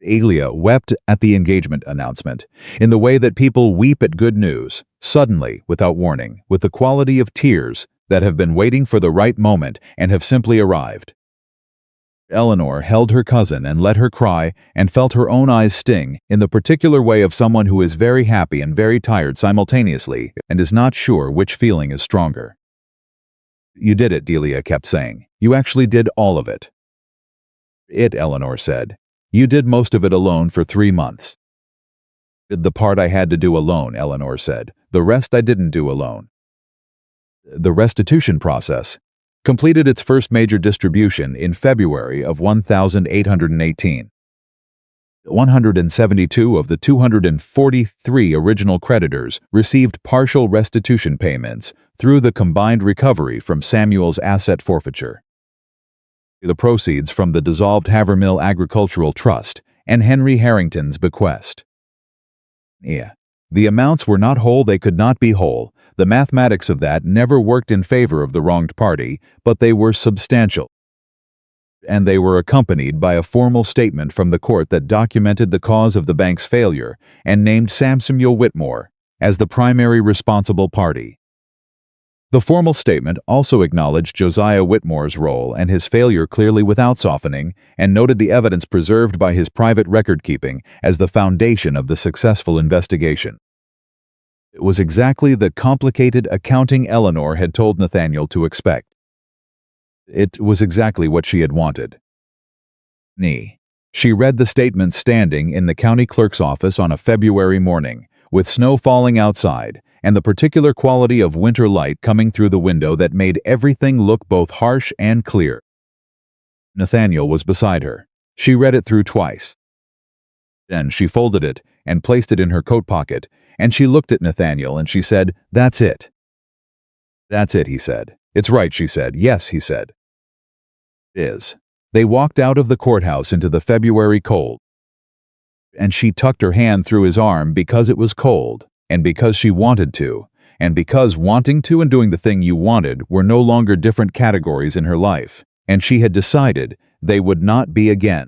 S1: Alia wept at the engagement announcement, in the way that people weep at good news, suddenly, without warning, with the quality of tears that have been waiting for the right moment and have simply arrived. Eleanor held her cousin and let her cry and felt her own eyes sting in the particular way of someone who is very happy and very tired simultaneously and is not sure which feeling is stronger. "You did it," Delia kept saying. "You actually did all of it." Eleanor said. "You did most of it alone for 3 months." "Did the part I had to do alone," Eleanor said. "The rest I didn't do alone." The restitution process completed its first major distribution in February of 1818. 172 of the 243 original creditors received partial restitution payments through the combined recovery from Samuel's asset forfeiture, the proceeds from the dissolved Havermill Agricultural Trust, and Henry Harrington's bequest. The amounts were not whole, they could not be whole. The mathematics of that never worked in favor of the wronged party, but they were substantial. and they were accompanied by a formal statement from the court that documented the cause of the bank's failure and named Samuel Whitmore as the primary responsible party. The formal statement also acknowledged Josiah Whitmore's role and his failure clearly without softening, and noted the evidence preserved by his private record-keeping as the foundation of the successful investigation. It was exactly the complicated accounting Eleanor had told Nathaniel to expect. It was exactly what she had wanted. She read the statement standing in the county clerk's office on a February morning, with snow falling outside, and the particular quality of winter light coming through the window that made everything look both harsh and clear. Nathaniel was beside her. She read it through twice. Then she folded it and placed it in her coat pocket, and she looked at Nathaniel and she said, "That's it." "That's it," he said. "It's right," she said. "Yes," he said. "It is." They walked out of the courthouse into the February cold, and she tucked her hand through his arm because it was cold, and because she wanted to, and because wanting to and doing the thing you wanted were no longer different categories in her life, and she had decided they would not be again.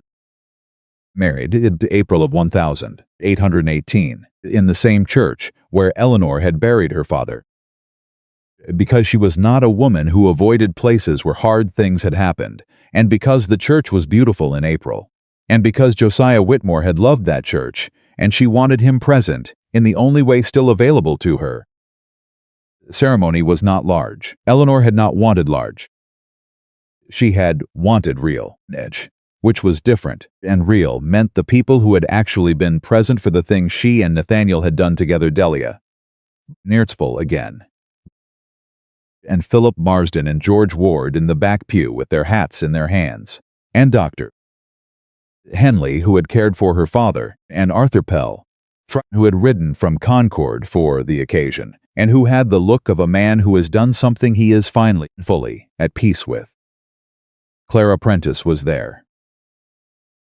S1: Married in April of 1818, in the same church where Eleanor had buried her father. Because she was not a woman who avoided places where hard things had happened, and because the church was beautiful in April, and because Josiah Whitmore had loved that church, and she wanted him present in the only way still available to her. The ceremony was not large. Eleanor had not wanted large. She had wanted real, which was different, and real meant the people who had actually been present for the thing she and Nathaniel had done together. Delia Neartsville again, and Philip Marsden and George Ward in the back pew with their hats in their hands, and Dr. Henley, who had cared for her father, and Arthur Pell, who had ridden from Concord for the occasion, and who had the look of a man who has done something he is finally, fully, at peace with. Clara Prentice was there.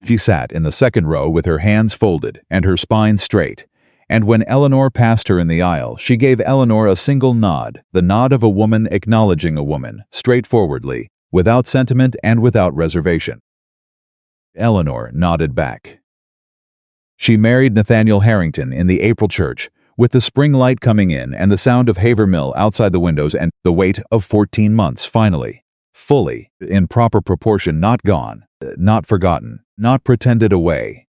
S1: She sat in the second row with her hands folded and her spine straight, and when Eleanor passed her in the aisle, she gave Eleanor a single nod, the nod of a woman acknowledging a woman, straightforwardly, without sentiment and without reservation. Eleanor nodded back. She married Nathaniel Harrington in the April church, with the spring light coming in and the sound of Heir mill outside the windows and the wait of 14 months finally, fully, in proper proportion, not gone, not forgotten, not pretended away,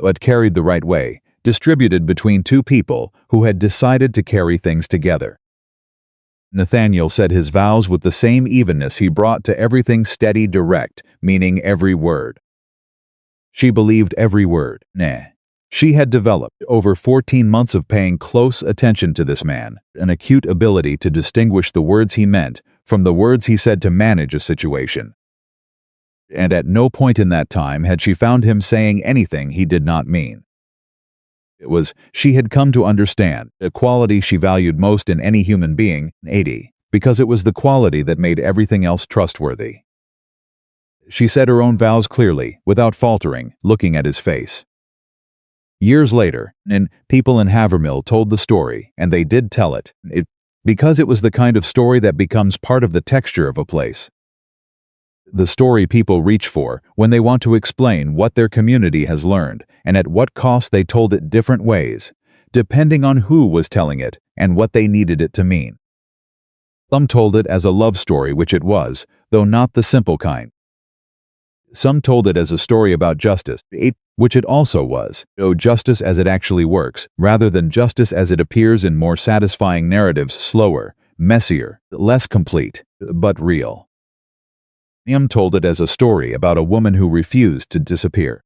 S1: but carried the right way, distributed between two people who had decided to carry things together. Nathaniel said his vows with the same evenness he brought to everything, steady, direct, meaning every word. She believed every word. She had developed, over 14 months of paying close attention to this man, an acute ability to distinguish the words he meant from the words he said to manage a situation. And at no point in that time had she found him saying anything he did not mean. It was, she had come to understand, a quality she valued most in any human being, because it was the quality that made everything else trustworthy. She said her own vows clearly, without faltering, looking at his face. Years later, people in Havermill told the story, and they did tell it, because it was the kind of story that becomes part of the texture of a place. The story people reach for when they want to explain what their community has learned, and at what cost they told it different ways, depending on who was telling it and what they needed it to mean. Some told it as a love story, which it was, though not the simple kind. Some told it as a story about justice, which it also was, though justice as it actually works, rather than justice as it appears in more satisfying narratives, slower, messier, less complete, but real. Told it as a story about a woman who refused to disappear.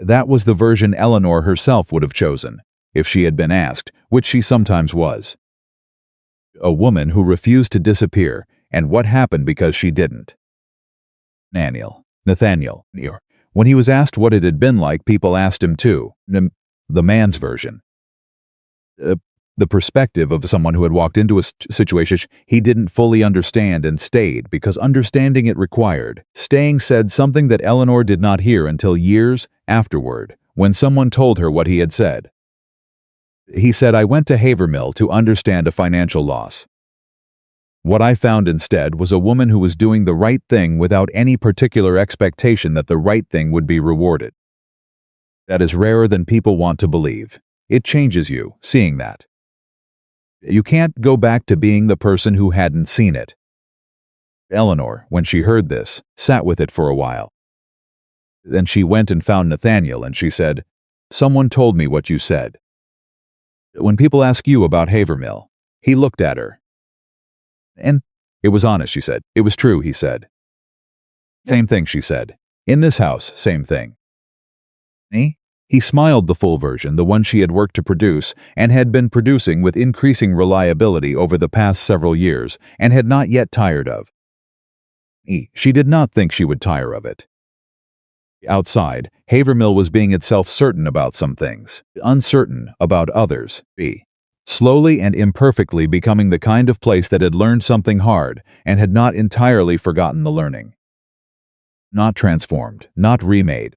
S1: That was the version Eleanor herself would have chosen, if she had been asked, which she sometimes was. A woman who refused to disappear, and what happened because she didn't. Nathaniel, when he was asked what it had been like, people asked him too, the man's version. The perspective of someone who had walked into a situation he didn't fully understand and stayed because understanding it required. Staying said something that Eleanor did not hear until years afterward, when someone told her what he had said. He said, "I went to Havermill to understand a financial loss. What I found instead was a woman who was doing the right thing without any particular expectation that the right thing would be rewarded. That is rarer than people want to believe. It changes you, seeing that. You can't go back to being the person who hadn't seen it. Eleanor, when she heard this, sat with it for a while. Then she went and found Nathaniel and she said, "Someone told me what you said. When people ask you about Havermill," he looked at her. "And it was honest," she said. "It was true," he said. "Same thing," she said. "In this house, same thing." He smiled, the full version, the one she had worked to produce and had been producing with increasing reliability over the past several years and had not yet tired of. She did not think she would tire of it. Outside, Havermill was being itself certain about some things, uncertain about others. Slowly and imperfectly becoming the kind of place that had learned something hard and had not entirely forgotten the learning. Not transformed, not remade,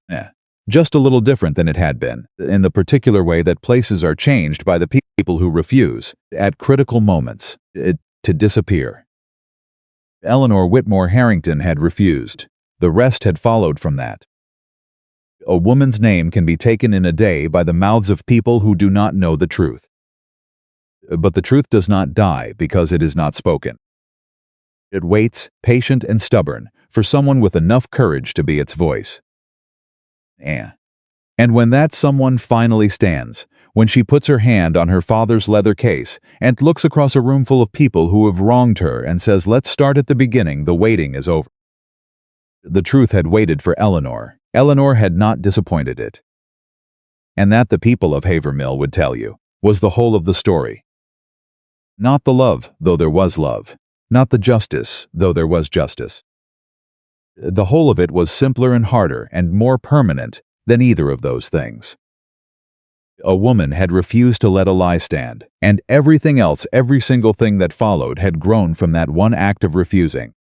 S1: just a little different than it had been, in the particular way that places are changed by the people who refuse, at critical moments, to disappear. Eleanor Whitmore Harrington had refused. The rest had followed from that. A woman's name can be taken in a day by the mouths of people who do not know the truth. But the truth does not die because it is not spoken. It waits, patient and stubborn, for someone with enough courage to be its voice. And when that someone finally stands, when she puts her hand on her father's leather case and looks across a room full of people who have wronged her and says, "Let's start at the beginning, the waiting is over." The truth had waited for Eleanor. Eleanor had not disappointed it. And that, the people of Havermill would tell you, was the whole of the story. Not the love, though there was love. Not the justice, though there was justice. The whole of it was simpler and harder and more permanent than either of those things. A woman had refused to let a lie stand, and everything else, every single thing that followed, had grown from that one act of refusing.